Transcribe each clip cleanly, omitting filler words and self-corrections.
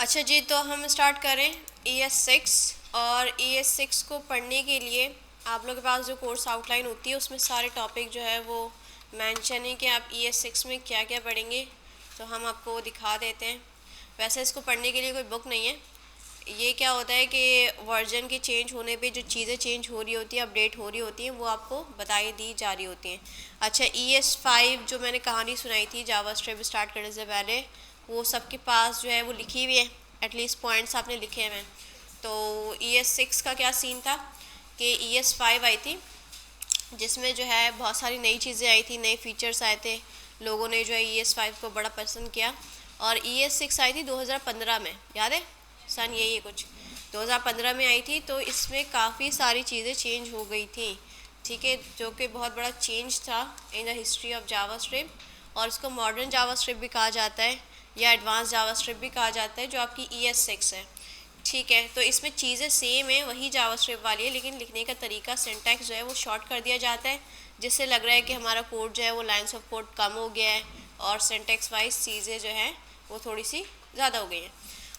अच्छा जी, तो हम स्टार्ट करें ES6। और ES6 को पढ़ने के लिए आप लोग के पास जो कोर्स आउटलाइन होती है उसमें सारे टॉपिक जो है वो मेंशन है कि आप ES6 में क्या क्या पढ़ेंगे। तो हम आपको वो दिखा देते हैं। वैसे इसको पढ़ने के लिए कोई बुक नहीं है। ये क्या होता है कि वर्जन के चेंज होने पे जो चीज़ें चेंज हो रही होती है, अपडेट हो रही होती हैं, वो आपको बताई दी जा रही होती हैं। अच्छा, ES5 जो मैंने कहानी सुनाई थी जावास्क्रिप्ट स्टार्ट करने से पहले, वो सबके पास जो है वो लिखी हुई है, एटलीस्ट पॉइंट्स आपने लिखे हुए हैं। तो ES6 का क्या सीन था कि ES5 आई थी जिसमें जो है बहुत सारी नई चीज़ें आई थी, नए फीचर्स आए थे। लोगों ने जो है ES5 को बड़ा पसंद किया। और ES6 आई थी 2015 में, याद है सन यही है कुछ, 2015 में आई थी। तो इसमें काफ़ी सारी चीज़ें चेंज हो गई थी, ठीक है, जो कि बहुत बड़ा चेंज था in the history of JavaScript. और इसको मॉडर्न जावास्क्रिप्ट भी कहा जाता है या एडवांस जावास्क्रिप्ट भी कहा जाता है, जो आपकी ES6 है, ठीक है। तो इसमें चीज़ें सेम है, वही जावास्क्रिप्ट वाली है, लेकिन लिखने का तरीका, सिंटैक्स जो है वो शॉर्ट कर दिया जाता है, जिससे लग रहा है कि हमारा कोड जो है वो लाइन्स ऑफ कोड कम हो गया है और सिंटैक्स वाइज चीज़ें जो हैं वो थोड़ी सी ज़्यादा हो गई हैं।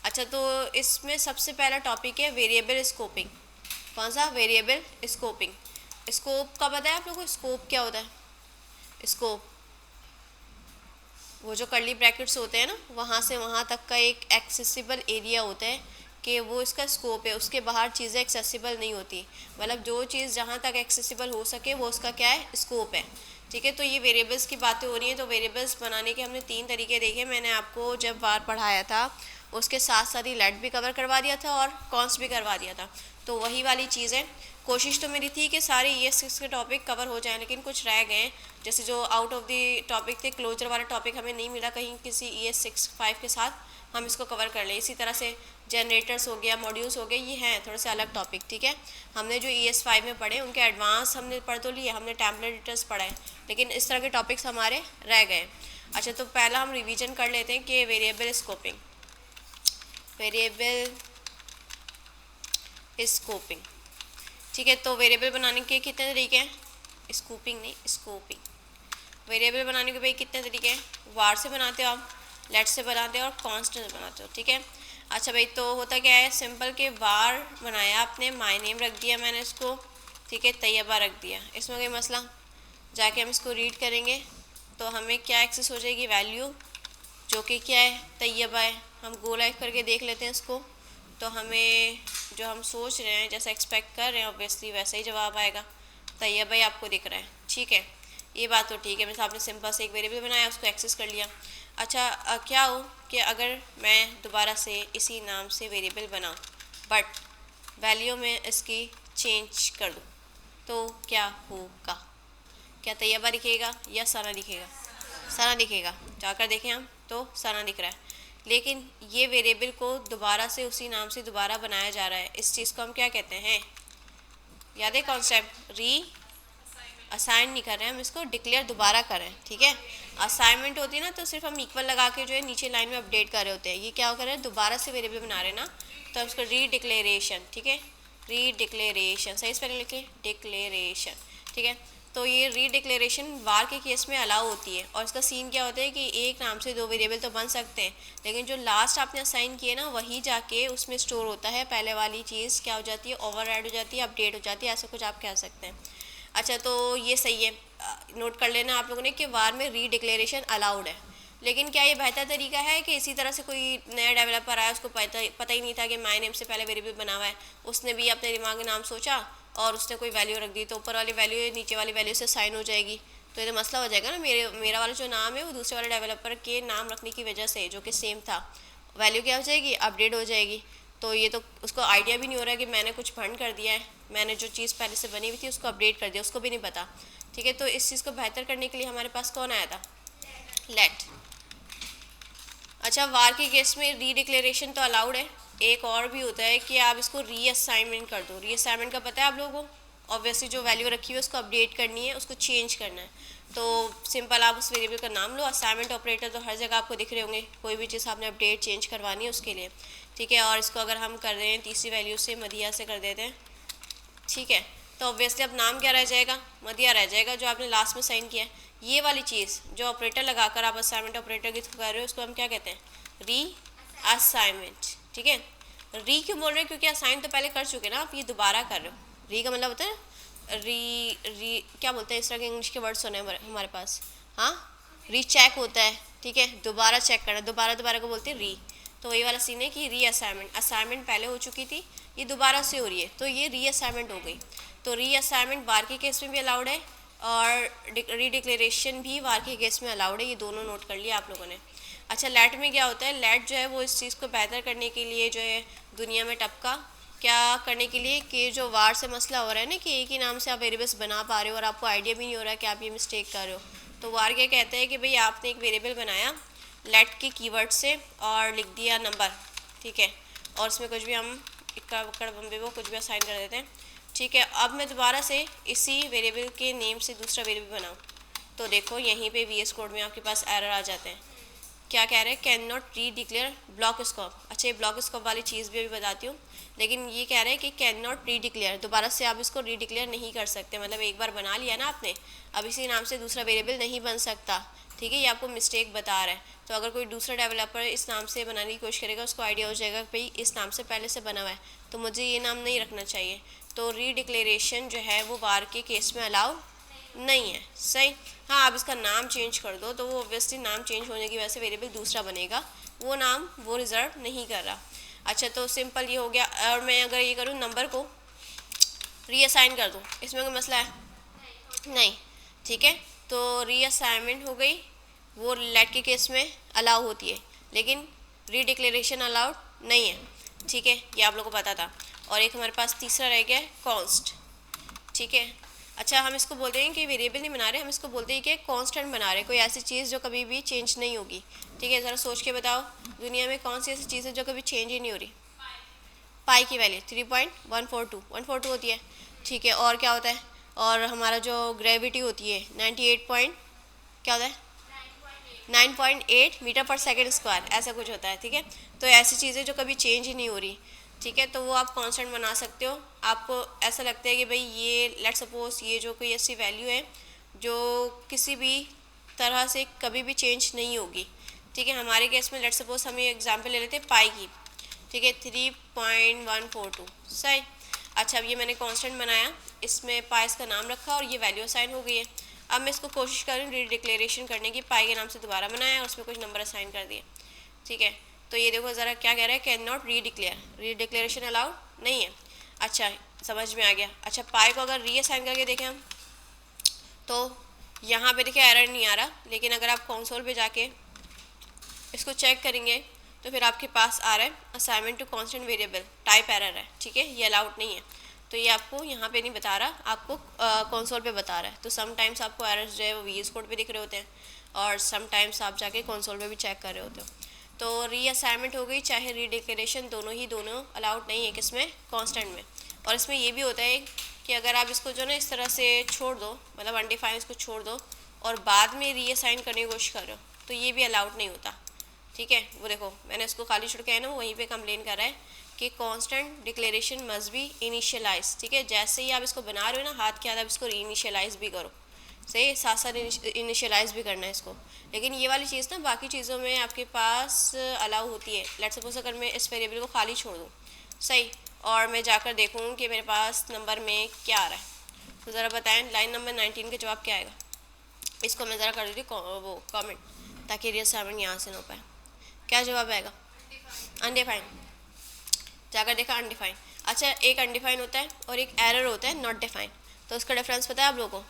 अच्छा, तो इसमें सबसे पहला टॉपिक है वेरिएबल स्कोपिंग। कौन सा? Variable scoping. स्कोप का पता है आप लोगों को? स्कोप क्या होता है? स्कोप वो जो कर्ली ब्रैकेट्स होते हैं ना, वहाँ से वहाँ तक का एक एक्सेसिबल एरिया होता है कि वो इसका स्कोप है, उसके बाहर चीज़ें एक्सेसिबल नहीं होती। मतलब जो चीज़ जहाँ तक एक्सेसिबल हो सके वो उसका क्या है? स्कोप है, ठीक है। तो ये वेरिएबल्स की बातें हो रही हैं। तो वेरिएबल्स बनाने के हमने 3 तरीके देखे। मैंने आपको जब बार पढ़ाया था उसके साथ साथ ही लेट भी कवर करवा दिया था और कॉन्स भी करवा दिया था। तो वही वाली चीज़ है। कोशिश तो मेरी थी कि सारे ES6 के टॉपिक कवर हो जाएं, लेकिन कुछ रह गए। जैसे जो आउट ऑफ द टॉपिक थे, क्लोजर वाला टॉपिक हमें नहीं मिला कहीं किसी ES6 5 के साथ हम इसको कवर कर लें। इसी तरह से जनरेटर्स हो गया, मॉड्यूल्स हो गए, ये हैं थोड़े से अलग टॉपिक, ठीक है। हमने जो ES5 में पढ़े उनके एडवांस हमने पढ़ तो लिए, हमने टेम्पलेटर्स पढ़ा है, लेकिन इस तरह के टॉपिक्स हमारे रह गए। अच्छा, तो पहला हम रिवीजन कर लेते हैं कि वेरिएबल स्कोपिंग। वेरिएबल स्कोपिंग, ठीक है। तो वेरिएबल बनाने के कितने तरीके हैं? स्कूपिंग नहीं, स्कोपिंग। वेरिएबल बनाने के भाई कितने तरीके हैं? वार से बनाते हो आप, लेट से बनाते हो और कॉन्स्टेंट से बनाते हो, ठीक है। अच्छा भाई, तो होता क्या है, सिंपल के वार बनाया आपने, माय नेम रख दिया मैंने इसको, ठीक है, तैयबा रख दिया। इसमें कोई मसला? जाके हम इसको रीड करेंगे तो हमें क्या एक्सेस हो जाएगी? वैल्यू, जो कि क्या है? तैयबा है। हम गो लाइव करके देख लेते हैं इसको, तो हमें जो हम सोच रहे हैं, जैसा एक्सपेक्ट कर रहे हैं, ऑब्वियसली वैसा ही जवाब आएगा। तैयबा ही आपको दिख रहा है, ठीक है। ये बात तो ठीक है, मतलब आपने सिंपल से एक वेरिएबल बनाया, उसको एक्सेस कर लिया। अच्छा, क्या हो कि अगर मैं दोबारा से इसी नाम से वेरिएबल बनाऊँ बट वैल्यू में इसकी चेंज कर दूँ, तो क्या होगा? क्या तैयबा दिखेगा या सना दिखेगा? सना दिखेगा। जाकर देखें हम तो सना दिख रहा है। लेकिन ये वेरिएबल को दोबारा से उसी नाम से दोबारा बनाया जा रहा है। इस चीज़ को हम क्या कहते हैं? याद है कॉन्सेप्ट? री असाइन नहीं कर रहे हैं हम, इसको डिक्लेयर दोबारा कर रहे हैं, ठीक है। असाइनमेंट होती है ना, तो सिर्फ हम इक्वल लगा के जो है नीचे लाइन में अपडेट कर रहे होते हैं। ये क्या कर रहे हैं? दोबारा से वेरिएबल बना रहे हैं ना, तो हम इसको री डिक्लेरेशन, ठीक है, री डिक्लेरेशन, सही स्पेलिंग लिखिए, डिक्लेरेशन, ठीक है। तो ये री डिक्लेरेशन वार के केस में अलाउ होती है। और इसका सीन क्या होता है कि एक नाम से 2 वेरिएबल तो बन सकते हैं, लेकिन जो लास्ट आपने असाइन किए ना, वही जाके उसमें स्टोर होता है। पहले वाली चीज़ क्या हो जाती है? ओवर ऐड हो जाती है, अपडेट हो जाती है, ऐसा कुछ आप कह सकते हैं। अच्छा, तो ये सही है, नोट कर लेना आप लोगों ने कि वार में री डिक्लेरेशन अलाउड है। लेकिन क्या ये बेहतर तरीका है कि इसी तरह से कोई नया डेवलपर आया, उसको पता ही नहीं था कि माय नेम से पहले वेरिएबल बना हुआ है, उसने भी अपने दिमाग में नाम सोचा और उसने कोई वैल्यू रख दी, तो ऊपर वाली वैल्यू नीचे वाली वैल्यू से साइन हो जाएगी। तो ये तो मसला हो जाएगा ना, मेरा वाला जो नाम है वो दूसरे वाले डेवलपर के नाम रखने की वजह से, जो कि सेम था, वैल्यू क्या हो जाएगी? अपडेट हो जाएगी। तो ये तो उसको आइडिया भी नहीं हो रहा है कि मैंने कुछ भंड कर दिया है, मैंने जो चीज़ पहले से बनी हुई थी उसको अपडेट कर दिया, उसको भी नहीं पता, ठीक है। तो इस चीज़ को बेहतर करने के लिए हमारे पास कौन आया था? लेट। अच्छा, वार के केस में री डिक्लेरेशन तो अलाउड है। एक और भी होता है कि आप इसको री असाइनमेंट कर दो। री असाइनमेंट का पता है आप लोगों को? ऑब्वियसली जो वैल्यू रखी हुई है उसको अपडेट करनी है, उसको चेंज करना है। तो सिंपल आप उस वेरिएबल का नाम लो। असाइनमेंट ऑपरेटर तो हर जगह आपको दिख रहे होंगे, कोई भी चीज़ आपने अपडेट चेंज करवानी है उसके लिए, ठीक है। और इसको अगर हम कर रहे हैं तीसरी वैल्यू से, मदिया से कर देते हैं, ठीक है। तो ऑब्वियसली अब नाम क्या रह जाएगा? मदिया रह जाएगा, जो आपने लास्ट में साइन किया है। ये वाली चीज़ जो ऑपरेटर लगाकर आप असाइनमेंट ऑपरेटर के थ्रू कर रहे हो, उसको हम क्या कहते हैं? री असाइनमेंट, ठीक है। री क्यों बोल रहे हैं, क्योंकि असाइन तो पहले कर चुके ना आप, ये दोबारा कर रहे हो। री का मतलब होता है री री क्या बोलते हैं इस तरह के इंग्लिश के वर्ड सुने हमारे पास, हाँ, रीचेक होता है, ठीक है, दोबारा चेक करना, दोबारा दोबारा को बोलते हैं री। तो वही वाला सीन है कि री असाइनमेंट, असाइनमेंट पहले हो चुकी थी, ये दोबारा से हो रही है, तो ये री असाइनमेंट हो गई। तो री असाइनमेंट बार के केस में भी अलाउड है और री डिक्लेरेशन भी बार के केस में अलाउड है, ये दोनों नोट कर लिया आप लोगों ने। अच्छा, लेट में क्या होता है, लेट जो है वो इस चीज़ को बेहतर करने के लिए जो है दुनिया में टपका, क्या करने के लिए कि जो वार से मसला हो रहा है ना कि एक ही नाम से आप वेरिएबल्स बना पा रहे हो और आपको आइडिया भी नहीं हो रहा है कि आप ये मिस्टेक कर रहे हो, तो वार क्या कहता है कि भाई आपने एक वेरिएबल बनाया लेट के कीवर्ड से और लिख दिया नंबर, ठीक है, और उसमें कुछ भी हम इक्का बक्कड़ बम्बे वो कुछ भी असाइन कर देते हैं, ठीक है। अब मैं दोबारा से इसी वेरिएबल के नेम से दूसरा वेरिएबल बनाऊँ, तो देखो यहीं पे VS कोड में आपके पास एरर आ जाते हैं। क्या कह रहे हैं, कैन नॉट री डिक्लेयर ब्लॉक स्कोप। अच्छा, ये ब्लॉक स्कोप वाली चीज़ भी अभी बताती हूँ, लेकिन ये कह रहे हैं कि कैन नॉट री डिक्लेयर, दोबारा से आप इसको री डिक्लेयर नहीं कर सकते, मतलब एक बार बना लिया ना आपने, अब इसी नाम से दूसरा वेरिएबल नहीं बन सकता, ठीक है, ये आपको मिस्टेक बता रहा है। तो अगर कोई दूसरा डेवलपर इस नाम से बनाने की कोशिश करेगा, उसको आइडिया हो जाएगा कि भाई इस नाम से पहले से बना हुआ है, तो मुझे ये नाम नहीं रखना चाहिए। तो री डिक्लेरेशन जो है वो वार के केस में अलाउ नहीं है, सही। हाँ, आप इसका नाम चेंज कर दो तो वो ऑब्वियसली नाम चेंज होने की वजह से वेरिएबल दूसरा बनेगा, वो नाम वो रिजर्व नहीं कर रहा। अच्छा, तो सिंपल ये हो गया। और मैं अगर ये करूँ नंबर को रीअसाइन कर दूँ, इसमें कोई मसला है नहीं, ठीक है। तो रीअसाइनमेंट हो गई, वो लेट के केस में अलाउ होती है, लेकिन री डिक्लेरेशन अलाउड नहीं है, ठीक है, ये आप लोगों को पता था। और एक हमारे पास तीसरा रह गया कॉन्स्ट, ठीक है। अच्छा, हम इसको बोलते हैं कि वेरिएबल नहीं बना रहे, हम इसको बोलते हैं कि कांस्टेंट बना रहे, कोई ऐसी चीज़ जो कभी भी चेंज नहीं होगी, ठीक है। ज़रा सोच के बताओ दुनिया में कौन सी ऐसी चीज़ है जो कभी चेंज ही नहीं हो रही। पाई की वैल्यू 3.142 होती है, ठीक है। और क्या होता है, और हमारा जो ग्रेविटी होती है 98 पॉइंट क्या होता है 9.8 मीटर पर सेकेंड स्क्वायर, ऐसा कुछ होता है, ठीक है। तो ऐसी चीज़ें जो कभी चेंज ही नहीं हो रही, ठीक है, तो वो आप कांस्टेंट बना सकते हो। आपको ऐसा लगता है कि भाई ये लेट सपोज ये जो कोई ऐसी वैल्यू है जो किसी भी तरह से कभी भी चेंज नहीं होगी, ठीक है। हमारे केस में लेट सपोज हम ये एग्जांपल ले लेते हैं पाई की, ठीक है, 3.142, सही। अच्छा, अब ये मैंने कांस्टेंट बनाया, इसमें पाइस का नाम रखा और ये वैल्यू असाइन हो गई है। अब मैं इसको कोशिश करूँ री डिक्लेरेशन करने की, पाई के नाम से दोबारा बनाया और उसमें कुछ नंबर असाइन कर दिए, ठीक है। तो ये देखो ज़रा क्या कह रहा है, कैन नॉट री डिक्लेयर, री डिक्लेरेशन अलाउड नहीं है। अच्छा, समझ में आ गया। अच्छा, पाई को अगर री असाइन करके देखें हम, तो यहाँ पे देखिए एरर नहीं आ रहा, लेकिन अगर आप कंसोल पे जाके इसको चेक करेंगे तो फिर आपके पास आ रहा है assignment to constant variable, type error है, ठीक है, ये अलाउड नहीं है। तो ये आपको यहाँ पे नहीं बता रहा, आपको कंसोल पे बता रहा है। तो समटाइम्स आपको एरर्स जो है वो VS कोड पे दिख रहे होते हैं और समटाइम्स आप जाके कंसोल पे भी चेक कर रहे होते हो। तो री असाइनमेंट हो गई चाहे री डिक्लेरेशन, दोनों अलाउड नहीं है किसमें, कांस्टेंट में। और इसमें ये भी होता है कि अगर आप इसको जो ना इस तरह से छोड़ दो, मतलब अनडिफाइन इसको छोड़ दो और बाद में री असाइन करने की कोशिश कर रहे हो, तो ये भी अलाउड नहीं होता, ठीक है। वो देखो मैंने इसको खाली छोड़ के है ना, वहीं पे कंप्लेन कर रहा है कि constant declaration must be initialize, ठीक है। जैसे ही आप इसको बना रहे हो ना हाथ के हाथ, आप इसको इनिशियलाइज भी करो, सही, साथ साथ इनिशियलाइज भी करना है इसको। लेकिन ये वाली चीज़ ना बाकी चीज़ों में आपके पास अलाउ होती है। लेट्स सपोज अगर मैं इस वेरिएबल को खाली छोड़ दूँ, सही, और मैं जाकर देखूँ कि मेरे पास नंबर में क्या आ रहा है, तो ज़रा बताएं लाइन नंबर 19 का जवाब क्या आएगा। इसको मैं ज़रा कर देती हूँ वो कमेंट, ताकि रीअसाइनमेंट यहाँ से ना हो पाए। क्या जवाब आएगा, अनडिफाइन, जाकर देखा अनडिफाइन। अच्छा, एक अनडिफाइन होता है और एक एरर होता है नॉट डिफाइन, तो उसका डिफरेंस पता है आप लोगों को।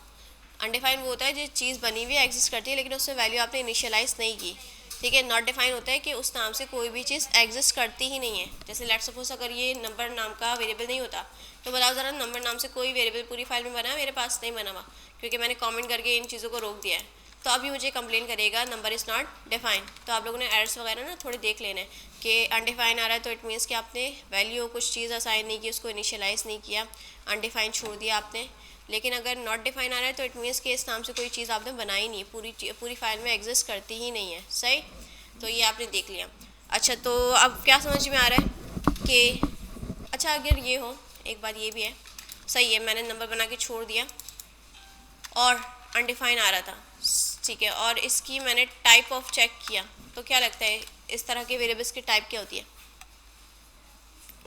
अनडिफाइन वो होता है जो चीज़ बनी हुई एग्जिस्ट करती है लेकिन उसमें वैल्यू आपने इनिशियलाइज नहीं की, ठीक है। नॉट डिफाइन होता है कि उस नाम से कोई भी चीज़ एग्जिस्ट करती ही नहीं है। जैसे लेट्स सपोज अगर ये नंबर नाम का वेरिएबल नहीं होता, तो बताओ ज़रा नंबर नाम से कोई वेरिएबल पूरी फाइल में बना है, मेरे पास नहीं बना हुआ, क्योंकि मैंने कमेंट करके इन चीज़ों को रोक दिया है। तो अभी मुझे कंप्लेन करेगा नंबर इज़ नॉट डिफाइन। तो आप लोगों ने एरर्स वगैरह ना थोड़े देख लेना है कि अनडिफाइन आ रहा है तो इट मीन्स कि आपने वैल्यू कुछ चीज़ असाइन नहीं की, उसको इनिशियलाइज़ नहीं किया, अनडिफाइन छोड़ दिया आपने। लेकिन अगर नॉट डिफाइन आ रहा है तो इट मीन्स कि इस नाम से कोई चीज़ आपने बनाई नहीं, पूरी फाइल में एग्जिस्ट करती ही नहीं है, सही। तो ये आपने देख लिया। अच्छा, तो अब क्या समझ में आ रहा है कि अच्छा अगर ये हो, एक बात ये भी है, सही है, मैंने नंबर बना के छोड़ दिया और अनडिफाइन आ रहा था, ठीक है, और इसकी मैंने टाइप ऑफ चेक किया, तो क्या लगता है इस तरह के वेरिएबल्स की टाइप क्या होती है?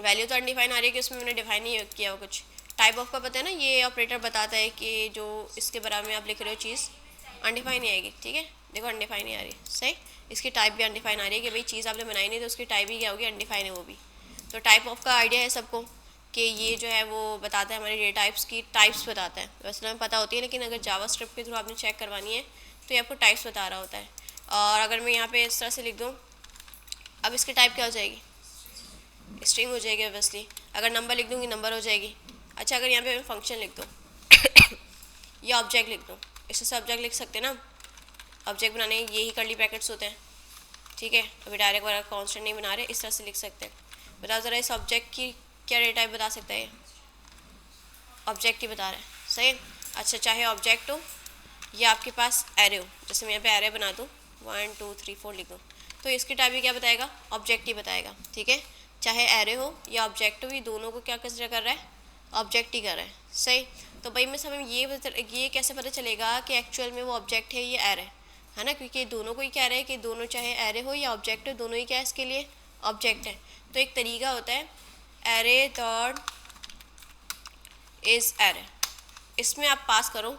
वैल्यू तो अनडिफाइन आ रही है कि उसमें मैंने डिफाइन नहीं किया हो कुछ। टाइप ऑफ का पता है ना, ये ऑपरेटर बताता है कि जो इसके बराबर में आप लिख रहे हो चीज़ अनडिफाइन नहीं आएगी। ठीक है, देखो अनडिफाइन नहीं आ रही, सही। इसकी टाइप भी अनडिफाइन आ रही है कि भाई चीज़ आपने बनाई नहीं तो उसकी टाइप ही क्या होगी? अनडिफाइन है वो भी। तो टाइप ऑफ का आइडिया है सबको कि ये जो है वो बताता है हमारी डेटा टाइप्स की टाइप्स बताता है। वैसे हमें पता होती है, लेकिन अगर जावास्क्रिप्ट के थ्रू आपने चेक करवानी है तो ये आपको टाइप्स बता रहा होता है। और अगर मैं यहाँ पे इस तरह से लिख दूँ, अब इसकी टाइप क्या हो जाएगी? स्ट्रिंग हो जाएगी ऑब्वियसली। अगर नंबर लिख दूँगी नंबर हो जाएगी। अच्छा, अगर यहाँ पे मैं फंक्शन लिख दूँ या ऑब्जेक्ट लिख दूँ, इससे ऑब्जेक्ट लिख सकते हैं ना। ऑब्जेक्ट बनाने यही कर्ली ब्रैकेट्स होते हैं। ठीक है, अभी डायरेक्ट वगैरह कॉन्स्टेंट नहीं बना रहे, इस तरह से लिख सकते हैं। बताओ ज़रा इस ऑब्जेक्ट की क्या डेटा टाइप बता सकता है? ऑब्जेक्ट ही बता रहा है, सही। अच्छा, चाहे ऑब्जेक्ट हो या आपके पास एरे हो, जैसे मैं यहाँ पे एरे बना दूँ 1 2 3 4 लिख दूँ, तो इसकी टाइप भी क्या बताएगा? ऑब्जेक्ट ही बताएगा। ठीक है, चाहे एरे हो या ऑब्जेक्ट हो, ये दोनों को क्या कंसिडर कर रहा है? ऑब्जेक्ट ही कर रहा है, सही। तो भाई मैं समय ये कैसे पता चलेगा कि एक्चुअल में वो ऑब्जेक्ट है या एरे है ना? क्योंकि ये दोनों को ही कह रहे हैं कि दोनों चाहे एरे हो या ऑब्जेक्ट हो, दोनों ही क्या है इसके लिए? ऑब्जेक्ट है। तो एक तरीका होता है एरे डॉट इज़ एरे। इसमें आप पास करो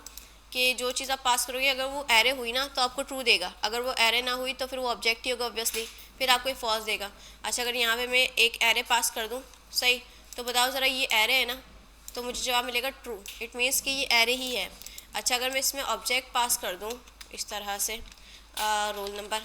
कि जो चीज़ आप पास करोगे अगर वो एरे हुई ना तो आपको ट्रू देगा, अगर वो एरे ना हुई तो फिर वो ऑब्जेक्ट ही होगा ऑब्वियसली, फिर आपको एक फॉल्स देगा। अच्छा, अगर यहाँ पे मैं एक एरे पास कर दूँ, सही, तो बताओ ज़रा ये एरे है ना, तो मुझे जवाब मिलेगा ट्रू। इट मीन्स कि ये एरे ही है। अच्छा, अगर मैं इसमें ऑब्जेक्ट पास कर दूँ इस तरह से रोल नंबर,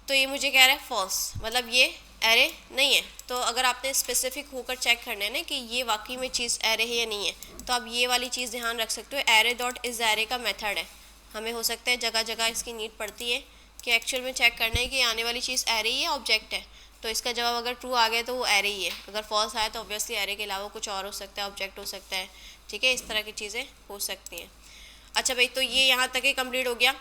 तो ये मुझे कह रहा है फॉल्स, मतलब ये एरे नहीं है। तो अगर आपने स्पेसिफिक होकर चेक करना है ना कि ये वाकई में चीज़ एरे है या नहीं है, तो आप ये वाली चीज़ ध्यान रख सकते हो। एरे डॉट इज़ एरे का मेथड है, हमें हो सकता है जगह जगह इसकी नीड पड़ती है कि एक्चुअल में चेक करना है कि आने वाली चीज़ एरे ही है ऑब्जेक्ट है। तो इसका जवाब अगर ट्रू आ गया तो वो एरे ही है, अगर फॉल्स आया तो ऑब्वियसली एरे के अलावा कुछ और हो सकता है, ऑब्जेक्ट हो सकता है। ठीक है, इस तरह की चीज़ें हो सकती हैं। अच्छा भाई, तो ये यहाँ तक ही कंप्लीट हो गया।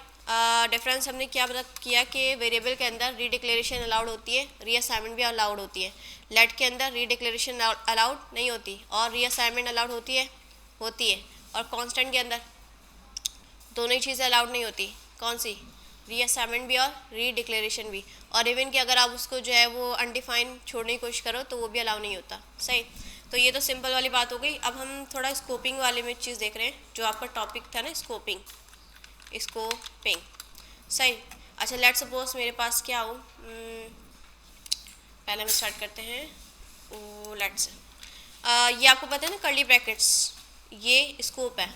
डिफरेंस हमने क्या पता किया कि वेरिएबल के अंदर रीडिक्लेरेशन अलाउड होती है, रीअसाइनमेंट भी अलाउड होती है। लेट के अंदर रीडिक्लेरेशन अलाउड नहीं होती और रीअसाइनमेंट अलाउड होती है और कांस्टेंट के अंदर दोनों ही चीज़ें अलाउड नहीं होती। कौन सी? रीअसाइनमेंट भी और रीडिक्लेरेशन भी। और इवन कि अगर आप उसको जो है वो अनडिफाइंड छोड़ने की कोशिश करो तो वो भी अलाउ नहीं होता, सही। तो ये तो सिंपल वाली बात हो गई। अब हम थोड़ा स्कोपिंग वाले में चीज़ देख रहे हैं, जो आपका टॉपिक था ना, स्कोपिंग। सही। अच्छा, लेट सपोज मेरे पास क्या हो, पहले हम स्टार्ट करते हैं लेट्स ये आपको पता है ना कर्ली ब्रैकेट्स, ये स्कोप है,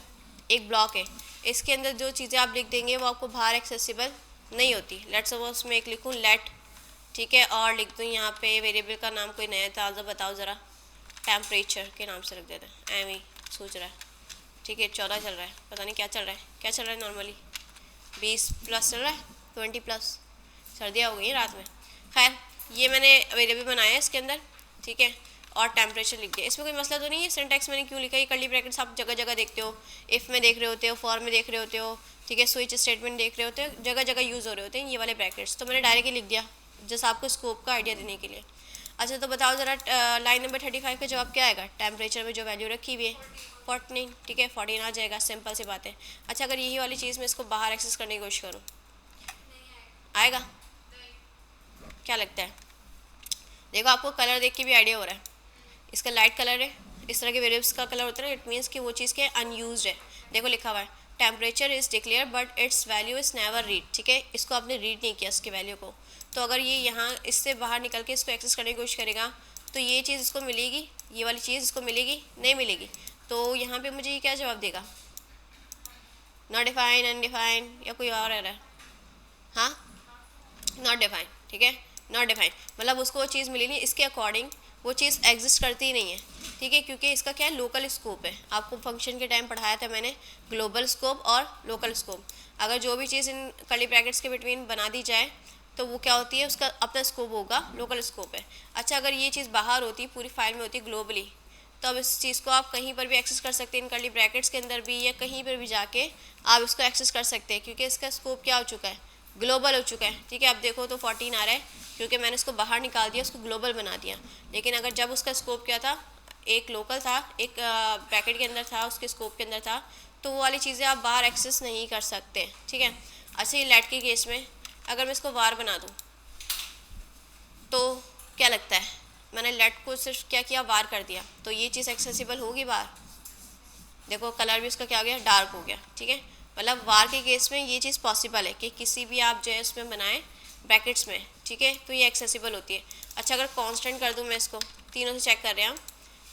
एक ब्लॉक है। इसके अंदर जो चीज़ें आप लिख देंगे वो आपको बाहर एक्सेसिबल नहीं होती। लेट सपोज मैं एक लिखूँ लेट, ठीक है, और लिख दूँ यहाँ पे वेरिएबल का नाम कोई नया था, बताओ ज़रा, टेम्परेचर के नाम से रख देते हैं, एम ही सोच रहा है। ठीक है, 14 चल रहा है, पता नहीं क्या चल रहा है नॉर्मली 20+ चल रहा है, 20+, सर्दियाँ हो गई हैं रात में। खैर, ये मैंने वेरिएबल बनाया है इसके अंदर, ठीक है, और टेम्परेचर लिख दिया। इसमें कोई मसला तो नहीं है। सिंटैक्स मैंने क्यों लिखा है? कर्ली ब्रैकेट्स आप जगह जगह देखते हो, इफ़ में देख रहे होते हो, फॉर में देख रहे होते हो, ठीक है, स्विच स्टेटमेंट देख रहे होते हो, जगह जगह यूज़ हो रहे होते हैं ये वाले ब्रैकेट्स, तो मैंने डायरेक्ट लिख दिया जैसे आपको स्कोप का आइडिया देने के लिए। अच्छा, तो बताओ ज़रा लाइन नंबर 35 का जवाब क्या आएगा? टेम्परेचर में जो वैल्यू रखी हुई है 14, ठीक है, 14 आ जाएगा, सिंपल सी बात है। अच्छा, अगर यही वाली चीज़ मैं इसको बाहर एक्सेस करने की कोशिश करूँ, आएगा? क्या लगता है? देखो, आपको कलर देख के भी आइडिया हो रहा है, इसका लाइट कलर है, इस तरह के वेरिएबल्स का कलर होता है ना, इट मीन्स कि वो चीज़ के अनयूज्ड है। देखो लिखा हुआ है temperature is declare but it's value is never read, ठीक है, इसको आपने रीड नहीं किया इसकी वैल्यू को। तो अगर ये यहाँ इससे बाहर निकल के इसको एक्सेस करने की कोशिश करेगा तो ये चीज़ इसको मिलेगी, ये वाली चीज़ इसको मिलेगी नहीं मिलेगी। तो यहाँ पे मुझे ये क्या जवाब देगा? नॉट डिफाइन, अनडिफाइन, या कोई और एरर? हाँ, नॉट डिफाइन, ठीक है, नॉट डिफाइन, मतलब उसको वो चीज़ मिली नहीं, इसके अकॉर्डिंग वो चीज़ एग्जिस्ट करती ही नहीं है, ठीक है, क्योंकि इसका क्या है, लोकल स्कोप है। आपको फंक्शन के टाइम पढ़ाया था मैंने ग्लोबल स्कोप और लोकल स्कोप। अगर जो भी चीज़ इन कर्ली ब्रैकेट्स के बिटवीन बना दी जाए तो वो क्या होती है, उसका अपना स्कोप होगा, लोकल स्कोप है। अच्छा, अगर ये चीज़ बाहर होती, पूरी फाइल में होती ग्लोबली, तो अब इस चीज़ को आप कहीं पर भी एक्सेस कर सकते हैं, इन कर्ली ब्रैकेट्स के अंदर भी या कहीं पर भी जाके आप इसको एक्सेस कर सकते हैं, क्योंकि इसका स्कोप क्या हो चुका है, ग्लोबल हो चुका है। ठीक है, अब देखो तो 14 आ रहा है क्योंकि मैंने इसको बाहर निकाल दिया, उसको ग्लोबल बना दिया। लेकिन अगर जब उसका स्कोप क्या था, एक लोकल था, एक ब्रैकेट के अंदर था, उसके स्कोप के अंदर था, तो वो वाली चीज़ें आप बाहर एक्सेस नहीं कर सकते। ठीक है, अच्छा, ये लेट के केस में अगर मैं इसको वार बना दूँ तो क्या लगता है, मैंने लेट को सिर्फ क्या किया, वार कर दिया, तो ये चीज़ एक्सेसिबल होगी बाहर। देखो कलर भी उसका क्या हो गया, डार्क हो गया, ठीक है। मतलब वार के केस में ये चीज़ पॉसिबल है कि किसी भी आप जो है उसमें बनाएं ब्रैकेट्स में, ठीक है, तो ये एक्सेसिबल होती है। अच्छा अगर कांस्टेंट कर दूं मैं इसको, तीनों से चेक कर रहे हैं हम,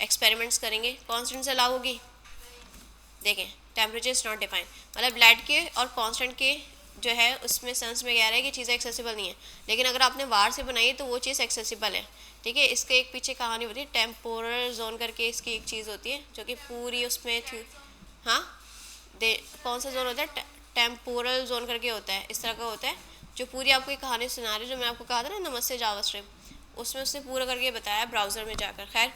एक्सपेरिमेंट्स करेंगे, कांस्टेंट से अलाउ होगी। देखें टेम्परेचर इज़ नॉट डिफाइंड, मतलब लाइट के और कांस्टेंट के जो है उसमें सेंस में कह रहा है कि चीज़ें एक्सेसिबल नहीं है, लेकिन अगर आपने वार से बनाई है तो वो चीज़ एक्सेसिबल है, ठीक है। इसके एक पीछे कहानी होती है, टेम्पोरल जोन करके इसकी एक चीज़ होती है जो कि पूरी उसमें थी। हाँ दे कौन सा जोन होता है, टेम्पोरल जोन करके होता है, इस तरह का होता है, जो पूरी आपको एक कहानी सुना रही है, जो मैं आपको कहा था ना नमस्ते जावास्क्रिप्ट, उसमें उसने पूरा करके बताया ब्राउज़र में जाकर। खैर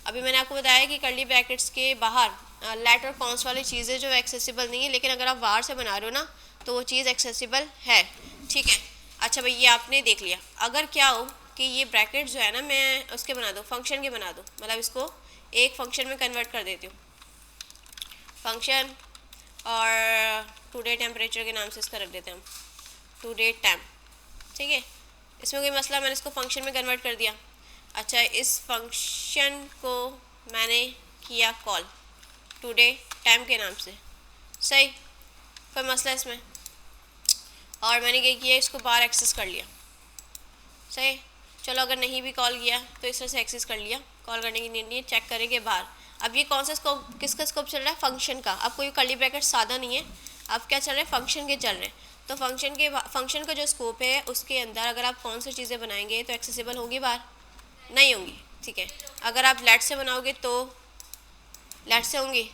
अभी मैंने आपको बताया कि कर्ली ब्रैकेट्स के बाहर लेट और कॉन्स वाली चीज़ें जो एक्सेसिबल नहीं है, लेकिन अगर आप वार से बना रहे हो ना तो वो चीज़ एक्सेसिबल है, ठीक है। अच्छा भाई ये आपने देख लिया। अगर क्या हो कि ये ब्रैकेट जो है ना मैं उसके बना दूँ, फंक्शन के बना दूँ, मतलब इसको एक फंक्शन में कन्वर्ट कर देती हूँ, फंक्शन, और टुडे टेम्परेचर के नाम से इसका रख देते हैं हम, टुडे टेम्प, ठीक है। इसमें कोई मसला, मैंने इसको फंक्शन में कन्वर्ट कर दिया। अच्छा इस फंक्शन को मैंने किया कॉल टुडे टाइम के नाम से, सही, कोई मसला इसमें, और मैंने क्या किया, इसको बाहर एक्सेस कर लिया, सही। चलो अगर नहीं भी कॉल किया तो इस तरह से एक्सेस कर लिया, कॉल करने की नीड नहीं है, चेक करेंगे बाहर। अब ये कौन सा स्कोप, किसका स्कोप चल रहा है, फंक्शन का। अब कोई कर्ली ब्रैकेट सादा नहीं है, अब क्या चल रहा है, फंक्शन के चल रहे हैं। तो फंक्शन का जो स्कोप है उसके अंदर अगर आप कौन सी चीज़ें बनाएंगे तो एक्सेसिबल होंगी बाहर, नहीं होंगी, ठीक है। अगर आप लेट से बनाओगे तो लेट से होंगी,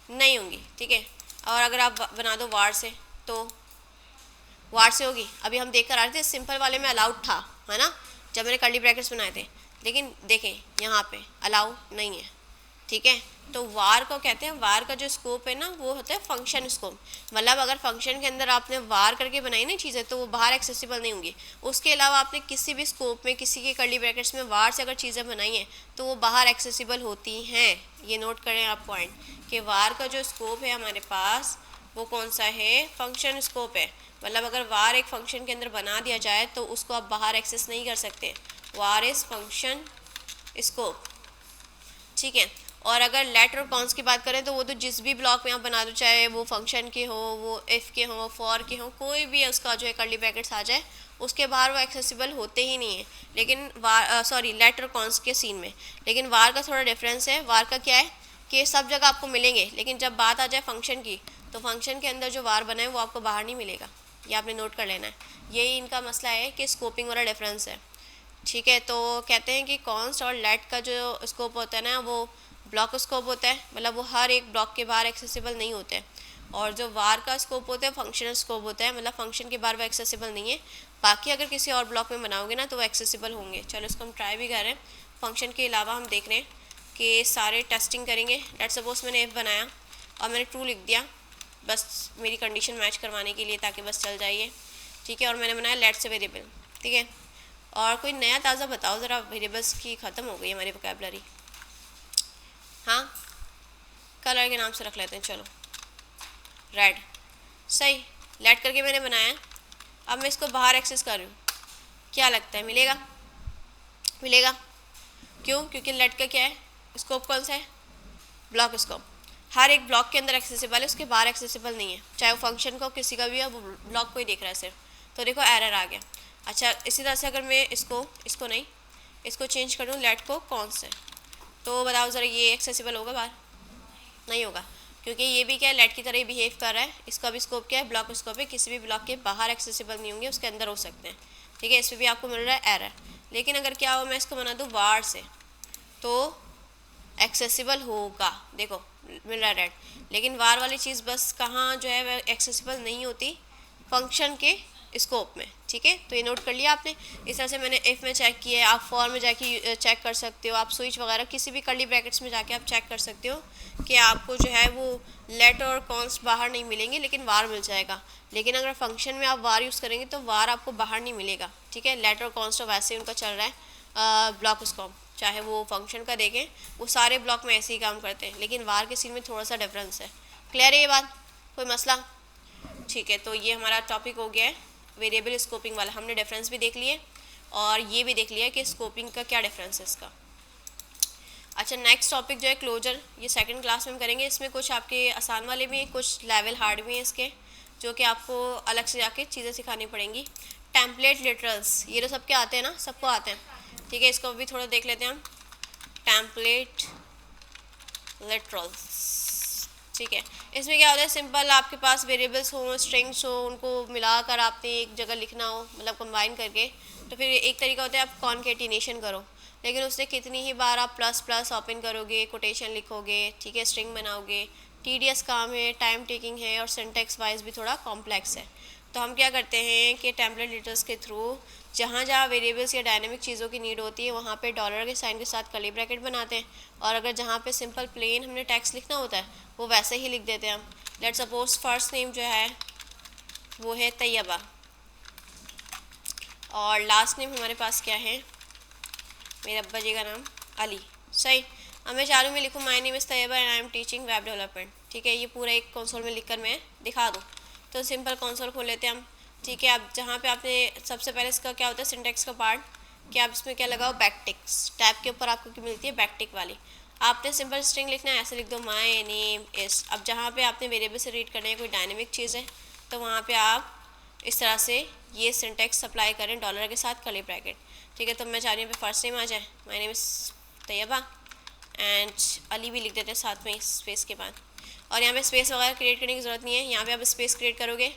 नहीं होंगी, ठीक है। और अगर आप बना दो वार से तो वार से होगी। अभी हम देख कर आ रहे थे सिंपल वाले में अलाउड था, है ना, जब मैंने कर्ली ब्रैकेट्स बनाए थे, लेकिन देखें यहाँ पे अलाउ नहीं है, ठीक है। तो वार को कहते हैं, वार का जो स्कोप है ना वो होता है फंक्शन स्कोप, मतलब अगर फंक्शन के अंदर आपने वार करके बनाई ना चीज़ें तो वो बाहर एक्सेसिबल नहीं होंगी। उसके अलावा आपने किसी भी स्कोप में किसी के कर्ली ब्रैकेट्स में वार से अगर चीज़ें बनाई हैं तो वो बाहर एक्सेसिबल होती हैं। ये नोट करें आप पॉइंट, कि वार का जो स्कोप है हमारे पास वो कौन सा है, फंक्शन स्कोप है। मतलब अगर वार एक फंक्शन के अंदर बना दिया जाए तो उसको आप बाहर एक्सेस नहीं कर सकते, वार इज़ फंक्शन स्कोप, ठीक है। और अगर लेट और कॉन्स की बात करें तो वो तो जिस भी ब्लॉक में आप बना दो, चाहे वो फंक्शन के हो, वो इफ़ के हो, फॉर के हो, कोई भी उसका जो है कर्ली ब्रैकेट्स आ जाए उसके बाहर वो एक्सेसिबल होते ही नहीं है। लेकिन वार लेट और कॉन्स के सीन में, लेकिन वार का थोड़ा डिफरेंस है। वार का क्या है कि सब जगह आपको मिलेंगे, लेकिन जब बात आ जाए फंक्शन की तो फंक्शन के अंदर जो वार बना है वो आपको बाहर नहीं मिलेगा, ये आपने नोट कर लेना है। यही इनका मसला है कि स्कोपिंग वाला डिफरेंस है, ठीक है। तो कहते हैं कि कॉन्स्ट और लेट का जो स्कोप होता है ना वो ब्लॉक स्कोप होता है, मतलब वो हर एक ब्लॉक के बाहर एक्सेसिबल नहीं होते हैं। और जो वार का स्कोप होता है फंक्शनल स्कोप होता है, मतलब फंक्शन के बाहर वो एक्सेसिबल नहीं है, बाकी अगर किसी और ब्लॉक में बनाओगे ना तो वो एक्सेसिबल होंगे। चलो इसको हम ट्राई भी कर रहे हैं। फंक्शन के अलावा हम देख रहे हैं कि सारे टेस्टिंग करेंगे। लेट सपोज मैंने एफ बनाया और मैंने ट्रू लिख दिया, बस मेरी कंडीशन मैच करवाने के लिए, ताकि बस चल जाइए, ठीक है। और मैंने बनाया लेट से वेरिएबल, ठीक है। और कोई नया ताज़ा बताओ ज़रा, वेरिएबल्स की ख़त्म हो गई हमारी वोकैबुलरी। हाँ कलर के नाम से रख लेते हैं, चलो रेड, सही। लेट करके मैंने बनाया, अब मैं इसको बाहर एक्सेस कर रही हूँ, क्या लगता है मिलेगा, मिलेगा, क्यों, क्योंकि लेट का क्या है स्कोप, कौन सा है, ब्लॉक स्कोप। हर एक ब्लॉक के अंदर एक्सेसिबल है, उसके बाहर एक्सेसिबल नहीं है, चाहे वो फंक्शन का हो किसी का भी है, वो ब्लॉक को ही देख रहा है सिर्फ। तो देखो एरर आ गया। अच्छा इसी तरह से अगर मैं इसको नहीं, इसको चेंज कर दूँ लेट को कौन से, तो बताओ ज़रा ये एक्सेसिबल होगा बाहर, नहीं होगा, क्योंकि ये भी क्या है लेट की तरह ही बिहेव कर रहा है। इसका भी स्कोप क्या है, ब्लॉक स्कोप है, किसी भी ब्लॉक के बाहर एक्सेसिबल नहीं होंगे, उसके अंदर हो सकते हैं, ठीक है। इसमें भी आपको मिल रहा है एरर। लेकिन अगर क्या हो मैं इसको बना दूँ वार से तो एक्सेसिबल होगा, देखो मिल रहा है रेड। लेकिन वार वाली चीज़ बस कहाँ जो है वह एक्सेसिबल नहीं होती, फंक्शन के स्कोप में, ठीक है। तो ये नोट कर लिया आपने। इस तरह से मैंने इफ़ में चेक किया है, आप फॉर में जाके चेक कर सकते हो, आप स्विच वगैरह किसी भी कर्ली ब्रैकेट्स में जाके आप चेक कर सकते हो कि आपको जो है वो लेट और कॉन्स्ट बाहर नहीं मिलेंगे, लेकिन वार मिल जाएगा। लेकिन अगर फंक्शन में आप वार यूज़ करेंगे तो वार आपको बाहर नहीं मिलेगा, ठीक है। लेट और कॉन्स्ट वैसे ही उनका चल रहा है ब्लॉक स्कोप, चाहे वो फंक्शन का देखें, वो सारे ब्लॉक में ऐसे ही काम करते हैं, लेकिन वार के सीन में थोड़ा सा डिफरेंस है। क्लियर है ये बात, कोई मसला, ठीक है। तो ये हमारा टॉपिक हो गया है वेरिएबल स्कोपिंग वाला हमने डिफरेंस भी देख लिए और ये भी देख लिया कि स्कोपिंग का क्या डिफरेंस है इसका। अच्छा, नेक्स्ट टॉपिक जो है क्लोजर, ये सेकंड क्लास में हम करेंगे। इसमें कुछ आपके आसान वाले भी हैं, कुछ लेवल हार्ड भी हैं इसके, जो कि आपको अलग से जाके चीज़ें सिखानी पड़ेंगी। टेम्पलेट लिटरल्स, ये तो सबके आते हैं ना, सबको आते हैं, ठीक है। इसको भी थोड़ा देख लेते हैं हम। टेम्पलेट लिटरल्स, ठीक है। इसमें क्या होता है, सिंपल आपके पास वेरिएबल्स हो, स्ट्रिंग्स हो, उनको मिलाकर आपने एक जगह लिखना हो, मतलब कंबाइन करके, तो फिर एक तरीका होता है आप कॉन्केटिनेशन करो, लेकिन उससे कितनी ही बार आप प्लस प्लस ओपन करोगे, कोटेशन लिखोगे, ठीक है, स्ट्रिंग बनाओगे, टीडियस काम है, टाइम टेकिंग है और सिंटेक्स वाइज भी थोड़ा कॉम्प्लेक्स है। तो हम क्या करते हैं कि टेम्पलेट लिटर्स के थ्रू जहाँ जहाँ वेरिएबल्स या डायनेमिक चीज़ों की नीड होती है वहाँ पे डॉलर के साइन के साथ कर्ली ब्रैकेट बनाते हैं, और अगर जहाँ पे सिंपल प्लेन हमने टेक्स्ट लिखना होता है वो वैसे ही लिख देते हैं हम। लेट्स सपोज फर्स्ट नेम जो है वो है तैयबा और लास्ट नेम हमारे पास क्या है, मेरे अब्बा जी का नाम अली, सही। अब मैं चालू में लिखूँ my name is Taiba and I am teaching web development, ठीक है, ये पूरा एक कंसोल में लिखकर मैं दिखा दूँ। तो सिंपल कंसोल खोल लेते हैं हम, ठीक है। अब जहाँ पे आपने सबसे पहले इसका क्या होता है सिंटेक्स का पार्ट कि आप इसमें क्या लगाओ, बैकटिक्स, टैब के ऊपर आपको क्या मिलती है, बैकटिक वाली। आपने सिंपल स्ट्रिंग लिखना है, ऐसे लिख दो माय नेम इज़। अब जहाँ पे आपने वेरिएबल से रीड करना है कोई डायनेमिक चीज़ है तो वहाँ पे आप इस तरह से ये सिंटेक्स अप्लाई करें डॉलर के साथ कर्ली ब्रैकेट, ठीक है। तो मैं चाह रही हूँ फर्स्ट नेम आ जाए, my name is Taiba and Ali भी लिख देते हैं साथ में स्पेस के बाद। और यहाँ पे स्पेस वगैरह क्रिएट करने की ज़रूरत नहीं है, यहाँ पे आप स्पेस क्रिएट करोगे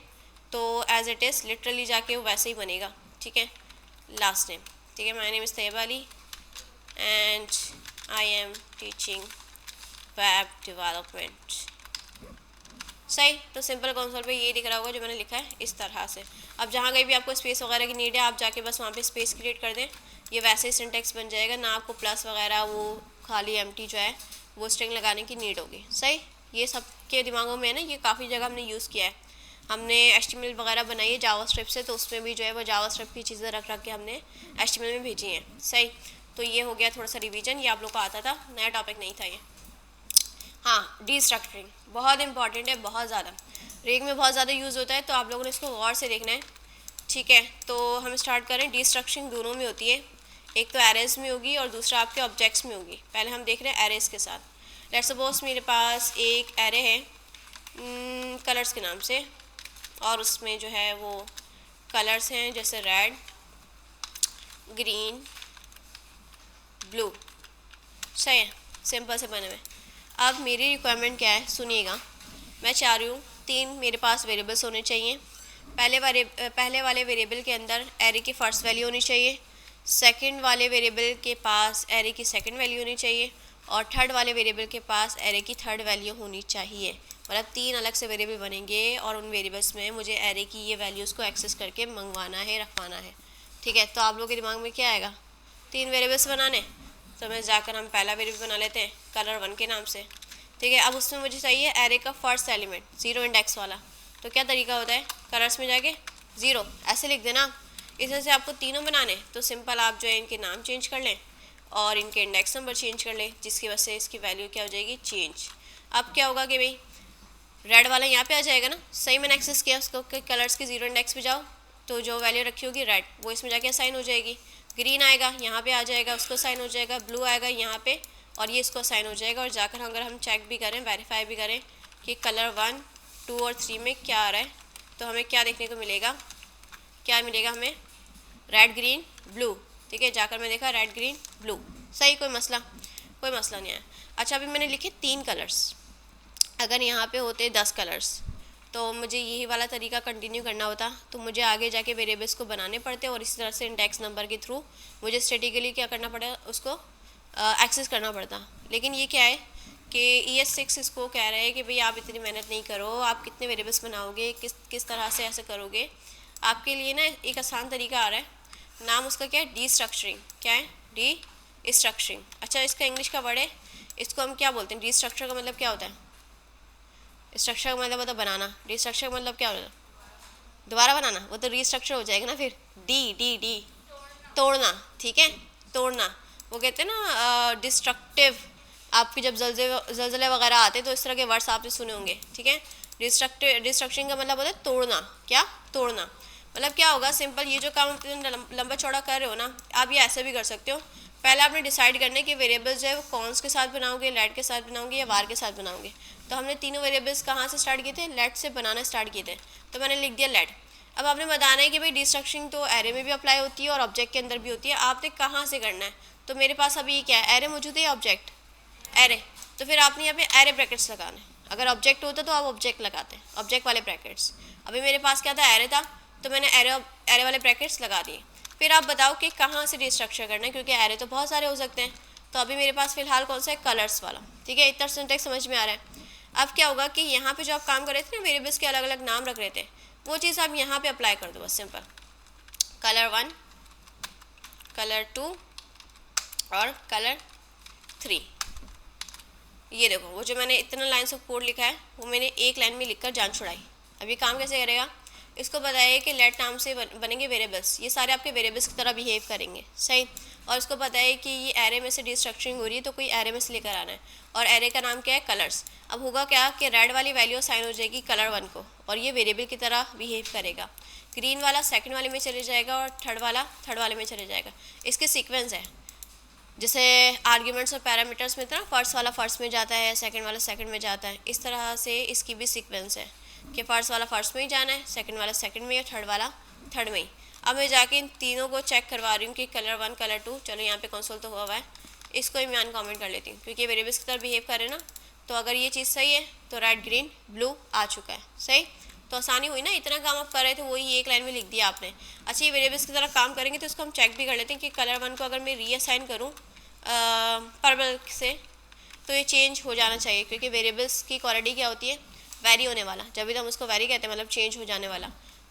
तो एज इट इज़ लिटरली जाके वो वैसे ही बनेगा, ठीक है। लास्ट नेम, ठीक है, my name is Taiba Ali and I am teaching web development, सही। तो सिंपल कंसोल पे ये दिख रहा होगा जो मैंने लिखा है इस तरह से। अब जहाँ कहीं भी आपको स्पेस वगैरह की नीड है आप जाके बस वहाँ पे स्पेस क्रिएट कर दें, ये वैसे ही सिंटेक्स बन जाएगा, ना आपको प्लस वगैरह वो खाली एम्प्टी जो है वो स्ट्रिंग लगाने की नीड होगी, सही। ये सब के दिमागों में है ना, ये काफ़ी जगह हमने यूज़ किया है। हमने HTML वगैरह बनाई है जावास्क्रिप्ट से, तो उसमें भी जो है वो जावास्क्रिप्ट की चीज़ें रख रख के हमने HTML में भेजी हैं, सही। तो ये हो गया थोड़ा सा रिवीजन, ये आप लोग को आता था, नया टॉपिक नहीं था ये। हाँ, डीस्ट्रक्चरिंग बहुत इंपॉर्टेंट है, बहुत ज़्यादा रेग में बहुत ज़्यादा यूज़ होता है, तो आप लोगों ने इसको गौर से देखना है, ठीक है। तो हम स्टार्ट करें, डीस्ट्रक्चरिंग दोनों में होती है, एक तो एरेज में होगी और दूसरा आपके ऑब्जेक्ट्स में होगी। पहले हम देख रहे हैं एरेज के साथ। लेट्स सपोज मेरे पास एक एरे है कलर्स के नाम से, और उसमें जो है वो कलर्स हैं जैसे रेड, ग्रीन, ब्लू, सही है, सिंपल से बने हुए। अब मेरी रिक्वायरमेंट क्या है, सुनिएगा। मैं चाह रही हूँ 3 मेरे पास वेरिएबल्स होने चाहिए। पहले वाले वेरिएबल के अंदर एरे की फर्स्ट वैल्यू होनी चाहिए, सेकंड वाले वेरिएबल के पास एरे की सेकंड वैल्यू होनी चाहिए, और थर्ड वाले वेरिएबल के पास एरे की थर्ड वैल्यू होनी चाहिए। मतलब 3 अलग से वेरिएबल बनेंगे और उन वेरिएबल्स में मुझे एरे की ये वैल्यूज़ को एक्सेस करके मंगवाना है, रखवाना है, ठीक है। तो आप लोगों के दिमाग में क्या आएगा, 3 वेरिएबल्स बनाने, तो मैं जाकर हम पहला वेरिएबल बना लेते हैं कलर 1 के नाम से, ठीक है। अब उसमें मुझे चाहिए एरे का फर्स्ट एलिमेंट 0 इंडेक्स वाला, तो क्या तरीका होता है, कलर्स में जाके 0 ऐसे लिख देना। इस तरह से आपको तीनों बनाने, तो सिंपल आप जो है इनके नाम चेंज कर लें और इनके इंडेक्स नंबर चेंज कर लें, जिसकी वजह से इसकी वैल्यू क्या हो जाएगी, चेंज। अब क्या होगा कि भाई रेड वाला यहाँ पे आ जाएगा ना, सही मैंने एक्सेस किया उसको कि कलर्स के 0 इंडेक्स पे जाओ, तो जो वैल्यू रखी होगी रेड वो इसमें जाके असाइन हो जाएगी। ग्रीन आएगा यहाँ पे आ जाएगा, उसको असाइन हो जाएगा। ब्लू आएगा यहाँ पे और ये इसको असाइन हो जाएगा। और जाकर अगर हम चेक भी करें, वेरीफाई भी करें कि कलर 1, 2 और 3 में क्या आ रहा है, तो हमें क्या देखने को मिलेगा, क्या मिलेगा हमें, रेड ग्रीन ब्लू, ठीक है। जाकर मैं देखा रेड ग्रीन ब्लू, सही, कोई मसला नहीं है। अच्छा, अभी मैंने लिखे 3 कलर्स, अगर यहाँ पे होते 10 कलर्स तो मुझे यही वाला तरीका कंटिन्यू करना होता, तो मुझे आगे जाके वेरिएबल्स को बनाने पड़ते और इसी तरह से इंडेक्स नंबर के थ्रू मुझे स्ट्रेटिकली क्या करना पड़ा, उसको एक्सेस करना पड़ता। लेकिन ये क्या है कि ES6 इसको कह रहा है कि भाई आप इतनी मेहनत नहीं करो, आप कितने वेरिएबल्स बनाओगे, किस तरह से ऐसे करोगे, आपके लिए ना एक आसान तरीका आ रहा है, नाम उसका क्या है, डीस्ट्रक्चरिंग। क्या है, डीस्ट्रक्चरिंग। अच्छा, इसका इंग्लिश का वर्ड है, इसको हम क्या बोलते हैं, डीस्ट्रक्चर का मतलब क्या होता है, स्ट्रक्चर का मतलब होता है बनाना, डीस्ट्रक्चर का मतलब क्या होता है, दोबारा बनाना, वो तो रीस्ट्रक्चर हो जाएगा ना फिर। डी तोड़ना, ठीक है, तोड़ना। वो कहते हैं ना डिस्ट्रक्टिव, आपकी जब जलजले वगैरह आते हैं तो इस तरह के वर्ड्स आपने सुने होंगे, ठीक है। डिस्ट्रक्टिंग का मतलब होता है तोड़ना, क्या, तोड़ना। मतलब क्या होगा, सिंपल ये जो काम आप लंबा चौड़ा कर रहे हो ना, आप ये ऐसे भी कर सकते हो। पहले आपने डिसाइड करना है कि वेरिएबल्स जो है वो कॉन्स के साथ बनाओगे, लेट के साथ बनाओगे या वार के साथ बनाओगे। तो हमने तीनों वेरिएबल्स कहाँ से स्टार्ट किए थे, लेट से बनाना स्टार्ट किए थे, तो मैंने लिख दिया लेट। अब आपने बताना है कि भाई डिस्ट्रक्शन तो एरे में भी अप्लाई होती है और ऑब्जेक्ट के अंदर भी होती है, आपने कहाँ से करना है। तो मेरे पास अभी क्या है, एरे मौजूद है, ऑब्जेक्ट एरे, तो फिर आपने यहाँ पे एरे ब्रैकेट्स लगाने। अगर ऑब्जेक्ट होता तो आप ऑब्जेक्ट लगाते, ऑब्जेक्ट वाले ब्रैकेट्स। अभी मेरे पास क्या था, एरे था, तो मैंने एरे वाले ब्रैकेट्स लगा दिए। फिर आप बताओ कि कहाँ से डिस्ट्रक्चर करना है, क्योंकि एरे तो बहुत सारे हो सकते हैं। तो अभी मेरे पास फिलहाल कौन सा है, कलर्स वाला। ठीक है, इतना सिंटेक्स समझ में आ रहा है। अब क्या होगा कि यहाँ पे जो आप काम कर रहे थे ना, वेरिएबल्स के अलग अलग नाम रख रहे थे, वो चीज़ आप यहाँ पे अप्लाई कर दो बस, सिंपल। कलर 1, कलर 2 और कलर 3। ये देखो, वो जो मैंने इतना लाइन्स ऑफ कोड लिखा है वो मैंने एक लाइन में लिखकर जान छुड़ाई। अब ये काम कैसे करेगा, इसको बताइए कि लेट नाम से बनेंगे वेरिएबल्स, ये सारे आपके वेरिएबल्स की तरह बिहेव करेंगे, सही। और इसको बताइए कि ये एरे में से डिस्ट्रक्चरिंग हो रही है, तो कोई एरे में से लेकर आना है, और एरे का नाम क्या है, कलर्स। अब होगा क्या कि रेड वाली वैल्यू साइन हो जाएगी कलर 1 को, और ये वेरिएबल की तरह बिहेव करेगा। ग्रीन वाला सेकंड वाले में चले जाएगा और थर्ड वाले में चले जाएगा। इसके सीक्वेंस है, जैसे आर्ग्यूमेंट्स और पैरामीटर्स में था ना, फर्स्ट वाला फर्स्ट में जाता है, सेकंड वाला सेकंड में जाता है, इस तरह से इसकी भी सीक्वेंस है कि फर्स्ट वाला फर्स्ट में ही जाना है, सेकंड वाला सेकंड में, या थर्ड वाला थर्ड में ही। अब मैं जाके इन तीनों को चेक करवा रही हूँ कि कलर 1 कलर 2, चलो यहाँ पे कंसोल तो हुआ है, इसको ही मैं अनकॉमेंट कर लेती हूँ क्योंकि वेरिएबल्स की तरह बिहेव करे ना। तो अगर ये चीज़ सही है तो रेड ग्रीन ब्लू आ चुका है, सही। तो आसानी हुई ना, इतना काम आप कर रहे थे वही एक लाइन में लिख दिया आपने। अच्छा, ये वेरिएबल्स की तरह काम करेंगे तो इसको हम चेक भी कर लेते हैं कि कलर 1 को अगर मैं रीअसाइन करूँ पर्पल से, तो ये चेंज हो जाना चाहिए, क्योंकि वेरिएबल्स की क्वालिटी क्या होती है, वेरी होने वाला। जब भी तो हम उसको वेरी कहते हैं, मतलब चेंज हो जाने वाला।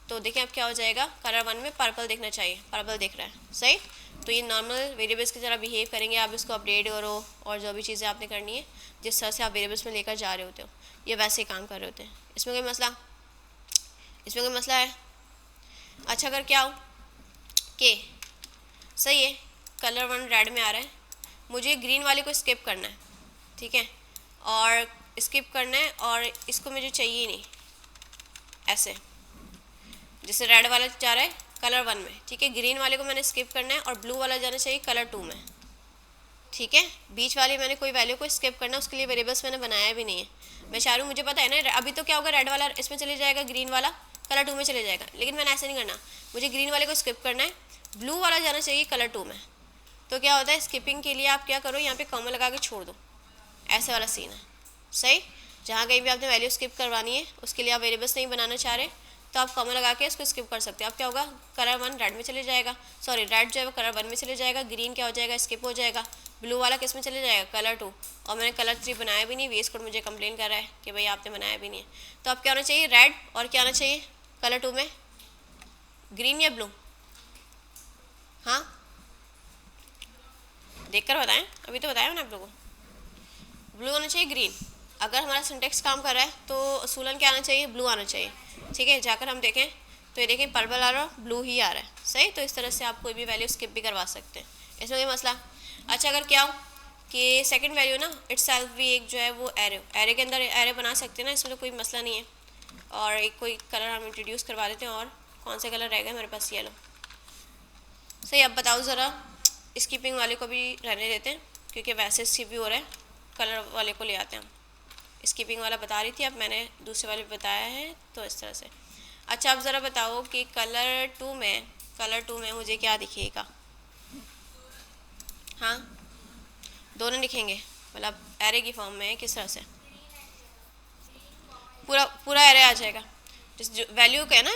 तो देखिए अब क्या हो जाएगा, कलर 1 में पर्पल दिखना चाहिए, पर्पल दिख रहा है, सही। तो ये नॉर्मल वेरिएबल्स की तरह बिहेव करेंगे। आप इसको अपडेट करो और जो भी चीज़ें आपने करनी है, जिस तरह से आप वेरिएबल्स में लेकर जा रहे होते हो, ये वैसे ही काम कर रहे होते हैं। इसमें कोई मसला है। अच्छा, अगर क्या हो कि सही है, कलर 1 रेड में आ रहा है, मुझे ग्रीन वाले को स्किप करना है, ठीक है, और स्किप करना है, और इसको मुझे चाहिए नहीं, ऐसे जैसे रेड वाला जा रहा है कलर 1 में, ठीक है, ग्रीन वाले को मैंने स्किप करना है और ब्लू वाला जाना चाहिए कलर 2 में, ठीक है। बीच वाले मैंने कोई वैल्यू को स्किप करना है, उसके लिए वेरिएबल्स मैंने बनाया भी नहीं है। मैं चाह रही हूँ, मुझे पता है ना अभी तो क्या होगा, रेड वाला इसमें चले जाएगा, ग्रीन वाला कलर 2 में चले जाएगा, लेकिन मैंने ऐसे नहीं करना, मुझे ग्रीन वाले को स्किप करना है, ब्लू वाला जाना चाहिए कलर 2 में। तो क्या होता है, स्किपिंग के लिए आप क्या करो, यहाँ पे कॉमा लगा के छोड़ दो, ऐसे वाला सीन है, सही। जहाँ कहीं भी आपने वैल्यू स्किप करवानी है, उसके लिए आप वेरिएबल्स नहीं बनाना चाह रहे, तो आप कॉमा लगा के इसको स्किप कर सकते हैं। अब क्या होगा, कलर 1 रेड में चले जाएगा, सॉरी रेड जो है वो कलर 1 में चले जाएगा, ग्रीन क्या हो जाएगा, स्किप हो जाएगा, ब्लू वाला किस में चले जाएगा, कलर 2। और मैंने कलर 3 बनाया भी नहीं, वेस्ट कोड मुझे कंप्लेन कर रहा है कि भाई आपने बनाया भी नहीं है। तो अब क्या होना चाहिए, रेड, और क्या आना चाहिए कलर 2 में, ग्रीन या ब्लू, हाँ देखकर बताएं, अभी तो बताया मैंने आप लोगों को। ब्लू आना चाहिए, ग्रीन। अगर हमारा सिंटेक्स काम कर रहा है तो असूलन क्या आना चाहिए, ब्लू आना चाहिए, ठीक है। जाकर हम देखें तो ये देखें पर्पल आ रहा है, ब्लू ही आ रहा है, सही। तो इस तरह से आप कोई भी वैल्यू स्किप भी करवा सकते हैं, इसमें कोई मसला। अच्छा, अगर क्या हो कि सेकंड वैल्यू ना इटसेल्फ भी एक जो है वो एरे के अंदर एरे बना सकते हैं ना, इसमें तो कोई मसला नहीं है। और एक कोई कलर हम इंट्रोड्यूस करवा देते हैं, और कौन से कलर रह गए मेरे पास, येलो, सही। अब बताओ ज़रा, स्किपिंग वाले को भी रहने देते हैं क्योंकि वैसे स्किप भी हो रहा है, कलर वाले को ले आते हैं हम। स्किपिंग वाला बता रही थी, अब मैंने दूसरे वाले बताया है, तो इस तरह से। अच्छा, अब ज़रा बताओ कि कलर 2 में मुझे क्या दिखेगा, हाँ दोनों दिखेंगे, मतलब एरे की फॉर्म में किस तरह से, पूरा एरे आ जाएगा। जिस वैल्यू का है ना,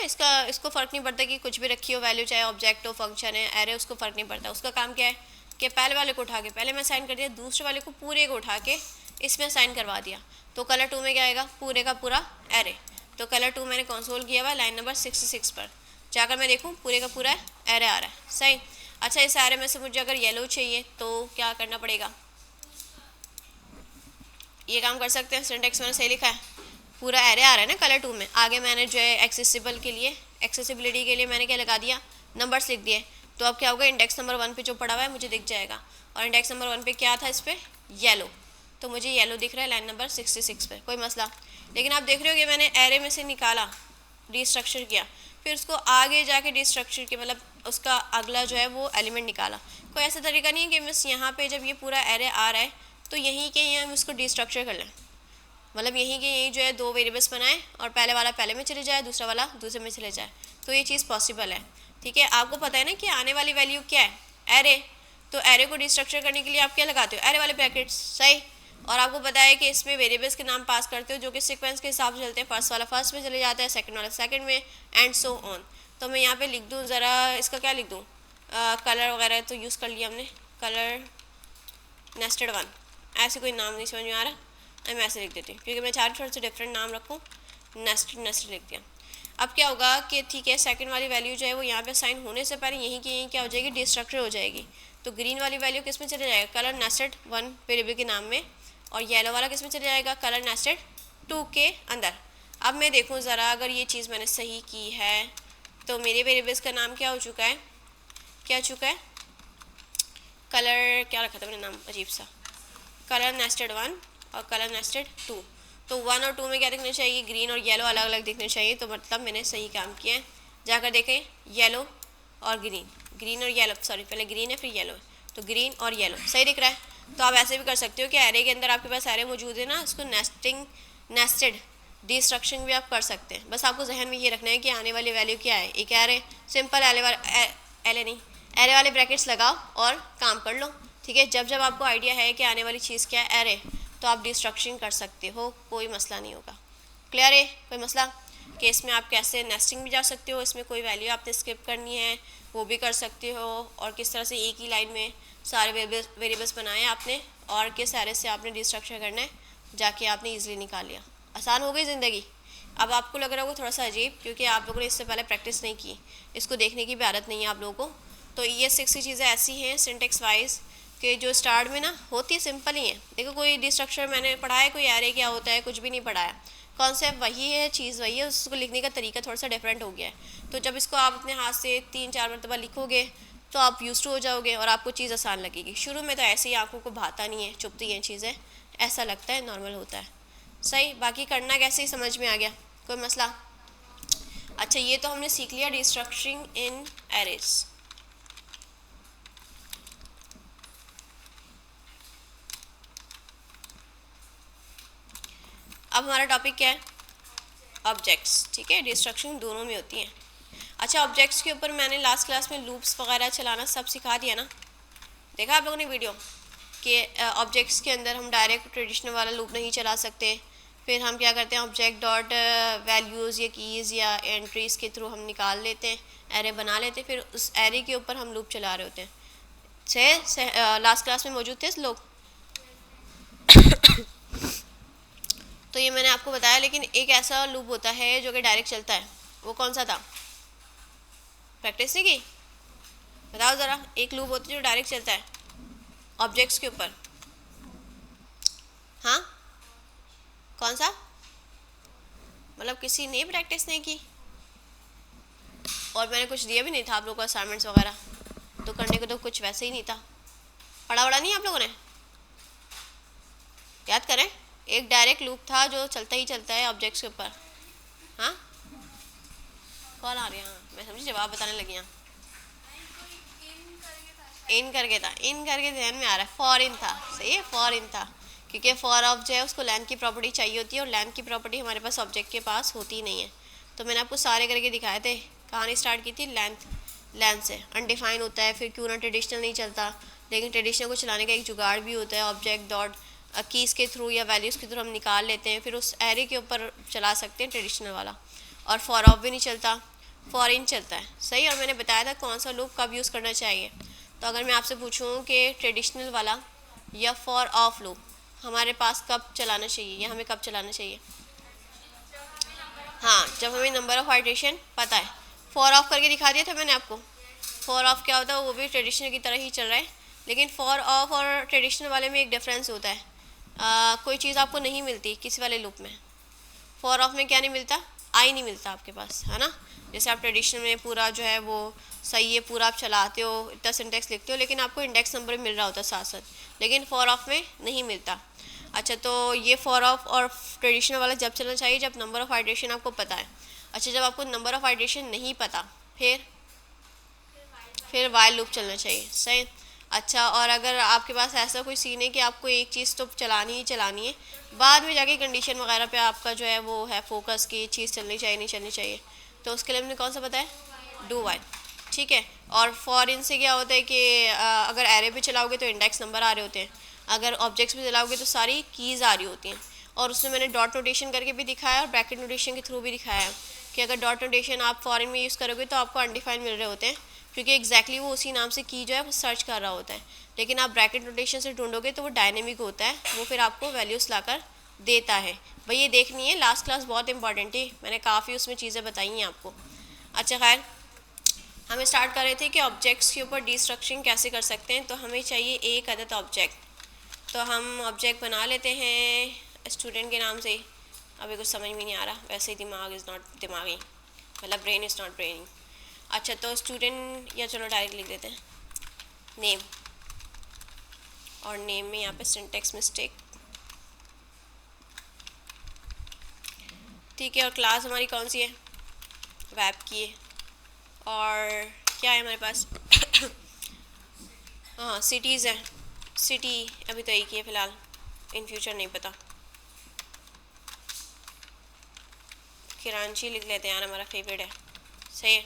इसको फ़र्क नहीं पड़ता कि कुछ भी रखी हो वैल्यू, चाहे ऑब्जेक्ट हो, फंक्शन है, एरे, उसको फ़र्क नहीं पड़ता। उसका काम क्या है कि पहले वाले को उठा के पहले मैं साइन कर दिया, दूसरे वाले को पूरे को उठा के इसमें साइन करवा दिया। तो कलर 2 में क्या आएगा, पूरे का पूरा एरे। तो कलर 2 मैंने कंसोल किया हुआ लाइन नंबर 66 पर, जाकर मैं देखूँ पूरे का पूरा एरे आ रहा है, सही। अच्छा, इस एरे में से मुझे अगर येलो चाहिए तो क्या करना पड़ेगा, ये काम कर सकते हैं, सिंटेक्स मैंने सही लिखा है, पूरा एरे आ रहा है ना कलर 2 में। आगे मैंने जो है एक्सेसिबिलिटी के लिए मैंने क्या लगा दिया, नंबर्स लिख दिए। तो अब क्या होगा, इंडेक्स नंबर 1 पे जो पड़ा हुआ है मुझे दिख जाएगा, और इंडेक्स नंबर 1 पे क्या था, इस पर येलो, तो मुझे येलो दिख रहा है लाइन नंबर 66 पर, कोई मसला। लेकिन आप देख रहे हो कि मैंने एरे में से निकाला, रिस्ट्रक्चर किया, फिर उसको आगे जाके डिस्ट्रक्शन के मतलब उसका अगला जो है वो एलिमेंट निकाला। कोई ऐसा तरीका नहीं है कि बस यहाँ पे जब ये पूरा एरे आ रहा है तो यहीं के हम उसको डिस्ट्रक्चर कर लें, मतलब यहीं के यहीं जो है दो वेरिएबल्स बनाएं और पहले वाला पहले में चले जाए, दूसरा वाला दूसरे में चले जाए, तो ये चीज़ पॉसिबल है। ठीक है, आपको पता है ना कि आने वाली वैल्यू क्या है, एरे, तो एरे को डिस्ट्रक्चर करने के लिए आप क्या लगाते हो, एरे वाले ब्रैकेट्स, सही। और आपको पता है कि इसमें वेरिएबल्स के नाम पास करते हो जो कि सीक्वेंस के हिसाब से चलते हैं, फर्स्ट वाला फर्स्ट में चले जाता है, सेकंड वाला सेकंड में, एंड सो ऑन। तो मैं यहाँ पे लिख दूँ ज़रा, इसका क्या लिख दूँ, कलर वगैरह तो यूज़ कर लिया हमने, कलर नेस्टेड वन, ऐसे कोई नाम नहीं समझ में आ रहा, मैं ऐसे लिख देती हूँ क्योंकि मैं चार थोड़े से डिफरेंट नाम रखूँ, नेस्टेड नेस्टेड लिख दिया। अब क्या होगा कि ठीक है, सेकंड वाली वैल्यू जो है वो यहाँ पे साइन होने से पहले यहीं की यहीं क्या हो जाएगी, डिस्ट्रक्टर हो जाएगी। तो ग्रीन वाली वैल्यू किस में चले जाएगा, कलर नेस्टेड वन वेरिएबल के नाम में, और येलो वाला किस में चले जाएगा, कलर नेस्टेड टू के अंदर। अब मैं देखूँ ज़रा, अगर ये चीज़ मैंने सही की है तो मेरे वेरिएबल्स का नाम क्या हो चुका है, क्या हो चुका है, कलर क्या रखा था मैंने नाम अजीब सा, कलर नेस्टेड वन और कलर नेस्टेड टू। तो वन और टू में क्या दिखना चाहिए, ग्रीन और येलो अलग अलग दिखने चाहिए, तो मतलब मैंने सही काम किया है। जाकर देखें, येलो और ग्रीन, ग्रीन और येलो, सॉरी पहले ग्रीन है फिर येलो है, तो ग्रीन और येलो सही दिख रहा है। तो आप ऐसे भी कर सकते हो कि एरे के अंदर आपके पास एरे मौजूद है ना, उसको नेस्टेड डिस्ट्रक्शन भी आप कर सकते हैं। बस आपको जहन में ये रखना है कि आने वाली वैल्यू क्या है, एक एरे, सिंपल एरे वाले ब्रैकेट्स लगाओ और काम कर लो। ठीक है, जब जब आपको आइडिया है कि आने वाली चीज़ क्या है, एरे, तो आप डिस्ट्रक्शन कर सकते हो, कोई मसला नहीं होगा। क्लियर है, कोई मसला कि इसमें आप कैसे नेस्टिंग भी जा सकते हो, इसमें कोई वैल्यू आपने स्किप करनी है वो भी कर सकते हो, और किस तरह से एक ही लाइन में सारे वेरिएबल्स बनाए आपने और किस एरे से आपने डिस्ट्रक्शन करना है, जाके आपने ईजिली निकाल लिया, आसान हो गई ज़िंदगी। अब आपको लग रहा होगा थोड़ा सा अजीब क्योंकि आप लोगों ने इससे पहले प्रैक्टिस नहीं की, इसको देखने की भी आदत नहीं है आप लोगों को। तो ये 6 चीज़ें ऐसी हैं सिंटेक्स वाइज कि जो स्टार्ट में ना होती है सिंपल ही है। देखो कोई डिस्ट्रक्टर मैंने पढ़ाया, कोई एरे क्या होता है कुछ भी नहीं पढ़ाया, कॉन्सेप्ट वही है, चीज़ वही है, उसको लिखने का तरीका थोड़ा सा डिफरेंट हो गया है। तो जब इसको आप अपने हाथ से 3-4 मरतबा लिखोगे तो आप यूज टू हो जाओगे और आपको चीज़ आसान लगेगी। शुरू में तो ऐसे ही आंखों को भाता नहीं है, चुभती हैं चीज़ें, ऐसा लगता है नॉर्मल होता है, सही। बाकी करना कैसे ही समझ में आ गया, कोई मसला। अच्छा, ये तो हमने सीख लिया डिस्ट्रक्टिंग इन एरेज। अब हमारा टॉपिक क्या है, ऑब्जेक्ट्स। ठीक है, डिस्ट्रक्शन दोनों में होती हैं। अच्छा, ऑब्जेक्ट्स के ऊपर मैंने लास्ट क्लास में लूप्स वगैरह चलाना सब सिखा दिया ना, देखा आप लोगों ने वीडियो कि ऑब्जेक्ट्स के अंदर हम डायरेक्ट ट्रेडिशनल वाला लूप नहीं चला सकते, फिर हम क्या करते हैं, ऑब्जेक्ट डॉट वैल्यूज़ या कीज़ या एंट्रीज़ के थ्रू हम निकाल लेते हैं, एरे बना लेते हैं, फिर उस एरे के ऊपर हम लूप चला रहे होते हैं। से लास्ट क्लास में मौजूद थे लोग तो ये मैंने आपको बताया। लेकिन एक ऐसा लूप होता है जो कि डायरेक्ट चलता है, वो कौन सा था, प्रैक्टिस नहीं की, बताओ ज़रा। एक लूप होता है जो डायरेक्ट चलता है ऑब्जेक्ट्स के ऊपर, हाँ कौन सा, मतलब किसी ने प्रैक्टिस नहीं की और मैंने कुछ दिया भी नहीं था आप लोगों को असाइनमेंट्स वगैरह, तो करने को तो कुछ वैसे ही नहीं था, पढ़ा वड़ा नहीं आप लोगों ने, याद करें। एक डायरेक्ट लूप था जो चलता ही चलता है ऑब्जेक्ट्स के ऊपर। हाँ कौन आ रही है, हाँ मैं समझी जवाब बताने लगी हूँ। इन करके था, इन करके ध्यान में आ रहा है, फॉर इन था, सही है, फॉर इन था, क्योंकि फॉर ऑफ जो है उसको लेंथ की प्रॉपर्टी चाहिए होती है और लेंथ की प्रॉपर्टी हमारे पास ऑब्जेक्ट के पास होती नहीं है। तो मैंने आपको सारे करके दिखाए थे, कहानी स्टार्ट की थी लेंथ से, अनडिफाइन होता है, फिर क्यों ना ट्रेडिशनल नहीं चलता, लेकिन ट्रेडिशनल को चलाने का एक जुगाड़ भी होता है, ऑब्जेक्ट डॉट कीज़ के थ्रू या वैल्यूज़ के थ्रू हम निकाल लेते हैं, फिर उस एरे के ऊपर चला सकते हैं ट्रेडिशनल वाला। और फॉर ऑफ भी नहीं चलता, फॉर इन चलता है, सही। और मैंने बताया था कौन सा लूप कब यूज़ करना चाहिए। तो अगर मैं आपसे पूछूं कि ट्रेडिशनल वाला या फॉर ऑफ लूप हमारे पास कब चलाना चाहिए या हमें कब चलाना चाहिए, हाँ जब हमें नंबर ऑफ आइटरेशन पता है। फॉर ऑफ करके दिखा दिया था मैंने आपको, फॉर ऑफ क्या होता है, वो भी ट्रेडिशनल की तरह ही चल रहा है, लेकिन फॉर ऑफ और ट्रेडिशनल वाले में एक डिफरेंस होता है। कोई चीज़ आपको नहीं मिलती किसी वाले लूप में, फॉर ऑफ में क्या नहीं मिलता, आई नहीं मिलता आपके पास, है ना। जैसे आप ट्रेडिशनल में पूरा जो है वो सही है, पूरा आप चलाते हो, इतना सिंटेक्स लिखते हो, लेकिन आपको इंडेक्स नंबर मिल रहा होता है साथ साथ, लेकिन फॉर ऑफ में नहीं मिलता। अच्छा, तो ये फॉर ऑफ और ट्रेडिशनल वाला जब चलना चाहिए जब नंबर ऑफ आइटरेशन आपको पता है। अच्छा, जब आपको नंबर ऑफ आइटरेशन नहीं पता फिर वाइल लूप चलना चाहिए, सही। अच्छा, और अगर आपके पास ऐसा कोई सीन है कि आपको एक चीज़ तो चलानी ही चलानी है, बाद में जाके कंडीशन वगैरह पे आपका जो है वो है फोकस की चीज़ चलनी चाहिए नहीं चलनी चाहिए, तो उसके लिए हमने कौन सा बताया, डू वाइल, ठीक है। और फॉर इन से क्या होता है कि अगर एरे पे चलाओगे तो इंडेक्स नंबर आ रहे होते हैं, अगर ऑब्जेक्ट्स पे चलाओगे तो सारी कीज़ आ रही होती हैं। और उसमें मैंने डॉट नोटेशन करके भी दिखाया और ब्रैकेट नोटेशन के थ्रू भी दिखाया है कि अगर डॉट नोटेशन आप फॉरेन में यूज़ करोगे तो आपको अनडिफाइंड मिल रहे होते हैं, क्योंकि एग्जैक्टली वो उसी नाम से की जो है वो सर्च कर रहा होता है। लेकिन आप ब्रैकेट नोटेशन से ढूंढोगे तो वो डायनेमिक होता है, वो फिर आपको वैल्यूज़ लाकर देता है। भाई ये देखनी है, लास्ट क्लास बहुत इंपॉर्टेंट थी, मैंने काफ़ी उसमें चीज़ें बताई हैं आपको। अच्छा खैर, हमें स्टार्ट कर रहे थे कि ऑब्जेक्ट्स के ऊपर डिस्ट्रक्शन कैसे कर सकते हैं। तो हमें चाहिए एक अदद ऑब्जेक्ट, तो हम ऑब्जेक्ट बना लेते हैं स्टूडेंट के नाम से। अभी कुछ समझ में नहीं आ रहा, वैसे ही दिमाग इज़ नॉट दिमागी, मतलब ब्रेन इज़ नॉट ब्रेनिंग। अच्छा, तो स्टूडेंट, या चलो डायरेक्ट लिख देते हैं नेम, और नेम में यहाँ पे सिंटेक्स मिस्टेक, ठीक है। और क्लास हमारी कौन सी है, वेब की है। और क्या है हमारे पास हाँ सिटीज़ है, सिटी अभी तो एक ही है फ़िलहाल, इन फ्यूचर नहीं पता। कराची लिख लेते हैं यार, हमारा फेवरेट है, सही है।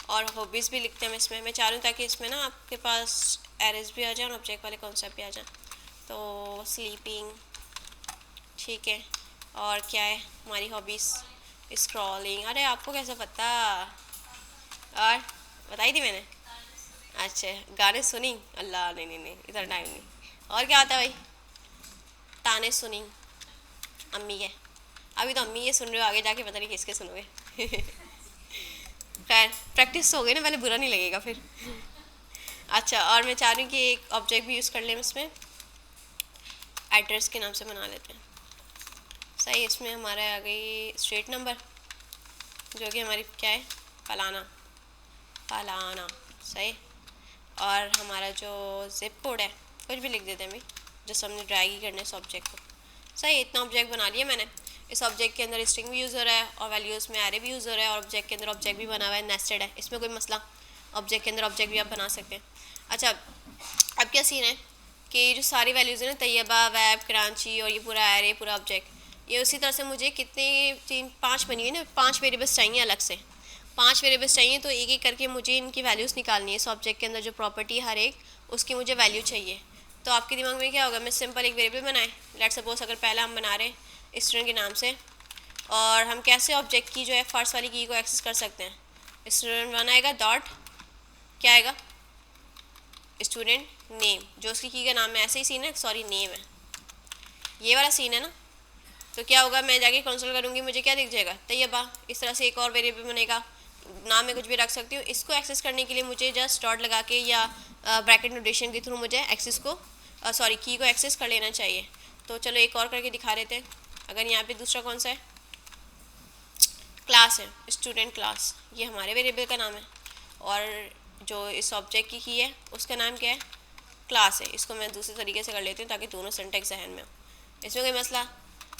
और हॉबीज़ भी लिखते हैं इसमें, मैं चाह रही हूँ ताकि इसमें ना आपके पास एरेज भी आ जाए और ऑब्जेक्ट वाले कॉन्सेप्ट भी आ जाए। तो स्लीपिंग, ठीक है। और क्या है हमारी हॉबीज़, स्क्रॉलिंग, अरे आपको कैसे पता, और बताई थी मैंने। अच्छा, गाने सुनी, अल्लाह नहीं नहीं नहीं, इधर टाइम नहीं। और क्या आता है भाई, ताने सुनी अम्मी के, अभी तो अम्मी ये सुन रहे हो, आगे जाके पता नहीं किसके सुनोगे खैर प्रैक्टिस हो गई ना, पहले बुरा नहीं लगेगा फिर अच्छा, और मैं चाह रही हूँ कि एक ऑब्जेक्ट भी यूज़ कर लें इसमें, एड्रेस के नाम से बना लेते हैं, सही। इसमें हमारा आ गई स्ट्रेट नंबर, जो कि हमारी क्या है, फलाना फलाना, सही। और हमारा जो जिप कोड है, कुछ भी लिख देते हैं भाई, जैसे हमने ड्रैग ही करना है इस ऑब्जेक्ट को, सही। इतना ऑब्जेक्ट बना लिया मैंने। इस ऑब्जेक्ट के अंदर स्ट्रिंग भी यूज़ हो रहा है और वैल्यूज़ में एरे भी यूज़ हो रहा है, और ऑब्जेक्ट के अंदर ऑब्जेक्ट भी बना हुआ है, नेस्टेड है, इसमें कोई मसला, ऑब्जेक्ट के अंदर ऑब्जेक्ट भी आप बना सकते हैं। अच्छा, अब क्या सीन है कि जो सारी वैल्यूज़ हैं ना, तैयबा, वैब, कराची और ये पूरा एरे, पूरा ऑब्जेक्ट, ये उसी तरह से मुझे कितने 3-5 बनी हुई ना, 5 वेरिएबल्स चाहिए अलग से, 5 वेरिएबल्स चाहिए। तो एक एक करके मुझे इनकी वैल्यूज़ निकालनी है, इस ऑब्जेक्ट के अंदर जो प्रॉपर्टी हर एक, उसकी मुझे वैल्यू चाहिए। तो आपके दिमाग में क्या होगा, मैं सिंपल एक वेरिएबल बनाए, लेट सपोज अगर पहला हम बना रहे हैं स्टूडेंट के नाम से, और हम कैसे ऑब्जेक्ट की जो है फर्स्ट वाली की को एक्सेस कर सकते हैं, स्टूडेंट वन आएगा, डॉट क्या आएगा, स्टूडेंट नेम, जो उसकी की का नाम है, ऐसे ही सीन है, सॉरी नेम है, ये वाला सीन है ना। तो क्या होगा, मैं जाके कंसोल करूँगी, मुझे क्या दिख जाएगा, तैयबा। इस तरह से एक और वेरिएबल बनेगा, नाम में कुछ भी रख सकती हूँ। इसको एक्सेस करने के लिए मुझे जस्ट डॉट लगा के या ब्रैकेट नोटेशन के थ्रू मुझे एक्सेस को सॉरी की को एक्सेस कर लेना चाहिए। तो चलो एक और करके दिखा देते हैं। अगर यहाँ पे दूसरा कौन सा है, क्लास है, स्टूडेंट क्लास, ये हमारे वेरिएबल का नाम है, और जो इस ऑब्जेक्ट की है उसका नाम क्या है, क्लास है। इसको मैं दूसरे तरीके से कर लेती हूँ ताकि दोनों सिंटेक्स जहन में हो, इसमें कोई मसला।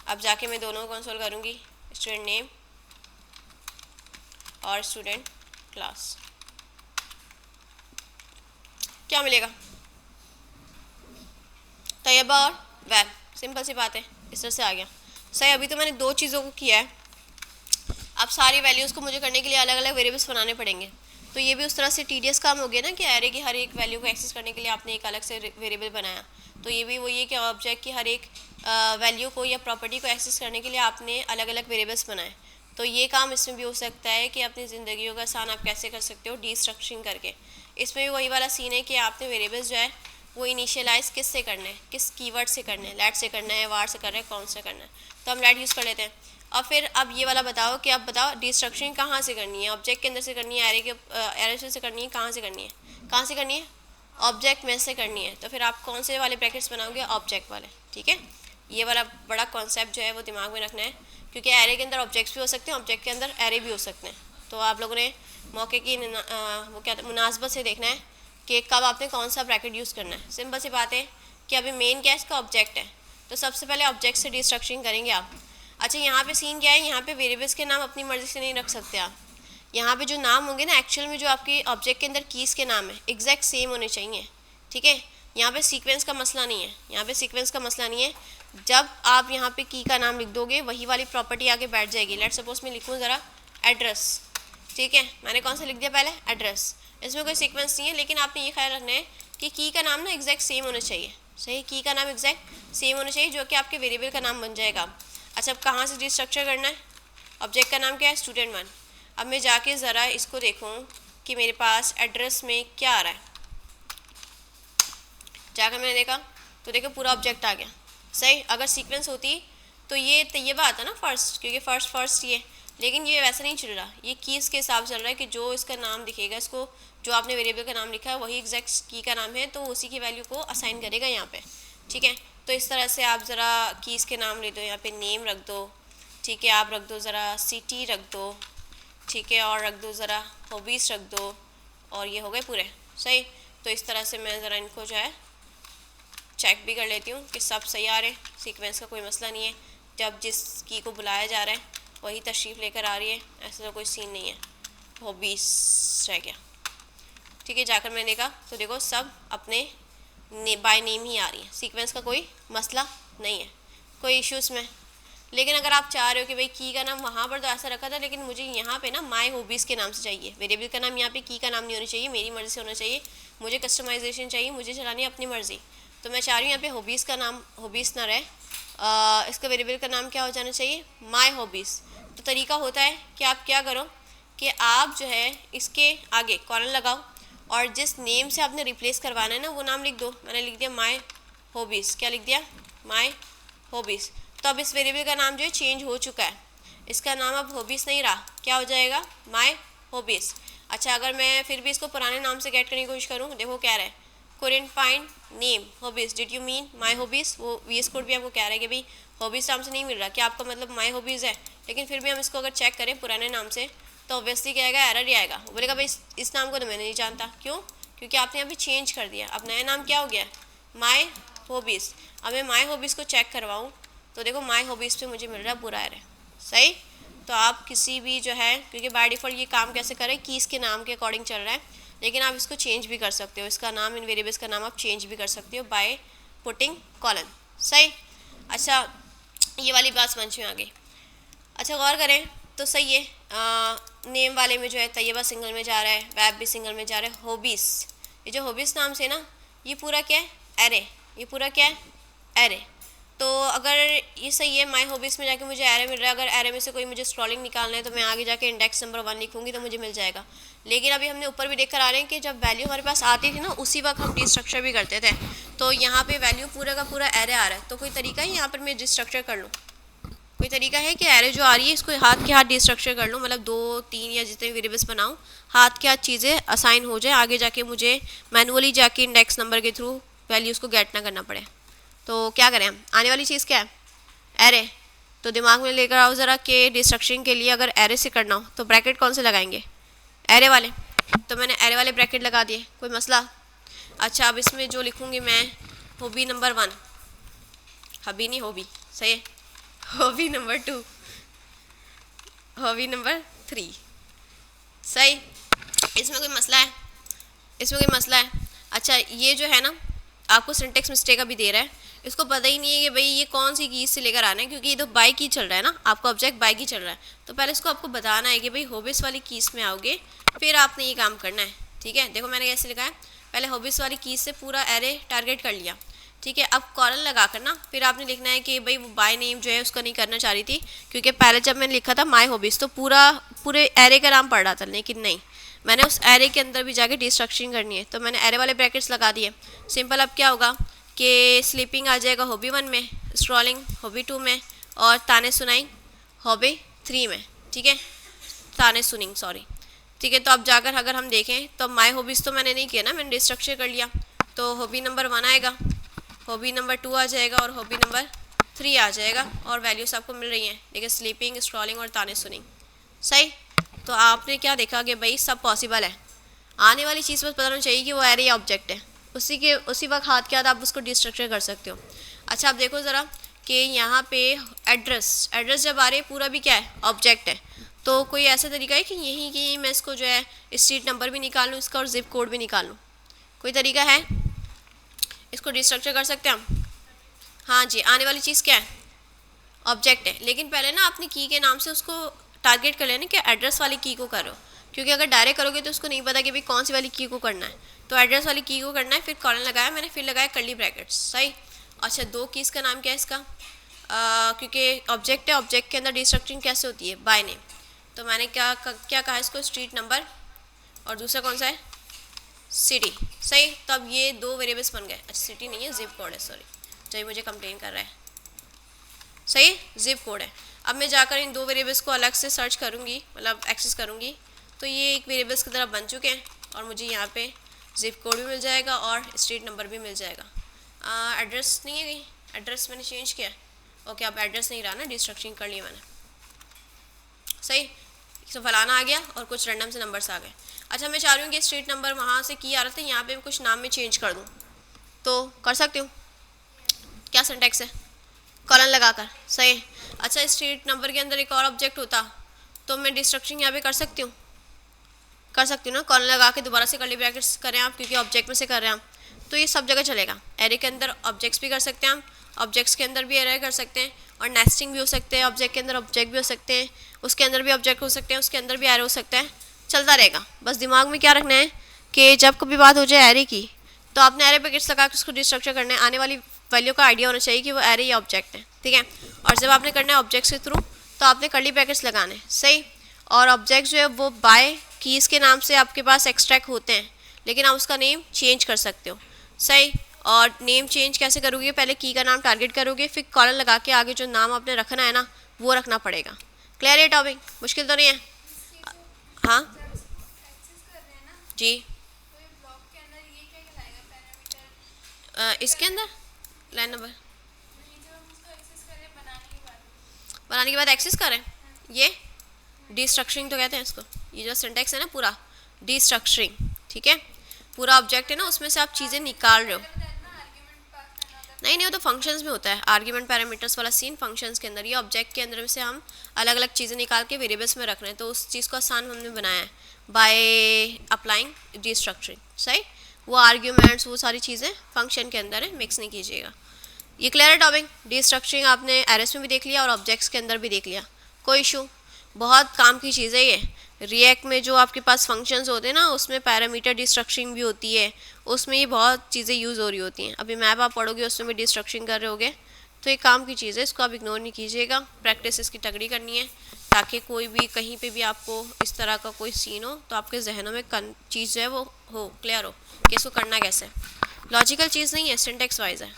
अब जाके मैं दोनों को कंसोल करूँगी, स्टूडेंट नेम और स्टूडेंट क्लास, क्या मिलेगा, तैयबा और वैब, सिंपल सी बात है, इस तरह से आ गया, सही। अभी तो मैंने 2 चीज़ों को किया है, अब सारी वैल्यूज़ को मुझे करने के लिए अलग अलग वेरिएबल्स बनाने पड़ेंगे। तो ये भी उस तरह से टीडियस काम हो गया ना कि एरे की हर एक वैल्यू को एक्सेस करने के लिए आपने एक अलग से वेरिएबल बनाया। तो ये भी वही है कि ऑब्जेक्ट की हर एक वैल्यू को या प्रॉपर्टी को एक्सेस करने के लिए आपने अलग अलग वेरिएबल्स बनाए। तो ये काम इसमें भी हो सकता है कि अपनी ज़िंदगियों का आसान आप कैसे कर सकते हो, डिस्ट्रक्चरिंग करके। इसमें भी वही वाला सीन है कि आपने वेरिएबल्स जो है वो इनिशियलाइज़ किस से करना है, किस कीवर्ड से करना है, लेट से करना है, वार से करना है, कौन से करना है। तो हम लेट यूज़ कर लेते हैं। और फिर अब ये वाला बताओ कि आप बताओ डिस्ट्रक्शन कहाँ से करनी है, ऑब्जेक्ट के अंदर से करनी है, एरे के एरे से करनी है, कहाँ से करनी है, कहाँ से करनी है, ऑब्जेक्ट में से करनी है। तो फिर आप कौन से वाले ब्रैकेट्स बनाओगे, ऑब्जेक्ट वाले, ठीक है। ये वाला बड़ा कॉन्सेप्ट जो है वो दिमाग में रखना है, क्योंकि एरे के अंदर ऑब्जेक्ट्स भी हो सकते हैं, ऑब्जेक्ट के अंदर एरे भी हो सकते हैं। तो आप लोगों ने मौके की वो क्या मुनासबत से देखना है कि कब आपने कौन सा ब्रैकेट यूज़ करना है। सिंपल सी बात है कि अभी मेन क्या है, इसका ऑब्जेक्ट है, तो सबसे पहले ऑब्जेक्ट से डिस्ट्रक्चरिंग करेंगे आप। अच्छा यहाँ पे सीन क्या है, यहाँ पे वेरिएबल्स के नाम अपनी मर्ज़ी से नहीं रख सकते आप। यहाँ पे जो नाम होंगे ना एक्चुअल में जो आपके ऑब्जेक्ट के अंदर कीज़ के नाम है एग्जैक्ट सेम होने चाहिए, ठीक है। यहाँ पे सीक्वेंस का मसला नहीं है, यहाँ पे सीक्वेंस का मसला नहीं है। जब आप यहाँ पे की का नाम लिख दोगे वही वाली प्रॉपर्टी आगे बैठ जाएगी। लेट सपोज मैं लिखूँ ज़रा एड्रेस, ठीक है, मैंने कौन सा लिख दिया पहले, एड्रेस। इसमें कोई सीक्वेंस नहीं है, लेकिन आपने ये ख्याल रखना है कि की का नाम ना एग्जैक्ट सेम होना चाहिए, सही, की का नाम एग्जैक्ट सेम होना चाहिए, जो कि आपके वेरिएबल का नाम बन जाएगा। अच्छा, अब कहाँ से डिस्ट्रक्चर करना है, ऑब्जेक्ट का नाम क्या है, स्टूडेंट1। अब मैं जाके ज़रा इसको देखूँ कि मेरे पास एड्रेस में क्या आ रहा है। जाकर मैंने देखा तो देखो पूरा ऑब्जेक्ट आ गया, सही। अगर सीक्वेंस होती तो ये तैयबा आता ना फर्स्ट, क्योंकि फर्स्ट ये, लेकिन ये वैसा नहीं चल रहा, ये कीज़ के हिसाब चल रहा है कि जो इसका नाम दिखेगा, इसको जो आपने वेरिएबल का नाम लिखा है वही एग्जैक्ट की का नाम है, तो उसी की वैल्यू को असाइन करेगा यहाँ पे, ठीक है। तो इस तरह से आप ज़रा कीज़ के नाम ले दो, यहाँ पे नेम रख दो, ठीक है, आप रख दो ज़रा सिटी रख दो, ठीक है, और रख दो ज़रा हॉबीज़ रख दो, और ये हो गए पूरे, सही। तो इस तरह से मैं ज़रा इनको जो है चेक भी कर लेती हूँ कि सब सही आ रहे, सीक्वेंस का कोई मसला नहीं है। जब जिस की को बुलाया जा रहा है वही तशरीफ़ लेकर आ रही है, ऐसा तो कोई सीन नहीं है। हॉबीज़ रह गया, ठीक है। जाकर मैंने देखा तो देखो सब अपने बाय नेम ही आ रही है, सीक्वेंस का कोई मसला नहीं है, कोई इशू इसमें। लेकिन अगर आप चाह रहे हो कि भाई की का नाम वहाँ पर तो ऐसा रखा था, लेकिन मुझे यहाँ पे ना माई हॉबीज़ के नाम से चाहिए, वेरिएबल का नाम यहाँ पे की का नाम नहीं होना चाहिए, मेरी मर्ज़ी से होना चाहिए, मुझे कस्टमाइजेशन चाहिए, मुझे चलानी है अपनी मर्ज़ी। तो मैं चाह रही हूँ यहाँ पे हॉबीज़ का नाम हॉबीज़ ना रहे, इसका वेरिएबल का नाम क्या हो जाना चाहिए, माई हॉबीज़। तो तरीका होता है कि आप क्या करो कि आप जो है इसके आगे कॉलन लगाओ और जिस नेम से आपने रिप्लेस करवाना है ना वो नाम लिख दो। मैंने लिख दिया माई हॉबीज़, क्या लिख दिया, माई हॉबीज़। तो अब इस वेरिएबल का नाम जो है चेंज हो चुका है, इसका नाम अब हॉबीज़ नहीं रहा, क्या हो जाएगा, माई हॉबीज़। अच्छा, अगर मैं फिर भी इसको पुराने नाम से गेट करने की कोशिश करूँ, देखो क्या रहा है, couldn't find name hobbies, did you mean my hobbies। वो VS कोड भी आपको कह रहा है कि भाई हॉबीज़ नाम से नहीं मिल रहा, क्या आपका मतलब माई हॉबीज़ है। लेकिन फिर भी हम इसको अगर चेक करें पुराने नाम से तो ऑब्वियसली क्या आएगा, एरर ही आएगा। वो बोलेगा भाई इस नाम को तो मैंने नहीं जानता, क्यों, क्योंकि आपने यहाँ पे चेंज कर दिया, अब नया नाम क्या हो गया, माई हॉबीज़। अब मैं माई हॉबीज़ को चेक करवाऊँ तो देखो माई हॉबीज़ पे मुझे मिल रहा है पूरा एरर, सही। तो आप किसी भी जो है, क्योंकि बाय डिफ़ॉल्ट ये काम कैसे करें, कीज़ के नाम के अकॉर्डिंग चल रहा है, लेकिन आप इसको चेंज भी कर सकते हो, इसका नाम इन वेरिएबल्स का नाम आप चेंज भी कर सकते हो बाय पुटिंग कॉलन, सही। अच्छा, ये वाली बात समझ में आ गई। अच्छा, गौर करें तो सही है, नेम वाले में जो है तैयबा सिंगल में जा रहा है, वैब भी सिंगल में जा रहा है, हॉबीज़, ये जो हॉबीज़ नाम से ना ये पूरा क्या है, एरे, ये पूरा क्या है, एरे। तो अगर ये सही है, माई हॉबीज़ में जाके मुझे एरे मिल रहा है, अगर एरे में से कोई मुझे स्क्रॉलिंग निकालना है तो मैं आगे जाके इंडेक्स नंबर 1 लिखूँगी तो मुझे मिल जाएगा। लेकिन अभी हमने ऊपर भी देख कर आ रहे हैं कि जब वैल्यू हमारे पास आती थी ना उसी वक्त हम डिस्ट्रक्चर भी करते थे, तो यहाँ पे वैल्यू पूरा का पूरा एरे आ रहा है, तो कोई तरीका है यहाँ पर मैं डिस्ट्रक्चर कर लूँ, कोई तरीका है कि एरे जो आ रही है इसको हाथ के हाथ डिस्ट्रक्चर कर लूँ, मतलब 2 3 या जितने वेरिएबल्स बनाऊँ हाथ के हाथ चीज़ें असाइन हो जाए, आगे जाके मुझे मैनुअली जाके इंडेक्स नंबर के थ्रू वैल्यूज़ को गेट ना करना पड़े। तो क्या करें हम, आने वाली चीज़ क्या है, एरे। तो दिमाग में लेकर आओ ज़रा कि डिस्ट्रक्शन के लिए अगर एरे से करना हो तो ब्रैकेट कौन से लगाएंगे, एरे वाले। तो मैंने एरे वाले ब्रैकेट लगा दिए, कोई मसला। अच्छा, अब इसमें जो लिखूँगी मैं, हॉबी नंबर 1, हबी नहीं हॉबी, सही है, हॉबी नंबर 2, हॉबी नंबर 3, सही। इसमें कोई मसला है, इसमें कोई मसला है। अच्छा, ये जो है ना आपको सिंटेक्स मिस्टेक अभी दे रहा है, इसको पता ही नहीं है कि भाई ये कौन सी कीज़ से लेकर आना है, क्योंकि ये तो बाय की चल रहा है ना, आपका ऑब्जेक्ट बाय की चल रहा है, तो पहले इसको आपको बताना है कि भाई हॉबीज़ वाली कीज़ में आओगे फिर आपने ये काम करना है, ठीक है। देखो मैंने कैसे लिखा है, पहले हॉबीज़ वाली कीज़ से पूरा एरे टारगेट कर लिया, ठीक है। अब कॉलन लगा कर ना फिर आपने लिखना है कि भाई वो बाय नेम जो है उसका नहीं करना चाह रही थी, क्योंकि पहले जब मैंने लिखा था माई हॉबीज़ तो पूरे एरे का नाम पढ़ रहा था, लेकिन नहीं, मैंने उस एरे के अंदर भी जाके डिस्ट्रक्शन करनी है, तो मैंने एरे वाले ब्रैकेट्स लगा दिए। सिंपल, अब क्या होगा कि स्लीपिंग आ जाएगा हॉबी 1 में, स्क्रॉलिंग हॉबी 2 में, और ताने सुनाई हॉबी 3 में, ठीक है, ताने सुनिंग सॉरी, ठीक है। तो अब जाकर अगर हम देखें तो माई हॉबीज़ तो मैंने नहीं किया ना, मैंने डिस्ट्रक्चर कर लिया, तो हॉबी नंबर 1 आएगा, हॉबी नंबर 2 आ जाएगा और हॉबी नंबर 3 आ जाएगा, और वैल्यूज़ आपको मिल रही हैं, देखिए स्लीपिंग, स्क्रॉलिंग और ताने सुनिंग, सही। तो आपने क्या देखा कि भाई सब पॉसिबल है, आने वाली चीज़ बस बताना चाहिए कि वो एरे या ऑब्जेक्ट है, उसी वक्त हाथ के हाथ आप उसको डिस्ट्रक्चर कर सकते हो। अच्छा, अब देखो ज़रा कि यहाँ पे एड्रेस जब आ रही है पूरा भी क्या है, ऑब्जेक्ट है। तो कोई ऐसा तरीका है कि यहीं की मैं इसको जो है स्ट्रीट नंबर भी निकाल लूँ इसका और जिप कोड भी निकाल लूँ, कोई तरीका है? इसको डिस्ट्रक्चर कर सकते हैं हम? हाँ जी, आने वाली चीज़ क्या है, ऑब्जेक्ट है। लेकिन पहले ना अपनी की के नाम से उसको टारगेट कर लेना कि एड्रेस वाली की को करो, क्योंकि अगर डायरेक्ट करोगे तो उसको नहीं पता कि भाई कौन सी वाली की को करना है। तो एड्रेस वाली की को करना है, फिर कॉलन लगाया मैंने, फिर लगाया कर्ली ब्रैकेट्स, सही। अच्छा, दो कीज़ का नाम क्या है इसका? क्योंकि ऑब्जेक्ट है, ऑब्जेक्ट के अंदर डिस्ट्रक्टिंग कैसे होती है, बाय नेम। तो मैंने क्या कहा इसको, स्ट्रीट नंबर, और दूसरा कौन सा है, सिटी, सही। तो अब ये दो वेरिएबल्स बन गए। अच्छा, सिटी नहीं है, जिप कोड है, सॉरी, जो मुझे कंप्लेन कर रहा है, सही, जिप कोड है। अब मैं जाकर इन दो वेरिएबल्स को अलग से सर्च करूँगी, मतलब एक्सेस करूँगी, तो ये एक वेरिएबल्स की तरह बन चुके हैं और मुझे यहाँ पे जिप कोड भी मिल जाएगा और स्ट्रीट नंबर भी मिल जाएगा। एड्रेस नहीं है कहीं, एड्रेस मैंने चेंज किया, ओके, अब एड्रेस नहीं रहा ना, डिस्ट्रक्शन कर लिया मैंने, सही। तो फलाना आ गया और कुछ रैंडम से नंबर्स आ गए। अच्छा, मैं चाह रही हूँ कि स्ट्रीट नंबर वहाँ से की आ रहा था, यहाँ पे कुछ नाम में चेंज कर दूँ, तो कर सकती हूँ? क्या सिंटैक्स है, कॉलन लगाकर, सही। अच्छा, स्ट्रीट नंबर के अंदर एक और ऑब्जेक्ट होता तो मैं डिस्ट्रक्शन यहाँ पे कर सकती हूँ? कर सकती हूँ ना, कॉलन लगा के दोबारा से कर्ली ब्रैकेट्स करें आप, क्योंकि ऑब्जेक्ट में से कर रहे हैं हम, तो ये सब जगह चलेगा। एरे के अंदर ऑब्जेक्ट्स भी कर सकते हैं हम, ऑब्जेक्ट्स के अंदर भी एरे कर सकते हैं, और नेस्टिंग भी हो सकते हैं, ऑब्जेक्ट के अंदर ऑब्जेक्ट भी हो सकते हैं, उसके अंदर भी ऑब्जेक्ट हो सकते हैं, उसके अंदर भी एरे हो सकता है, चलता रहेगा। बस दिमाग में क्या रखना है कि जब कभी बात हो जाए एरे की, तो आपने एरे ब्रैकेट्स लगा के उसको डिस्ट्रक्चर करना है, आने वाली वैल्यू का आइडिया होना चाहिए कि वो एरे या ऑब्जेक्ट है, ठीक है। और जब आपने करना है ऑब्जेक्ट्स के थ्रू, तो आपने कर्ली ब्रैकेट्स लगाने हैं, सही। और ऑब्जेक्ट जो है वो बाय कीज़ के नाम से आपके पास एक्सट्रैक्ट होते हैं, लेकिन आप उसका नेम चेंज कर सकते हो, सही। और नेम चेंज कैसे करोगे, पहले की का नाम टारगेट करोगे, फिर कॉलन लगा के आगे जो नाम आपने रखना है ना वो रखना पड़ेगा। क्लियर है टॉपिक, मुश्किल तो नहीं है? हाँ जी, इसके अंदर लाइन नंबर बनाने के बाद एक्सेस करें, ये डिस्ट्रक्चरिंग तो कहते हैं इसको। ये जो सिंटैक्स है ना पूरा डिस्ट्रक्चरिंग, ठीक है, पूरा ऑब्जेक्ट है ना, उसमें से आप चीज़ें निकाल रहे हो। नहीं वो तो फंक्शंस में होता है, आर्ग्यूमेंट पैरामीटर्स वाला सीन फंक्शंस के अंदर। ये ऑब्जेक्ट के अंदर में से हम अलग अलग चीज़ें निकाल के वेरिएबल्स में रख रहे हैं, तो उस चीज़ को आसान हमने बनाया है बाय अप्लाइंग डिस्ट्रक्चरिंग, सही। वो आर्ग्यूमेंट्स वो सारी चीज़ें फंक्शन के अंदर है, मिक्स नहीं कीजिएगा। ये क्लियर है टॉपिक? डिस्ट्रक्चरिंग आपने एरेस में भी देख लिया और ऑब्जेक्ट्स के अंदर भी देख लिया, कोई इशू? बहुत काम की चीज़ है ये। रिएक्ट में जो आपके पास फंक्शंस होते हैं ना, उसमें पैरामीटर डिस्ट्रक्शनिंग भी होती है, उसमें ये बहुत चीज़ें यूज़ हो रही होती हैं। अभी मैप आप पढ़ोगे उसमें भी डिस्ट्रक्शन कर रहे होगे, तो ये काम की चीज़ है, इसको आप इग्नोर नहीं कीजिएगा। प्रैक्टिस इसकी तगड़ी करनी है, ताकि कोई भी कहीं पे भी आपको इस तरह का कोई सीन हो तो आपके जहनों में चीज़ जो है वो हो, क्लियर हो कि इसको करना कैसे। लॉजिकल चीज़ नहीं है, सिंटेक्स वाइज है।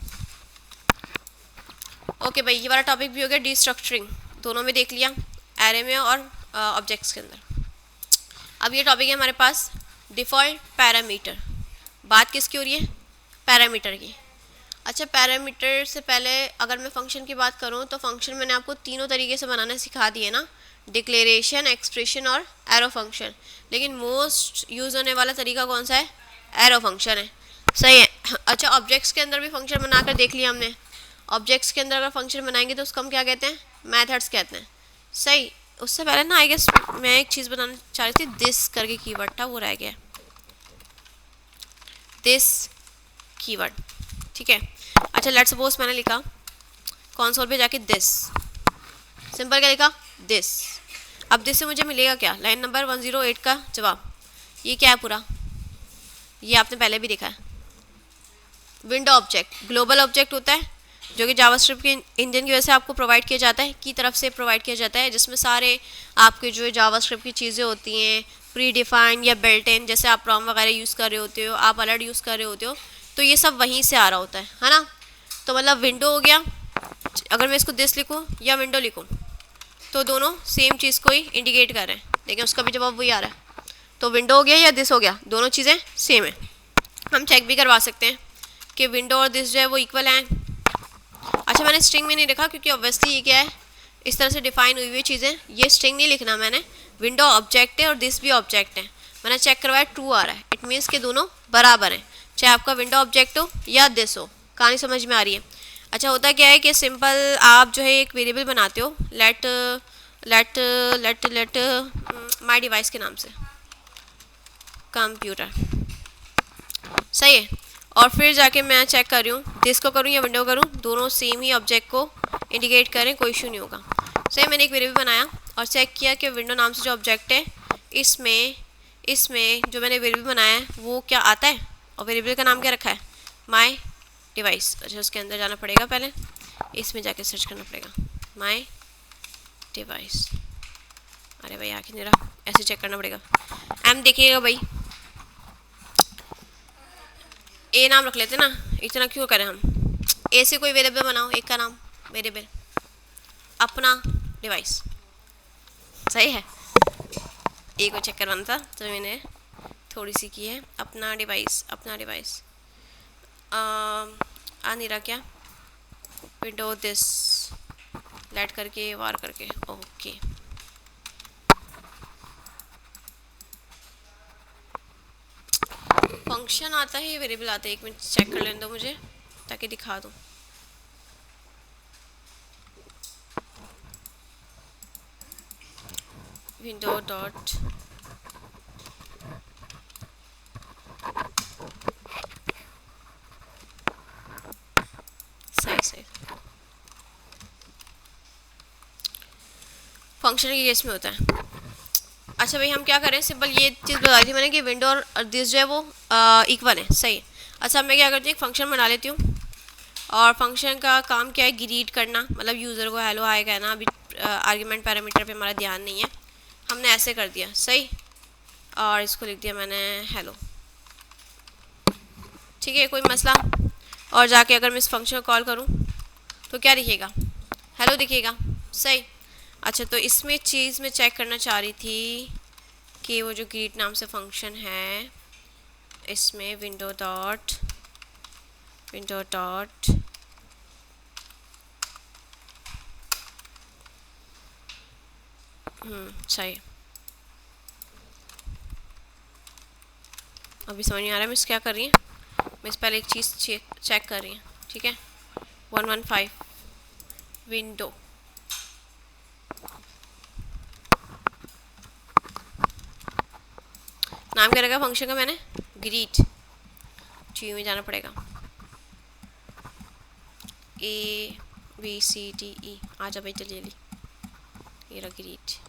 ओके भाई, ये वाला टॉपिक भी हो गया, डिस्ट्रक्चरिंग दोनों में देख लिया, एरे में और ऑब्जेक्ट्स के अंदर। अब ये टॉपिक है हमारे पास डिफ़ॉल्ट पैरामीटर। बात किसकी हो रही है? पैरामीटर की। अच्छा, पैरामीटर से पहले अगर मैं फंक्शन की बात करूँ तो फंक्शन मैंने आपको तीनों तरीके से बनाना सिखा दिए ना, डिक्लेरेशन, एक्सप्रेशन और एरो फंक्शन। लेकिन मोस्ट यूज़ होने वाला तरीका कौन सा है? एरो फंक्शन है, सही है। अच्छा, ऑब्जेक्ट्स के अंदर भी फंक्शन बनाकर देख लिया हमने। ऑब्जेक्ट्स के अंदर अगर फंक्शन बनाएंगे तो उसको हम क्या कहते हैं? मेथड्स कहते हैं, सही। उससे पहले ना आई गेस मैं एक चीज़ बनाना चाह रही थी, दिस करके कीवर्ड था वो रह गया, दिस कीवर्ड, ठीक है। अच्छा, लेट्स सपोज मैंने लिखा कंसोल पे जाके दिस, सिंपल क्या लिखा? दिस। अब दिस से मुझे मिलेगा क्या? लाइन नंबर 108 का जवाब। ये क्या है पूरा? ये आपने पहले भी देखा है, विंडो ऑब्जेक्ट। ग्लोबल ऑब्जेक्ट होता है जो कि जावास्क्रिप्ट के इंजन की वजह से आपको प्रोवाइड किया जाता है, की तरफ से प्रोवाइड किया जाता है, जिसमें सारे आपके जो जावास्क्रिप्ट की चीज़ें होती हैं प्री डिफाइंड या बिल्ट इन, जैसे आप प्रॉम वगैरह यूज़ कर रहे होते हो, आप अलर्ट यूज़ कर रहे होते हो, तो ये सब वहीं से आ रहा होता है ना। तो मतलब विंडो हो गया, अगर मैं इसको दिस लिखूँ या विंडो लिखूँ तो दोनों सेम चीज़ को ही इंडिकेट कर रहे हैं, लेकिन उसका भी जवाब वही आ रहा है। तो विंडो हो गया या दिस हो गया, दोनों चीज़ें सेम है। हम चेक भी करवा सकते हैं कि विंडो और दिस जो है वो इक्वल हैं। अच्छा, मैंने स्ट्रिंग में नहीं लिखा क्योंकि ऑब्वियसली ये क्या है, इस तरह से डिफाइन हुई हुई चीज़ें, ये स्ट्रिंग नहीं लिखना मैंने। विंडो ऑब्जेक्ट है और दिस भी ऑब्जेक्ट है, मैंने चेक करवाया ट्रू आ रहा है, इट मीन्स कि दोनों बराबर हैं, चाहे आपका विंडो ऑब्जेक्ट हो या दिस हो। कहानी समझ में आ रही है? अच्छा होता क्या है कि सिंपल आप जो है एक वेरिएबल बनाते हो let let let let my device के नाम से, कंप्यूटर, सही है। और फिर जाके मैं चेक कर रही हूँ दिस को करूँ या विंडो करूँ, दोनों सेम ही ऑब्जेक्ट को इंडिकेट करें, कोई इशू नहीं होगा। सही, मैंने एक वेरिएबल बनाया और चेक किया कि विंडो नाम से जो ऑब्जेक्ट है इसमें इसमें जो मैंने वेरिएबल बनाया है वो क्या आता है, और वेरिएबल का नाम क्या रखा है, माई डिवाइस। अच्छा उसके अंदर जाना पड़ेगा, पहले इसमें जाके सर्च करना पड़ेगा माई डिवाइस। अरे भाई आखिर नहीं रहा, ऐसे चेक करना पड़ेगा। एम देखिएगा भाई, ए नाम रख लेते ना, इतना क्यों करें हम। ए से कोई वेरिएबल बनाओ, एक का नाम वेरिएबल अपना डिवाइस, सही है। ए को चेक करवाना था तो मैंने थोड़ी सी की है, अपना डिवाइस अपना डिवाइस। आ नहीं रहा क्या, विंडो दिस लेट करके वार करके, ओके। फंक्शन आता है, वेरिएबल आता है, एक मिनट चेक कर लेने दो मुझे ताकि दिखा दूँ। विंडो डॉट सही फंक्शन के केस में होता है। अच्छा भाई हम क्या करें, सिंपल ये चीज़ बताई थी मैंने कि विंडो और दिस जो है वो इक्वल है, सही है। अच्छा मैं क्या करती हूँ, एक फंक्शन बना लेती हूँ और फंक्शन का काम क्या है, ग्रीट करना, मतलब यूज़र को हेलो हाय कहना। अभी आर्गुमेंट पैरामीटर पे हमारा ध्यान नहीं है, हमने ऐसे कर दिया, सही। और इसको लिख दिया मैंने हेलो, ठीक है, कोई मसला। और जाके अगर मैं इस फंक्शन को कॉल करूँ तो क्या दिखेगा, हेलो दिखेगा, सही। अच्छा तो इसमें चीज़ मैं चेक करना चाह रही थी कि वो जो ग्रीट नाम से फंक्शन है इसमें विंडो डॉट सही। अभी समझ नहीं आ रहा है मैं क्या कर रही हूँ, मैं इस पहले एक चीज़ चेक कर रही हूँ, ठीक है। 115 विंडो, नाम क्या रखा फंक्शन का मैंने, ग्रीट। जी में जाना पड़ेगा, ABCDE, आ जा भाई जल्दी जल्दी, ये रहा ग्रीट।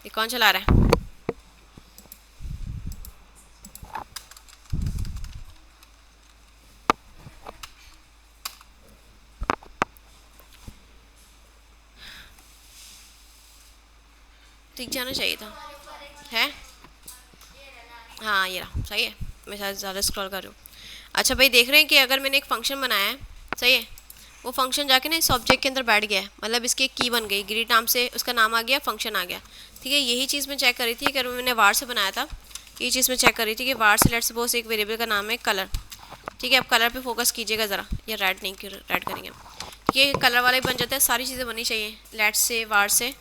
ये कौन चला रहा है, दिख जाना चाहिए था, है हाँ ये रहा, सही है। मैं शायद ज़्यादा स्क्रॉल कर रही हूँ। अच्छा भाई देख रहे हैं कि अगर मैंने एक फ़ंक्शन बनाया है, सही है, वो फंक्शन जाके ना इस ऑब्जेक्ट के अंदर बैठ गया है, मतलब इसकी एक की बन गई, ग्रीट नाम से उसका नाम आ गया, फंक्शन आ गया, ठीक है। यही चीज़ मैं चेक कर रही थी, अगर मैंने वार से बनाया था, ये चीज़ मैं चेक कर रही थी कि वार से लेट सपोज एक वेरिएबल का नाम है कलर, ठीक है। अब कलर पे फोकस कीजिएगा ज़रा, या रेड नहीं रेड करेंगे, ठीक है। कलर वाला ही बन जाता है, सारी चीज़ें बननी चाहिए लेट से, वार से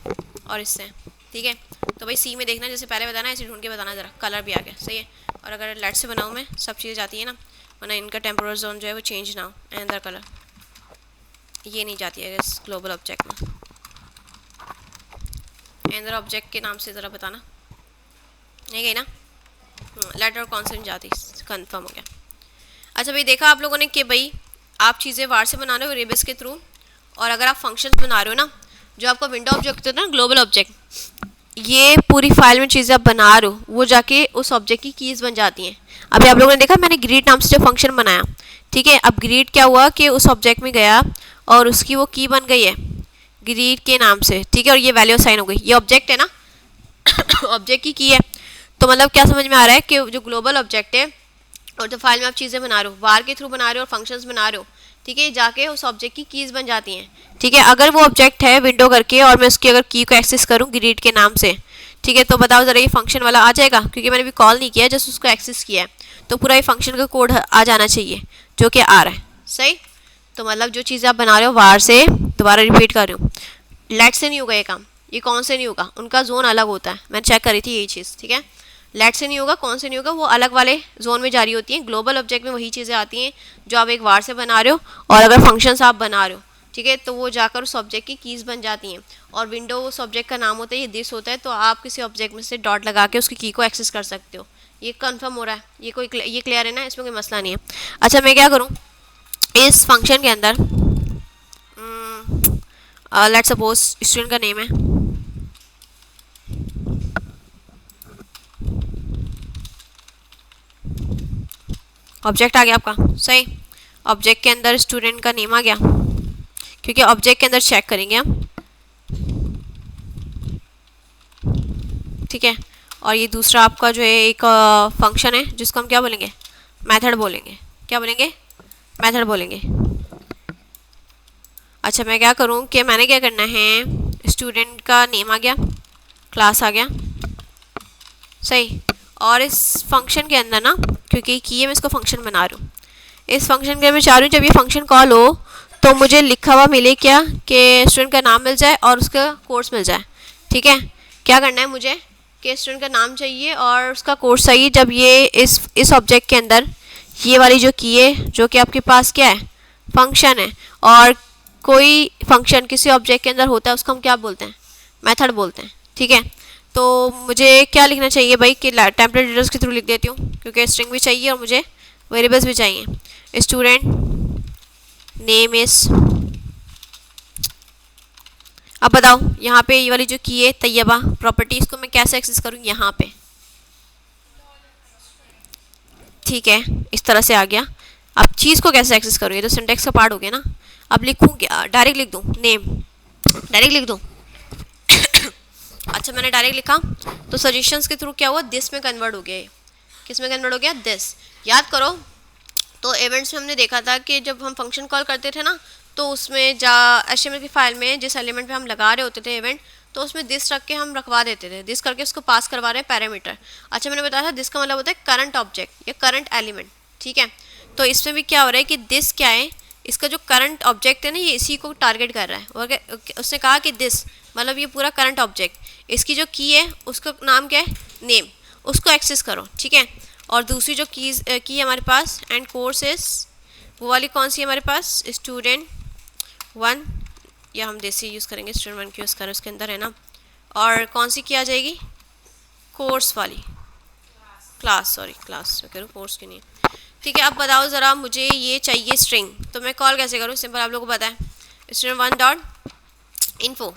और इससे, ठीक है। तो भाई सी में देखना, जैसे पहले बताना ऐसे ढूंढ के बताना ज़रा, कलर भी आ गया, सही है। और अगर लेट से बनाऊँ मैं, सब चीज़ें जाती है ना, वरना इनका टेम्पोरल जोन जो है वो चेंज ना हो, एंड कलर ये नहीं जाती है इस ग्लोबल ऑब्जेक्ट में। एंडर ऑब्जेक्ट के नाम से ज़रा बताना, नहीं गई ना, लेटर और कॉन्सेंट जाती, कंफर्म हो गया। अच्छा भाई देखा आप लोगों ने कि भाई आप चीज़ें वार से बना रहे हो वेरिएबल्स के थ्रू, और अगर आप फंक्शंस बना रहे हो ना, जो आपका विंडो ऑब्जेक्ट है ना, ग्लोबल ऑब्जेक्ट, ये पूरी फाइल में चीज़ें आप बना रहे हो, वो जाके उस ऑब्जेक्ट की कीज़ बन जाती हैं। अभी आप लोगों ने देखा मैंने ग्रीट नाम से जो फंक्शन बनाया, ठीक है। अब ग्रीट क्या हुआ कि उस ऑब्जेक्ट में गया और उसकी वो की बन गई है ग्रीट के नाम से, ठीक है, और ये वैल्यू साइन हो गई, ये ऑब्जेक्ट है ना ऑब्जेक्ट की है। तो मतलब क्या समझ में आ रहा है कि जो ग्लोबल ऑब्जेक्ट है और जो फाइल में आप चीज़ें बना रहे हो, वार के थ्रू बना रहे हो और फंक्शंस बना रहे हो, ठीक है, जाके उस ऑब्जेक्ट की कीज़ बन जाती हैं, ठीक है। अगर वो ऑब्जेक्ट है विंडो करके और मैं उसकी अगर की को एक्सेस करूँ ग्रीट के नाम से, ठीक है, तो बताओ ज़रा ये फंक्शन वाला आ जाएगा, क्योंकि मैंने भी कॉल नहीं किया, जस्ट उसको एक्सेस किया है, तो पूरा ये फंक्शन का कोड आ जाना चाहिए, जो कि आ रहा है, सही। तो मतलब जो चीज़ आप बना रहे हो वार से, दोबारा रिपीट कर रही हूँ, लेट से नहीं होगा ये काम, ये कौन से नहीं होगा, उनका जोन अलग होता है, मैं चेक करी थी यही चीज़, ठीक है। लेट से नहीं होगा, कौन से नहीं होगा, वो अलग वाले जोन में जारी होती हैं। ग्लोबल ऑब्जेक्ट में वही चीज़ें आती हैं जो आप एक वार से बना रहे हो, और अगर फंक्शंस आप बना रहे हो, ठीक है, तो वो जाकर उस ऑब्जेक्ट की कीज़ बन जाती हैं। और विंडो उस ऑब्जेक्ट का नाम होता है, ये दिस होता है, तो आप किसी ऑब्जेक्ट में से डॉट लगा के उसकी की को एक्सेस कर सकते हो। ये कंफर्म हो रहा है, ये क्लियर है ना, इसमें कोई मसला नहीं है। अच्छा मैं क्या करूँ, इस फंक्शन के अंदर लेट्स सपोज स्टूडेंट का नेम है, ऑब्जेक्ट आ गया आपका, सही। ऑब्जेक्ट के अंदर स्टूडेंट का नेम आ गया, क्योंकि ऑब्जेक्ट के अंदर चेक करेंगे हम, ठीक है। और ये दूसरा आपका जो है एक फंक्शन है जिसको हम क्या बोलेंगे, मेथड बोलेंगे। क्या बोलेंगे, मेथड बोलेंगे। अच्छा मैं क्या करूँ कि मैंने क्या करना है, स्टूडेंट का नेम आ गया, क्लास आ गया, सही। और इस फंक्शन के अंदर ना, क्योंकि की है मैं इसको फंक्शन बना रही हूँ, इस फंक्शन के मैं चाह रही हूँ जब ये फंक्शन कॉल हो तो मुझे लिखा हुआ मिले क्या, कि स्टूडेंट का नाम मिल जाए और उसका कोर्स मिल जाए, ठीक है। क्या करना है मुझे कि स्टूडेंट का नाम चाहिए और उसका कोर्स चाहिए, जब ये इस ऑब्जेक्ट के अंदर ये वाली जो की है, जो कि आपके पास क्या है, फंक्शन है, और कोई फंक्शन किसी ऑब्जेक्ट के अंदर होता है उसको हम क्या बोलते हैं, मेथड बोलते हैं, ठीक है। तो मुझे क्या लिखना चाहिए भाई, कि टेम्पलेट डिटेल्स के थ्रू लिख देती हूँ, क्योंकि स्ट्रिंग भी चाहिए और मुझे वेरिएबल्स भी चाहिए। स्टूडेंट नेम इज, अब बताओ यहाँ पे ये वाली जो की है तैयबा प्रॉपर्टी, इसको मैं कैसे एक्सेस करूँ यहाँ पे, ठीक है, इस तरह से आ गया। अब चीज़ को कैसे एक्सेस करूँ, ये तो सिंटेक्स का पार्ट हो गया ना। अब लिखूँ क्या, डायरेक्ट लिख दूँ नेम, डायरेक्ट लिख दूँ। अच्छा मैंने डायरेक्ट लिखा तो सजेशंस के थ्रू क्या हुआ, दिस में कन्वर्ट हो गया, किस में कन्वर्ट हो गया, दिस। याद करो तो इवेंट्स में हमने देखा था कि जब हम फंक्शन कॉल करते थे ना, तो उसमें HTML की फाइल में जिस एलिमेंट पे हम लगा रहे होते थे इवेंट, तो उसमें दिस रख के हम रखवा देते थे, दिस करके उसको पास करवा रहे हैं पैरामीटर। अच्छा मैंने बताया था दिस का मतलब होता है करंट ऑब्जेक्ट या करंट एलिमेंट, ठीक है। तो इसमें भी क्या हो रहा है कि दिस क्या है, इसका जो करंट ऑब्जेक्ट है ना, ये इसी को टारगेट कर रहा है। और उसने कहा कि दिस मतलब ये पूरा करंट ऑब्जेक्ट, इसकी जो की है उसका नाम क्या है, नेम, उसको एक्सेस करो, ठीक है। और दूसरी जो की है हमारे पास एंड कोर्स इज, वो वाली कौन सी है हमारे पास, स्टूडेंट 1, या हम देसी यूज़ करेंगे, स्टूडेंट 1 की यूज़ करें, उसके अंदर है ना। और कौन सी की आ जाएगी, कोर्स वाली, क्लास, सॉरी क्लास कह रहा, कोर्स की नहीं, ठीक है। अब बताओ ज़रा मुझे ये चाहिए स्ट्रिंग, तो मैं कॉल कैसे करूँ, सिंपल आप लोगों को पता है, स्टूडेंट 1 डॉट इन्फो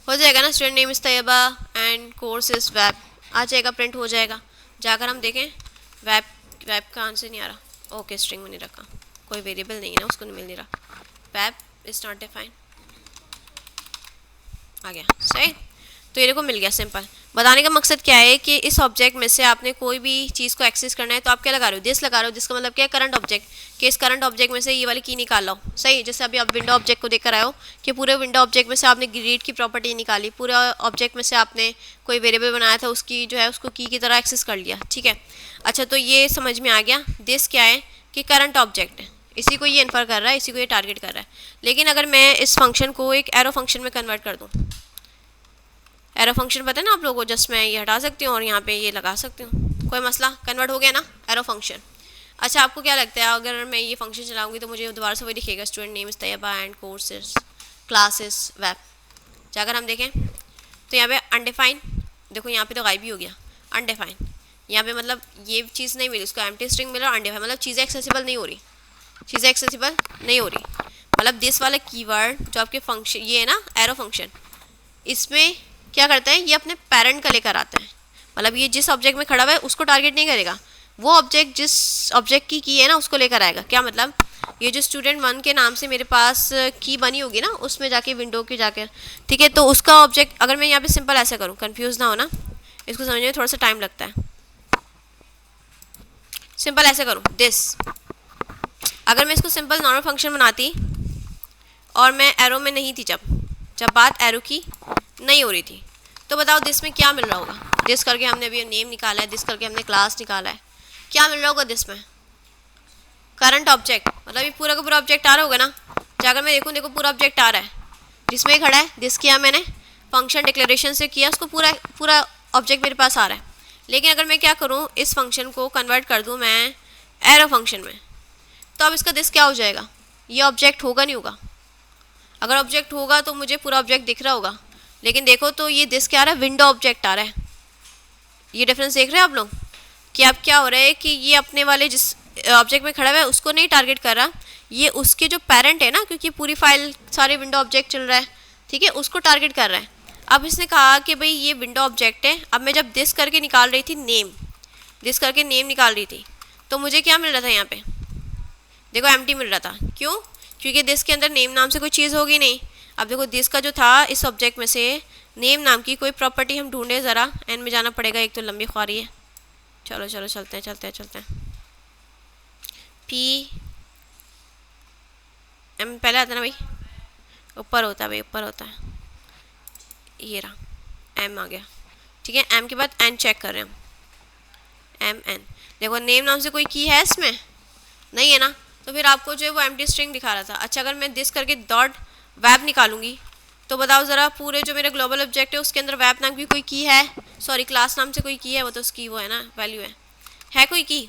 हो जाएगा ना, student name is Taiba and course is web, आ जाएगा, प्रिंट हो जाएगा। जाकर हम देखें, वेब का आंसर नहीं आ रहा, ओके स्ट्रिंग में नहीं रखा, कोई वेरिएबल नहीं है ना, उसको नहीं मिल नहीं रहा, वेब इज़ नॉट डिफाइन, आ गया, सही। तो ये देखो मिल गया, सिंपल। बताने का मकसद क्या है कि इस ऑब्जेक्ट में से आपने कोई भी चीज़ को एक्सेस करना है तो आप क्या लगा रहे हो, दिस लगा रहे हो, जिसका मतलब क्या है, करंट ऑब्जेक्ट, कि इस करंट ऑब्जेक्ट में से ये वाली की निकाल लो, सही। जैसे अभी आप विंडो ऑब्जेक्ट को देख कर आए हो कि पूरे विंडो ऑब्जेक्ट में से आपने ग्रीड की प्रॉपर्टी निकाली, पूरे ऑब्जेक्ट में से आपने कोई वेरिएबल बनाया था, उसकी जो है उसको की तरह एक्सेस कर लिया, ठीक है। अच्छा तो ये समझ में आ गया, दिस क्या है कि करंट ऑब्जेक्ट है, इसी को ये इन्फर कर रहा है, इसी को ये टारगेट कर रहा है। लेकिन अगर मैं इस फंक्शन को एक एरो फंक्शन में कन्वर्ट कर दूँ, एरो फंक्शन पता है ना आप लोगों को, जस्ट मैं ये हटा सकती हूँ और यहाँ पे ये लगा सकती हूँ, कोई मसला, कन्वर्ट हो गया ना एरो फंक्शन। अच्छा आपको क्या लगता है अगर मैं ये फंक्शन चलाऊंगी तो मुझे दोबारा से वही दिखेगा, student name is Taiba and courses classes web. जाकर हम देखें तो यहाँ पे अनडिफाइन, देखो यहाँ पे तो गायब ही हो गया, अनडिफाइन, यहाँ पे मतलब ये चीज़ नहीं मिली, उसको एम्प्टी स्ट्रिंग मिला, अनडिफाइन मतलब चीज़ें एक्सेसिबल नहीं हो रही, चीज़ें एक्सेसिबल नहीं हो रही। मतलब दिस वाला कीवर्ड जो आपके फंक्शन ये है ना एरो फंक्शन, इसमें क्या करता है, ये अपने पेरेंट का लेकर आता है, मतलब ये जिस ऑब्जेक्ट में खड़ा हुआ है उसको टारगेट नहीं करेगा, वो ऑब्जेक्ट जिस ऑब्जेक्ट की है ना उसको लेकर आएगा। क्या मतलब, ये जो स्टूडेंट 1 के नाम से मेरे पास की बनी होगी ना, उसमें जाके विंडो की जाकर, ठीक है, तो उसका ऑब्जेक्ट अगर मैं यहाँ पे सिंपल ऐसा करूँ, कंफ्यूज ना हो ना, इसको समझने में थोड़ा सा टाइम लगता है, सिंपल ऐसे करूँ दिस, अगर मैं इसको सिंपल नॉर्मल फंक्शन बनाती और मैं एरो में नहीं थी, जब बात एरो की नहीं हो रही थी, तो बताओ दिस में क्या मिल रहा होगा, दिस करके हमने अभी नेम निकाला है, दिस करके हमने क्लास निकाला है, क्या मिल रहा होगा दिस में, करंट ऑब्जेक्ट, मतलब ये पूरा का पूरा ऑब्जेक्ट आ रहा होगा ना। जाकर मैं देखूँ, देखो पूरा ऑब्जेक्ट आ रहा है, जिसमें खड़ा है, दिस किया मैंने, फंक्शन डिक्लेरेशन से किया, उसको पूरा पूरा ऑब्जेक्ट मेरे पास आ रहा है। लेकिन अगर मैं क्या करूँ, इस फंक्शन को कन्वर्ट कर दूँ मैं एरो फंक्शन में, तो अब इसका दिस क्या हो जाएगा, ये ऑब्जेक्ट होगा नहीं होगा। अगर ऑब्जेक्ट होगा तो मुझे पूरा ऑब्जेक्ट दिख रहा होगा, लेकिन देखो तो ये दिस क्या आ रहा है, विंडो ऑब्जेक्ट आ रहा है। ये डिफरेंस देख रहे हैं आप लोग कि अब क्या हो रहा है कि ये अपने वाले जिस ऑब्जेक्ट में खड़ा हुआ है उसको नहीं टारगेट कर रहा, ये उसके जो पेरेंट है ना, क्योंकि पूरी फाइल सारे विंडो ऑब्जेक्ट चल रहा है, ठीक है, उसको टारगेट कर रहा है। अब इसने कहा कि भाई ये विंडो ऑब्जेक्ट है। अब मैं जब दिस करके निकाल रही थी नेम, दिस करके नेम निकाल रही थी, तो मुझे क्या मिल रहा था यहाँ पे, देखो एम्प्टी मिल रहा था। क्यों? क्योंकि दिस के अंदर नेम नाम से कोई चीज़ होगी नहीं। अब देखो दिस का जो था, इस ऑब्जेक्ट में से नेम नाम की कोई प्रॉपर्टी हम ढूंढे, ज़रा एन में जाना पड़ेगा, एक तो लंबी ख्वारी है। चलो चलो चलते हैं चलते हैं चलते हैं। पी एम पहले आता है ना भाई, ऊपर होता है भाई, ऊपर होता है, ये रहा एम आ गया, ठीक है। एम के बाद एन चेक कर रहे हैं हम, एम एन। देखो नेम नाम से कोई की है इसमें, नहीं है ना, तो फिर आपको जो है वो एम्प्टी स्ट्रिंग दिखा रहा था। अच्छा अगर मैं दिस करके डॉट वेब निकालूंगी, तो बताओ ज़रा पूरे जो मेरा ग्लोबल ऑब्जेक्ट है उसके अंदर वेब नाम की कोई की है, सॉरी क्लास नाम से कोई की है, वो तो उसकी वो है ना वैल्यू है कोई की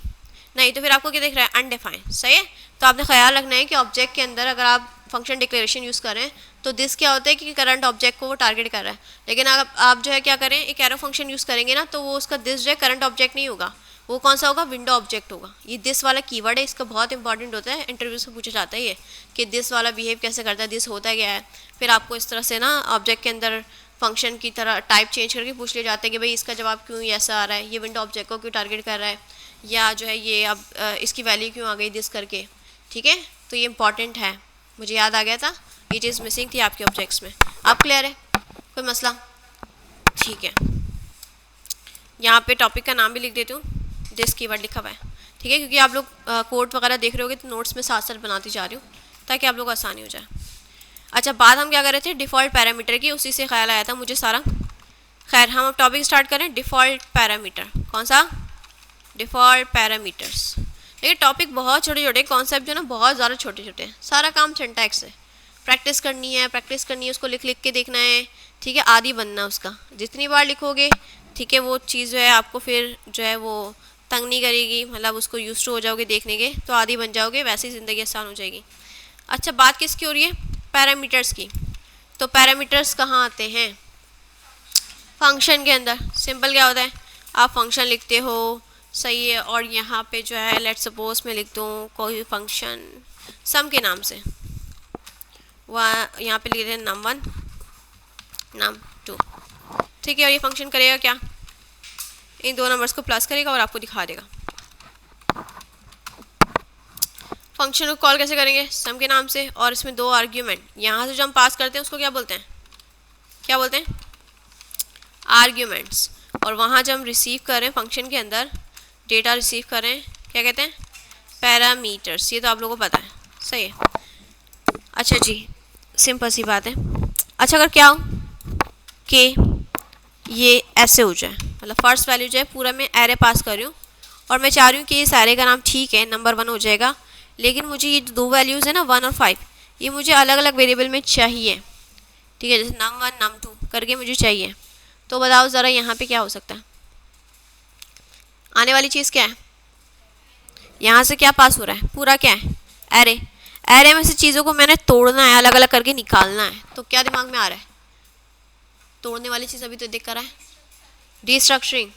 नहीं, तो फिर आपको क्या दिख रहा है, अनडिफाइंड। सही है, तो आपने ख्याल रखना है कि ऑब्जेक्ट के अंदर अगर आप फंक्शन डिक्लेरेशन यूज़ करें तो दिस क्या होता है कि करंट ऑब्जेक्ट को वो टारगेट कर रहा है। लेकिन अगर आप जो है क्या करें, एक एरो फंक्शन यूज़ करेंगे ना, तो वो उसका दिस जो है करंट ऑब्जेक्ट नहीं होगा, वो कौन सा होगा, विंडो ऑब्जेक्ट होगा। ये दिस वाला कीवर्ड है, इसका बहुत इंपॉर्टेंट होता है, इंटरव्यू से पूछा जाता है ये कि दिस वाला बिहेव कैसे करता है, दिस होता क्या है। फिर आपको इस तरह से ना ऑब्जेक्ट के अंदर फंक्शन की तरह टाइप चेंज करके पूछ लिया जाता है कि भाई इसका जवाब क्यों ऐसा आ रहा है, ये विंडो ऑब्जेक्ट को क्यों टारगेट कर रहा है, या जो है ये अब इसकी वैल्यू क्यों आ गई दिस करके, ठीक है। तो ये इंपॉर्टेंट है, मुझे याद आ गया था, ये चीज़ मिसिंग थी आपके ऑब्जेक्ट्स में। आप क्लियर है, कोई मसला? ठीक है, यहाँ पे टॉपिक का नाम भी लिख देती हूँ, दिस कीवर्ड लिखा हुआ है, ठीक है, क्योंकि आप लोग कोड वगैरह देख रहे होगे तो नोट्स में साथ साथ बनाती जा रही हूँ ताकि आप लोग आसानी हो जाए। अच्छा बात हम क्या कर रहे थे, डिफ़ॉल्ट पैरामीटर की, उसी से ख्याल आया था मुझे सारा। खैर हम अब टॉपिक स्टार्ट करें, डिफ़ॉल्ट पैरामीटर। कौन सा? Default parameters. देखिए टॉपिक बहुत छोटे छोटे, कॉन्सेप्ट जो ना बहुत ज़्यादा छोटे छोटे हैं, सारा काम सिंटैक्स है, प्रैक्टिस करनी है, उसको लिख लिख के देखना है, ठीक है, आदी बनना उसका। जितनी बार लिखोगे, ठीक है, वो चीज़ जो है आपको फिर जो है वो तंग नहीं करेगी, मतलब उसको यूज टू हो जाओगे देखने के, तो आदी बन जाओगे, वैसे ही ज़िंदगी आसान हो जाएगी। अच्छा बात किसकी हो रही है? पैरामीटर्स की। तो पैरामीटर्स कहाँ आते हैं? फंक्शन के अंदर। सिंपल क्या होता है, आप फंक्शन लिखते हो, सही है, और यहाँ पे जो है लेट सपोज मैं लिख दूँ कोई फंक्शन सम के नाम से, वह यहाँ पे लिख दें num1 num2, ठीक है, और ये फंक्शन करेगा क्या, इन दो नंबर्स को प्लस करेगा और आपको दिखा देगा। फंक्शन को कॉल कैसे करेंगे? सम के नाम से, और इसमें दो आर्ग्यूमेंट यहाँ से जो हम पास करते हैं उसको क्या बोलते हैं, क्या बोलते हैं? आर्ग्यूमेंट्स। और वहाँ जब हम रिसीव करें फंक्शन के अंदर डेटा रिसीव करें, क्या कहते हैं? पैरामीटर्स। ये तो आप लोगों को पता है, सही है। अच्छा जी, सिंपल सी बात है। अच्छा अगर क्या हो कि ये ऐसे हो जाए, मतलब फर्स्ट वैल्यू जो है पूरा मैं एरे पास कर रही हूँ और मैं चाह रही हूँ कि इस एरे का नाम ठीक है नंबर 1 हो जाएगा, लेकिन मुझे ये दो वैल्यूज़ है ना 1 और 5, ये मुझे अलग अलग वेरिएबल में चाहिए, ठीक है, जैसे num1 num2 करके मुझे चाहिए। तो बताओ ज़रा यहाँ पे क्या हो सकता है? आने वाली चीज़ क्या है? यहाँ से क्या पास हो रहा है? पूरा क्या है? एरे। एरे में से चीज़ों को मैंने तोड़ना है, अलग अलग करके निकालना है, तो क्या दिमाग में आ रहा है? तोड़ने वाली चीज़ अभी तो दिख रहा है, डिस्ट्रक्चरिंग।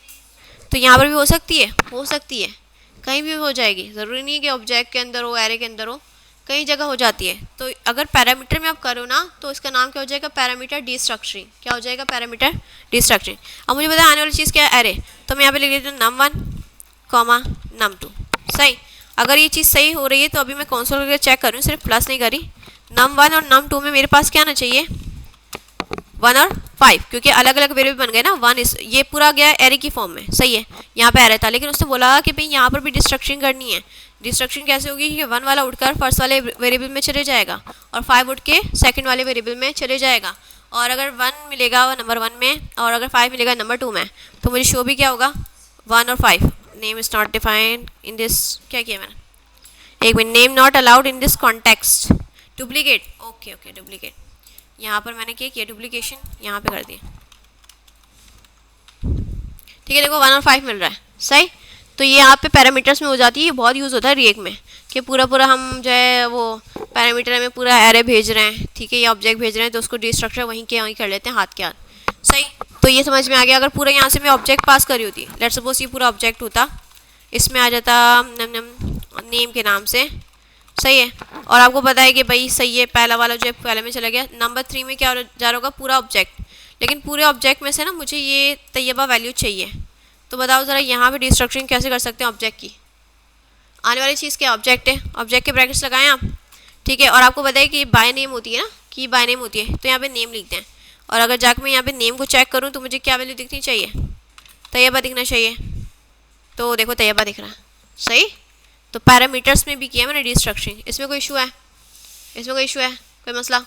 तो यहाँ पर भी हो सकती है, हो सकती है, कहीं भी हो जाएगी, ज़रूरी नहीं कि ऑब्जेक्ट के अंदर हो, एरे के अंदर हो, कई जगह हो जाती है। तो अगर पैरामीटर में आप करो ना तो इसका नाम क्या हो जाएगा? पैरामीटर डिस्ट्रक्चरिंग। क्या हो जाएगा? पैरामीटर डिस्ट्रक्चरिंग। अब मुझे पता है आने वाली चीज़ क्या है? एरे। तो मैं यहाँ पे लिख देती हूँ num1 num2। सही। अगर ये चीज़ सही हो रही है तो अभी मैं कंसोल करके चेक कर रही हूँ, सिर्फ प्लस नहीं करी। num1 और num2 में मेरे पास क्या आना चाहिए? 1 और 5, क्योंकि अलग अलग वेरिएबल बन गए ना। 1 इस ये पूरा गया एरे की फॉर्म में, सही है, यहाँ पे एरे था, लेकिन उसने बोला कि भाई यहाँ पर भी डिस्ट्रक्चरिंग करनी है। डिस्ट्रक्शन कैसे होगी कि 1 वाला उठकर फर्स्ट वाले वेरिएबल में चले जाएगा और 5 उठ के सेकंड वाले वेरिएबल में चले जाएगा, और अगर 1 मिलेगा नंबर 1 में और अगर 5 मिलेगा नंबर 2 में, तो मुझे शो भी क्या होगा? 1 और 5। Name is not defined in this, क्या किया मैंने? एक minute, name not allowed in this context. Duplicate, okay okay, duplicate. यहाँ पर मैंने क्या किया, डुप्लीकेशन यहाँ पे कर दिया, ठीक है। देखो 1 और 5 मिल रहा है, सही। तो ये यहाँ पे पैरामीटर्स में हो जाती है, ये बहुत यूज़ होता है रिएक्ट में कि पूरा पूरा हम जो है वो पैरामीटर में पूरा एरे भेज रहे हैं, ठीक है, या ऑब्जेक्ट भेज रहे हैं, तो उसको डिस्ट्रक्टर वहीं के वहीं कर लेते हैं हाथ के हाथ, सही। तो ये समझ में आ गया। अगर पूरा यहाँ से मैं ऑब्जेक्ट पास करी होती, लेट्स सपोज ये पूरा ऑब्जेक्ट होता, इसमें आ जाता नेम के नाम से, सही है। और आपको पता है कि भाई सही है, पहला वाला जो है पहले में चला गया, नंबर 3 में क्या जा रहा होगा, पूरा ऑब्जेक्ट। लेकिन पूरे ऑब्जेक्ट में से ना मुझे ये तैयबा वैल्यू चाहिए, तो बताओ ज़रा यहाँ पे डिस्ट्रक्शन कैसे कर सकते हैं ऑब्जेक्ट की। आने वाली चीज़ क्या ऑब्जेक्ट है, ऑब्जेक्ट के ब्रैकेट्स लगाएं आप, ठीक है। और आपको पता है कि बाय नेम होती है ना, कि बाय नेम होती है, तो यहाँ पे नेम लिखते हैं। और अगर जाकर मैं यहाँ पे नेम को चेक करूँ तो मुझे क्या वैल्यू दिखनी चाहिए, तैयबा दिखना चाहिए। तो देखो तैयबा दिख रहा है, सही। तो पैरामीटर्स में भी किया मैंने डिस्ट्रक्शन। इसमें कोई इशू है, इसमें कोई इशू है, कोई मसला।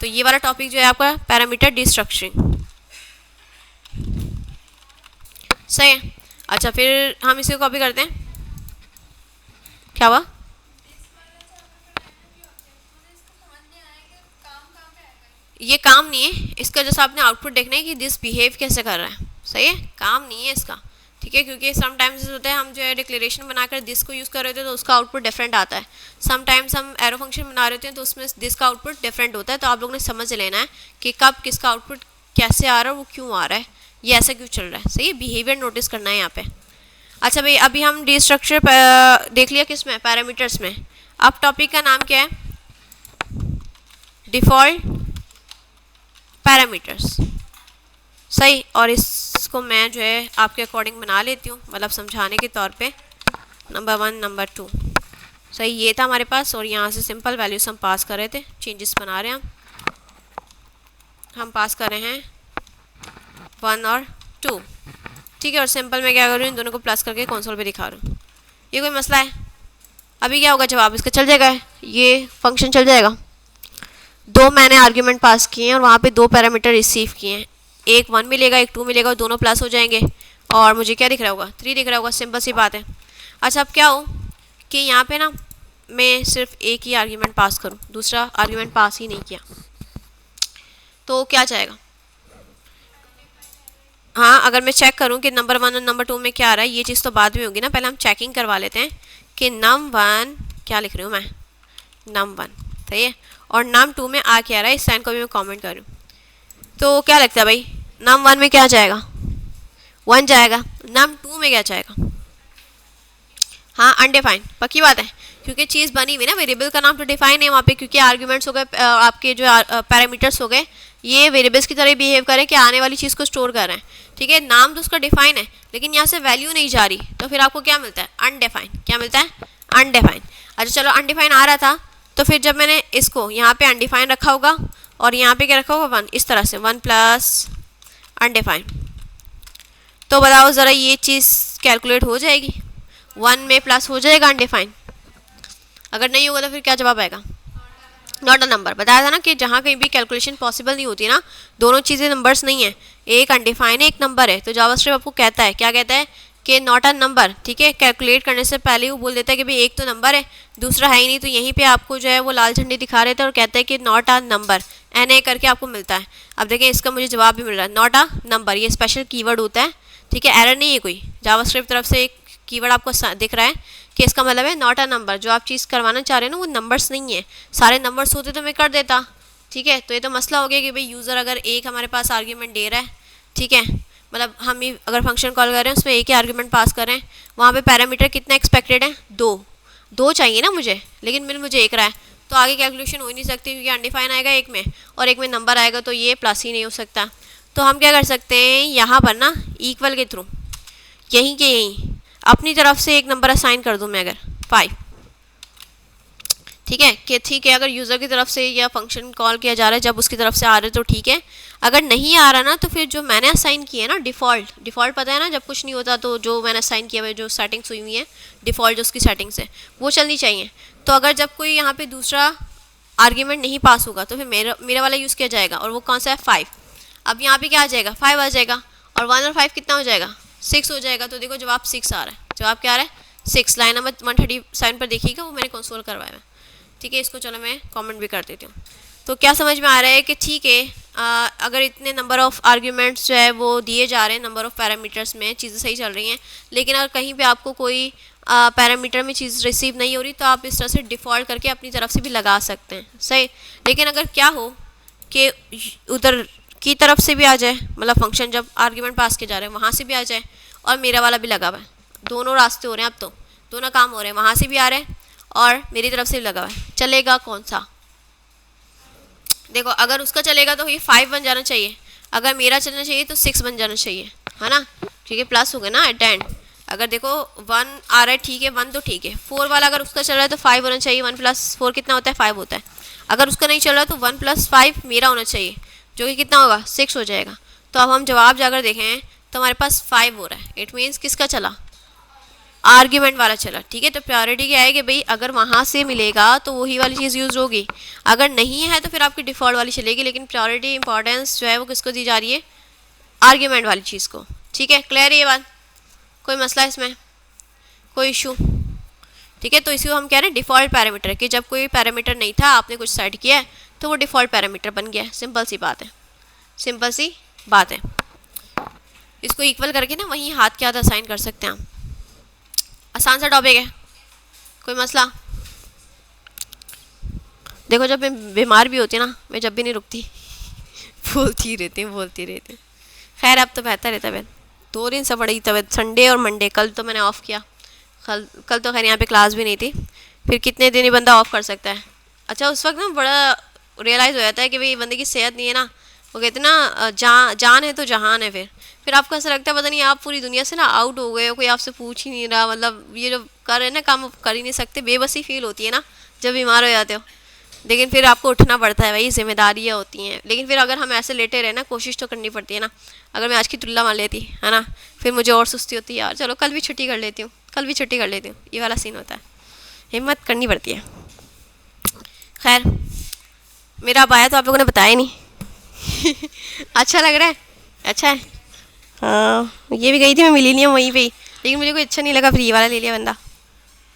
तो ये वाला टॉपिक जो है आपका पैरामीटर डिस्ट्रक्शन, सही है। अच्छा फिर हम इसे कॉपी करते हैं, क्या हुआ, ये काम नहीं है इसका, जैसा आपने आउटपुट देखना है कि दिस बिहेव कैसे कर रहा है, सही है, काम नहीं है इसका, ठीक है। क्योंकि समटाइम्स होता है हम जो है डिक्लेरेशन बनाकर दिस को यूज़ कर रहे होते हैं तो उसका आउटपुट डिफरेंट आता है। समटाइम्स हम एरो फंक्शन बना रहे होते हैं तो उसमें दिस का आउटपुट डिफरेंट होता है। तो आप लोगों ने समझ लेना है कि कब किसका आउटपुट कैसे आ रहा है, वो क्यों आ रहा है, ये ऐसा क्यों चल रहा है, सही है। बिहेवियर नोटिस करना है यहाँ पे। अच्छा भाई अभी हम डी स्ट्रक्चर देख लिया किस में, पैरामीटर्स में। अब टॉपिक का नाम क्या है, डिफ़ॉल्ट पैरामीटर्स, सही। और इसको मैं जो है आपके अकॉर्डिंग बना लेती हूँ, मतलब समझाने के तौर पे, नंबर 1 नंबर 2, सही। ये था हमारे पास, और यहाँ से सिंपल वैल्यूज हम पास कर रहे थे, चेंजेस बना रहे हैं हम पास कर रहे हैं 1 और 2, ठीक है। और सिंपल मैं क्या कर रही हूँ, इन दोनों को प्लस करके कंसोल पे दिखा रही हूँ। ये कोई मसला है, अभी क्या होगा जवाब इसका चल जाएगा, ये फंक्शन चल जाएगा। 2 मैंने आर्ग्यूमेंट पास किए हैं और वहाँ पे 2 पैरामीटर रिसीव किए हैं, एक 1 मिलेगा एक 2 मिलेगा, और दोनों प्लस हो जाएंगे, और मुझे क्या दिख रहा होगा, 3 दिख रहा होगा, सिंपल सी बात है। अच्छा अब क्या हो कि यहाँ पे ना मैं सिर्फ एक ही आर्ग्यूमेंट पास करूँ, दूसरा आर्ग्यूमेंट पास ही नहीं किया, तो क्या जाएगा। हाँ अगर मैं चेक करूँ कि नंबर 1 और नंबर 2 में क्या आ रहा है, ये चीज़ तो बाद में होगी ना, पहले हम चेकिंग करवा लेते हैं कि नम 1 क्या लिख रही हूँ मैं, नम 1, सही है। और नम 2 में आ क्या रहा है, इस साइन को भी मैं कमेंट कर रही हूँ। तो क्या लगता है भाई, नम 1 में क्या जाएगा, 1 जाएगा, नम 2 में क्या जाएगा, हाँ अनडिफाइंड, पक्की बात है, क्योंकि चीज़ बनी हुई ना, वेरिएबल का नाम तो डिफाइन है वहाँ पे, क्योंकि आर्ग्यूमेंट्स हो गए, आपके जो पैरामीटर्स हो गए, ये वेरिएबल्स की तरह बिहेव करें कि आने वाली चीज़ को स्टोर कर रहे हैं, ठीक है। नाम तो उसका डिफाइन है, लेकिन यहाँ से वैल्यू नहीं जा रही, तो फिर आपको क्या मिलता है, अनडिफाइंड। क्या मिलता है, अनडिफाइंड। अच्छा चलो अनडिफाइंड आ रहा था, तो फिर जब मैंने इसको यहाँ पे अनडिफाइंड रखा होगा और यहाँ पे क्या रखा होगा, 1, इस तरह से 1 प्लस अनडिफाइंड, तो बताओ ज़रा ये चीज़ कैलकुलेट हो जाएगी, 1 में प्लस हो जाएगा अनडिफाइंड। अगर नहीं होगा तो फिर क्या जवाब आएगा, नॉट अ नंबर। बताया था ना कि जहाँ कहीं भी कैलकुलेशन पॉसिबल नहीं होती ना, दोनों चीज़ें नंबर्स नहीं है, एक अनडिफाइन है एक नंबर है, तो जावास्क्रिप्ट आपको कहता है, क्या कहता है कि नॉट अ नंबर, ठीक है। कैलकुलेट करने से पहले वो बोल देता है कि भाई एक तो नंबर है दूसरा है ही नहीं, तो यहीं पे आपको जो है वो लाल झंडी दिखा रहे थे और कहते हैं कि नॉट अ नंबर, NA करके आपको मिलता है। अब देखें इसका मुझे जवाब भी मिल रहा है, नॉट अ नंबर, ये स्पेशल कीवर्ड होता है, ठीक है, एरर नहीं है कोई, जावास्क्रिप्ट तरफ से एक कीवर्ड आपको दिख रहा है कि इसका मतलब है नॉट अ नंबर, जो आप चीज़ करवाना चाह रहे हो ना वो नंबर्स नहीं है, सारे नंबर्स होते तो मैं कर देता, ठीक है। तो ये तो मसला हो गया कि भाई यूज़र अगर एक हमारे पास आर्ग्यूमेंट दे रहा है, ठीक है, मतलब हम ही अगर फंक्शन कॉल कर रहे हैं उसमें एक ही आर्ग्यूमेंट पास कर रहे हैं, वहाँ पे पैरामीटर कितना एक्सपेक्टेड है, 2 चाहिए ना मुझे, लेकिन मुझे एक रहा है, तो आगे कैलकुलेशन हो ही नहीं सकती, क्योंकि अनडिफाइन आएगा एक में और एक में नंबर आएगा, तो ये प्लस ही नहीं हो सकता। तो हम क्या कर सकते हैं, यहाँ पर ना इक्वल के थ्रू यहीं के यहीं अपनी तरफ से एक नंबर असाइन कर दूँ मैं, अगर 5, ठीक है, कि ठीक है अगर यूज़र की तरफ से या फंक्शन कॉल किया जा रहा है जब उसकी तरफ से आ रहा है तो ठीक है, अगर नहीं आ रहा ना तो फिर जो मैंने असाइन किया है ना डिफ़ॉल्ट पता है ना, जब कुछ नहीं होता तो जो मैंने असाइन किया हुआ जो सेटिंग्स हुई हुई हैं डिफ़ॉल्ट जो उसकी सेटिंग्स है वो चलनी चाहिए। तो अगर जब कोई यहाँ पे दूसरा आर्ग्यूमेंट नहीं पास होगा तो फिर मेरा वाला यूज़ किया जाएगा, और वो कौन सा है, 5। अब यहाँ पे क्या आ जाएगा, 5 आ जाएगा, और 1 और 5 कितना हो जाएगा, 6 हो जाएगा। तो देखो जवाब 6 आ रहा है, जवाब क्या आ रहा है, 6। लाइन नंबर 137 पर देखिएगा, वो मैंने कंसोल करवाया है, ठीक है। इसको चलो मैं कमेंट भी कर देती हूँ। तो क्या समझ में आ रहा है कि ठीक है, अगर इतने नंबर ऑफ़ आर्ग्यूमेंट्स जो है वो दिए जा रहे हैं, नंबर ऑफ़ पैरामीटर्स में चीज़ें सही चल रही हैं, लेकिन अगर कहीं पे आपको कोई पैरामीटर में चीज़ रिसीव नहीं हो रही तो आप इस तरह से डिफ़ॉल्ट करके अपनी तरफ से भी लगा सकते हैं, सही। लेकिन अगर क्या हो कि उधर की तरफ से भी आ जाए, मतलब फंक्शन जब आर्ग्यूमेंट पास के जा रहे हैं वहाँ से भी आ जाए और मेरा वाला भी लगा हुआ है, दोनों रास्ते हो रहे हैं, अब तो दोनों काम हो रहे हैं, वहाँ से भी आ रहे हैं और मेरी तरफ से भी लगा हुआ है, चलेगा कौन सा? देखो अगर उसका चलेगा तो ये 5 बन जाना चाहिए, अगर मेरा चलना चाहिए तो 6 बन जाना चाहिए, है ना, ठीक है, प्लस हो गया ना एट द एंड। अगर देखो 1 आ रहा है, ठीक है, 1 तो ठीक है, 4 वाला अगर उसका चल रहा है तो 5 होना चाहिए, 1 + 4 कितना होता है? 5 होता है। अगर उसका नहीं चल रहा तो 1 + 5 मेरा होना चाहिए, जो कि कितना होगा? 6 हो जाएगा। तो अब हम जवाब जाकर देखें तो हमारे पास 5 हो रहा है, इट मीन्स किसका चला? आर्ग्यूमेंट वाला चला, ठीक है। तो प्रायोरिटी क्या है कि भाई अगर वहाँ से मिलेगा तो वही वाली चीज़ यूज़ होगी, अगर नहीं है तो फिर आपकी डिफ़ॉल्ट वाली चलेगी, लेकिन प्रायोरिटी इंपॉर्टेंस जो है वो किसको दी जा रही है? आर्ग्यूमेंट वाली चीज़ को, ठीक है। क्लियर है ये बात? कोई मसला इसमें, कोई इशू? ठीक है, तो इसी को हम कह रहे हैं डिफ़ॉल्ट पैरामीटर, कि जब कोई पैरामीटर नहीं था, आपने कुछ सेट किया है तो वो डिफ़ॉल्ट पैरामीटर बन गया है, सिंपल सी बात है, सिंपल सी बात है। इसको इक्वल करके ना वहीं हाथ के हाथ असाइन कर सकते हैं हम, आसान सा टॉपिक है, कोई मसला? देखो जब मैं बीमार भी होती ना, मैं जब भी नहीं रुकती बोलती रहती हूँ। खैर अब तो बेहतर है तबीयत, 2 दिन से बड़ी तबीयत, संडे और मंडे, कल तो मैंने ऑफ़ किया, कल तो खैर यहाँ पे क्लास भी नहीं थी, फिर कितने दिन ही बंदा ऑफ कर सकता है। अच्छा उस वक्त ना बड़ा रियलाइज़ हो जाता है कि भाई बंदे की सेहत नहीं है ना, वो कहते ना जान है तो जहान है, फिर आपको ऐसा लगता है पता नहीं आप पूरी दुनिया से ना आउट हो गए हो, कोई आपसे पूछ ही नहीं रहा, मतलब ये जो कर रहे हैं ना काम कर ही नहीं सकते, बेबसी फील होती है ना जब बीमार हो जाते हो। लेकिन फिर आपको उठना पड़ता है, भाई जिम्मेदारियाँ होती हैं, लेकिन फिर अगर हम ऐसे लेटे रहे ना, कोशिश तो करनी पड़ती है ना। अगर मैं आज की तुल्ला मान लेती है ना, फिर मुझे और सुस्ती होती है, यार चलो कल भी छुट्टी कर लेती हूँ, कल भी छुट्टी कर लेती हूँ, ये वाला सीन होता है, हिम्मत करनी पड़ती है। खैर मेरा अब आया तो आप लोगों ने बताया नहीं अच्छा लग रहा है, अच्छा है। हाँ ये भी गई थी मैं मिलीनियम वहीं पे ही, लेकिन मुझे कोई अच्छा नहीं लगा, फ्री वाला ले लिया बंदा।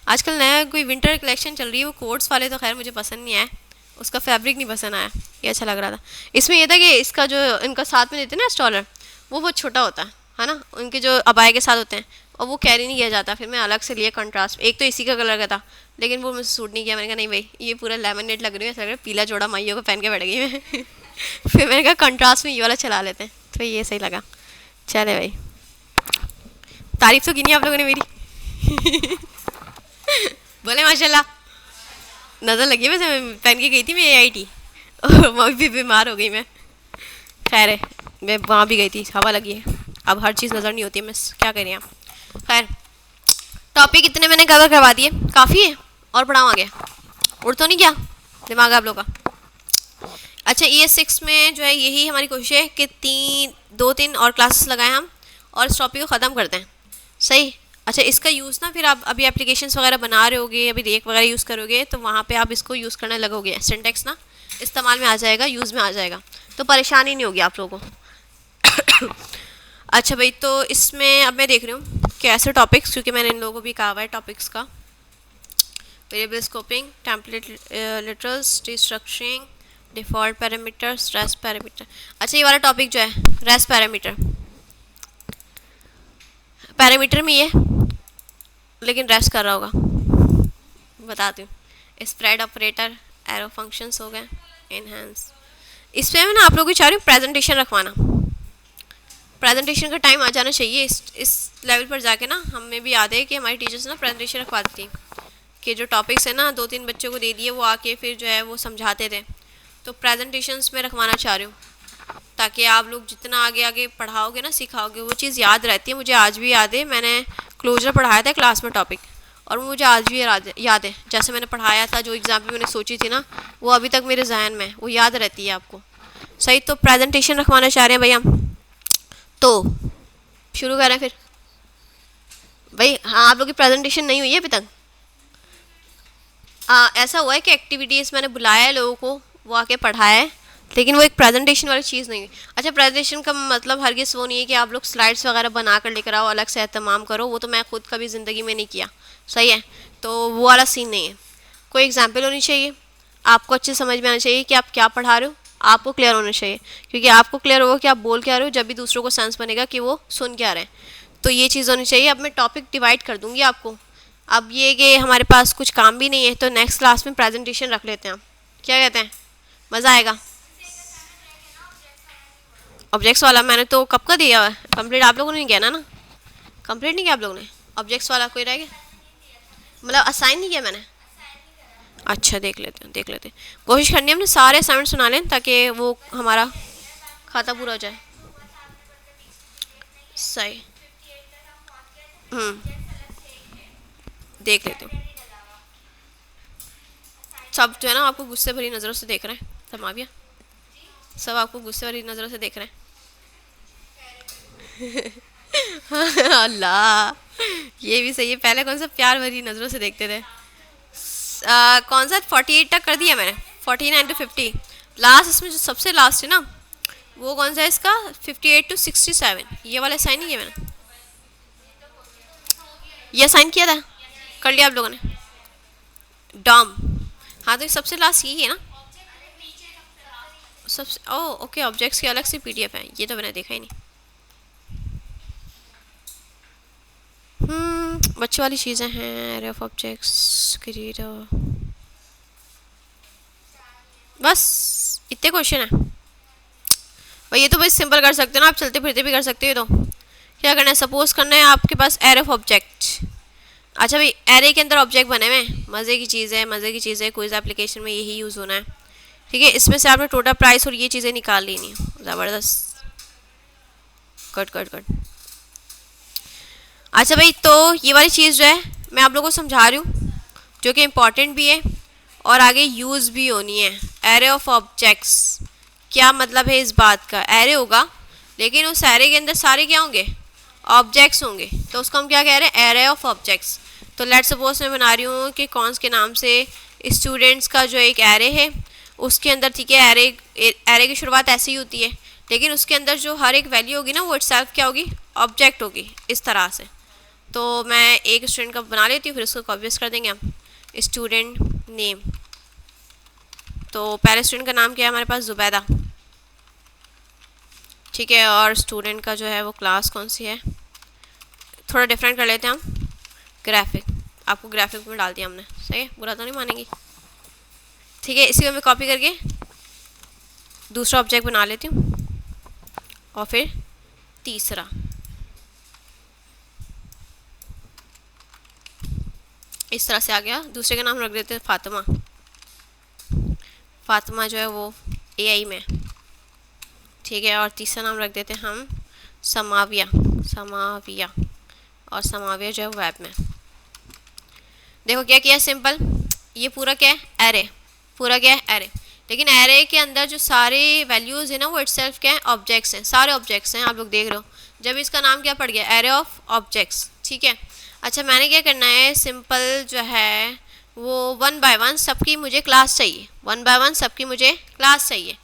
आजकल नया कोई विंटर कलेक्शन चल रही है, वो कोट्स वाले तो खैर मुझे पसंद नहीं आया, उसका फैब्रिक नहीं पसंद आया, ये अच्छा लग रहा था। इसमें ये था कि इसका जो इनका साथ में देते हैं ना स्टॉलर, वो बहुत छोटा होता है ना, उनके जो अबाए के साथ होते हैं, और वो कैरी नहीं किया जाता, फिर मैं अलग से लिया कंट्रास्ट, एक तो इसी का कलर का था, लेकिन वो मुझे सूट नहीं किया, मैंने कहा नहीं भाई ये पूरा लेमनेट लग रही है, ऐसा लग रहा है पीला जोड़ा माइयों को पहन के बैठ गई मैं फिर मैंने कहा कंट्रास्ट में ये वाला चला लेते हैं, तो ये सही लगा। चले भाई, तारीफ तो की नहीं आप लोगों ने मेरी बोले माशाल्लाह, नज़र लगी वैसे, मैं पहन के गई थी मैं AIT और वहाँ भी बीमार हो गई मैं। खैर है, मैं वहाँ भी गई थी, हवा लगी है, अब हर चीज़ नज़र नहीं होती है, मैं क्या करें आप। खैर टॉपिक इतने मैंने कवर करवा दिए, काफ़ी है, और पढ़ाऊँ आगे? उड़ तो नहीं क्या दिमाग आप लोग का? अच्छा ES6 में जो है यही हमारी कोशिश है कि 2-3 और क्लासेस लगाएं हम और इस टॉपिक को ख़त्म करते हैं, सही। अच्छा इसका यूज़ ना फिर आप अभी एप्लीकेशंस वगैरह बना रहे होगे, अभी रेक वगैरह यूज़ करोगे तो वहाँ पे आप इसको यूज़ करने लगोगे, सिंटेक्स ना इस्तेमाल में आ जाएगा, यूज़ में आ जाएगा, तो परेशानी नहीं होगी आप लोगों को अच्छा भाई, तो इसमें अब मैं देख रही हूँ कैसे टॉपिक्स, क्योंकि मैंने इन लोगों को भी कहा हुआ है टॉपिक्स का, variable scoping, template literals, restructuring, default parameters, rest parameter. अच्छा ये वाला टॉपिक जो है रेस्ट पैरामीटर, पैरामीटर में ये लेकिन रेस्ट कर रहा होगा, बताती हूँ। स्प्रेड ऑपरेटर, एरो फंक्शंस हो गए, एनहांस। इस पर मैं ना आप लोगों को चाह रही हूँ प्रेजेंटेशन रखवाना, प्रेजेंटेशन का टाइम आ जाना चाहिए इस लेवल पर जाके ना, हमें भी याद है कि हमारी टीचर्स ना प्रेजेंटेशन रखवा देती कि जो टॉपिक्स है ना 2-3 बच्चों को दे दिए, वो आके फिर जो है वो समझाते थे, तो प्रेजेंटेशंस में रखवाना चाह रही हूँ, ताकि आप लोग जितना आगे आगे पढ़ाओगे ना सिखाओगे वो चीज़ याद रहती है। मुझे आज भी याद है, मैंने क्लोजर पढ़ाया था क्लास में टॉपिक, और वो मुझे आज भी याद है, जैसे मैंने पढ़ाया था, जो एग्ज़ाम पे मैंने सोची थी ना वो अभी तक मेरे जहन में, वो याद रहती है आपको, सही। तो प्रेजेंटेशन रखवाना चाह रहे हैं भैया, तो शुरू करें फिर भाई। हाँ आप लोग की प्रेजेंटेशन नहीं हुई है अभी तक? ऐसा हुआ है कि एक्टिविटीज़ मैंने बुलाया है लोगों को, वो आके पढ़ाया है, लेकिन वो एक प्रेजेंटेशन वाली चीज़ नहीं हुई। अच्छा प्रेजेंटेशन का मतलब हरगिज़ वो नहीं है कि आप लोग स्लाइड्स वगैरह बना कर लेकर आओ, अलग से एहतमाम करो, वो तो मैं खुद कभी ज़िंदगी में नहीं किया, सही है, तो वो वाला सीन नहीं है। कोई एग्जाम्पल होनी चाहिए, आपको अच्छे समझ में आना चाहिए कि आप क्या पढ़ा रहे हो, आपको क्लियर होना चाहिए, क्योंकि आपको क्लियर होगा कि आप बोल क्या रहे हो, जब भी दूसरों को सेंस बनेगा कि वो सुन क्या रहे हैं। तो ये चीज़ होनी चाहिए। अब मैं टॉपिक डिवाइड कर दूंगी आपको। अब ये कि हमारे पास कुछ काम भी नहीं है, तो नेक्स्ट क्लास में प्रेजेंटेशन रख लेते हैं हम, क्या कहते हैं, मज़ा आएगा। ऑब्जेक्ट्स वाला मैंने तो कब का दिया है कंप्लीट, आप लोगों ने नहीं किया ना कंप्लीट नहीं किया आप लोगों ने। ऑब्जेक्ट्स वाला कोई रह गया, मतलब असाइन नहीं किया मैंने। अच्छा देख लेते हैं, देख लेते हैं, कोशिश करनी है हमने सारे असाइनमेंट्स सुना लें ताकि वो हमारा खाता पूरा हो जाए। सही। हम्म, देख लेते हो। सब जो है ना आपको गुस्से भरी नज़रों से देख रहे हैं, समाविया, सब आपको गुस्से भरी नज़रों से देख रहे हैं। अल्लाह, ये भी सही है। पहले कौन सा प्यार भरी नज़रों से देखते थे। कौन सा 48 तक कर दिया मैंने, 49 to 50। लास्ट इसमें जो सबसे लास्ट है ना, वो कौन सा है इसका, 58 to 67। ये वाला साइन नहीं किया मैंने, ये साइन किया था, कर लिया आप लोगों ने। डॉम, हाँ तो सबसे लास्ट यही है ना सबसे। ओ ओके, ऑब्जेक्ट्स की अलग से पीडीएफ है, ये तो मैंने देखा ही नहीं। बच्चों वाली चीज़ें हैं, एरे ऑफ ऑब्जेक्ट्स क्रिएटर, बस इतने क्वेश्चन है भाई। ये तो बस सिंपल कर सकते हो ना आप, चलते फिरते भी कर सकते हो। तो क्या करना है, सपोज करना है आपके पास एरे ऑफ ऑब्जेक्ट। अच्छा भाई, एरे के अंदर ऑब्जेक्ट बने हुए हैं, मज़े की चीज़ है, मज़े की चीज़ है, क्विज एप्लीकेशन में यही यूज़ होना है। ठीक है, इसमें से आपने टोटल प्राइस और ये चीज़ें निकाल लेनी है। ज़बरदस्त, कट कट कट। अच्छा भाई, तो ये वाली चीज़ जो है मैं आप लोगों को समझा रही हूँ, जो कि इम्पॉर्टेंट भी है और आगे यूज़ भी होनी है। एरे ऑफ ऑब्जेक्ट्स, क्या मतलब है इस बात का, एरे होगा लेकिन उस एरे के अंदर सारे क्या होंगे, ऑब्जेक्ट्स होंगे, तो उसको हम क्या कह रहे हैं, एरे ऑफ ऑब्जेक्ट्स। तो लेट्स सपोज मैं बना रही हूँ कि कौन के नाम से स्टूडेंट्स का जो एक एरे है, उसके अंदर ठीक है, एरे की शुरुआत ऐसे ही होती है, लेकिन उसके अंदर जो हर एक वैल्यू होगी ना, वो इटसेल्फ क्या होगी, ऑब्जेक्ट होगी, इस तरह से। तो मैं एक स्टूडेंट का बना लेती हूँ, फिर उसको कॉपी पेस्ट कर देंगे हम। स्टूडेंट नेम, तो पहले स्टूडेंट का नाम क्या है हमारे पास, जुबैदा, ठीक है। और स्टूडेंट का जो है वो क्लास कौन सी है, थोड़ा डिफरेंट कर लेते हैं हम, ग्राफिक। आपको ग्राफिक में डाल दिया हमने, सही है, बुरा तो नहीं मानेंगी। ठीक है, इसी को मैं कॉपी करके दूसरा ऑब्जेक्ट बना लेती हूँ, और फिर तीसरा, इस तरह से आ गया। दूसरे का नाम रख देते हैं फातिमा। फातिमा जो है वो एआई में, ठीक है। और तीसरा नाम रख देते हैं हम समाविया, समाविया, और समाविया जो है वेब में। देखो क्या किया, सिंपल। ये पूरा क्या है, एरे, पूरा क्या है, एरे। लेकिन एरे के अंदर जो सारे वैल्यूज़ है ना, वो इटसेल्फ क्या है, ऑब्जेक्ट्स हैं, सारे ऑब्जेक्ट्स हैं, आप लोग देख रहे हो। जब इसका नाम क्या पड़ गया, एरे ऑफ ऑब्जेक्ट्स, ठीक है। अच्छा, मैंने क्या करना है, सिंपल जो है वो 1 by 1 सबकी मुझे क्लास चाहिए, 1 by 1 सबकी मुझे क्लास चाहिए।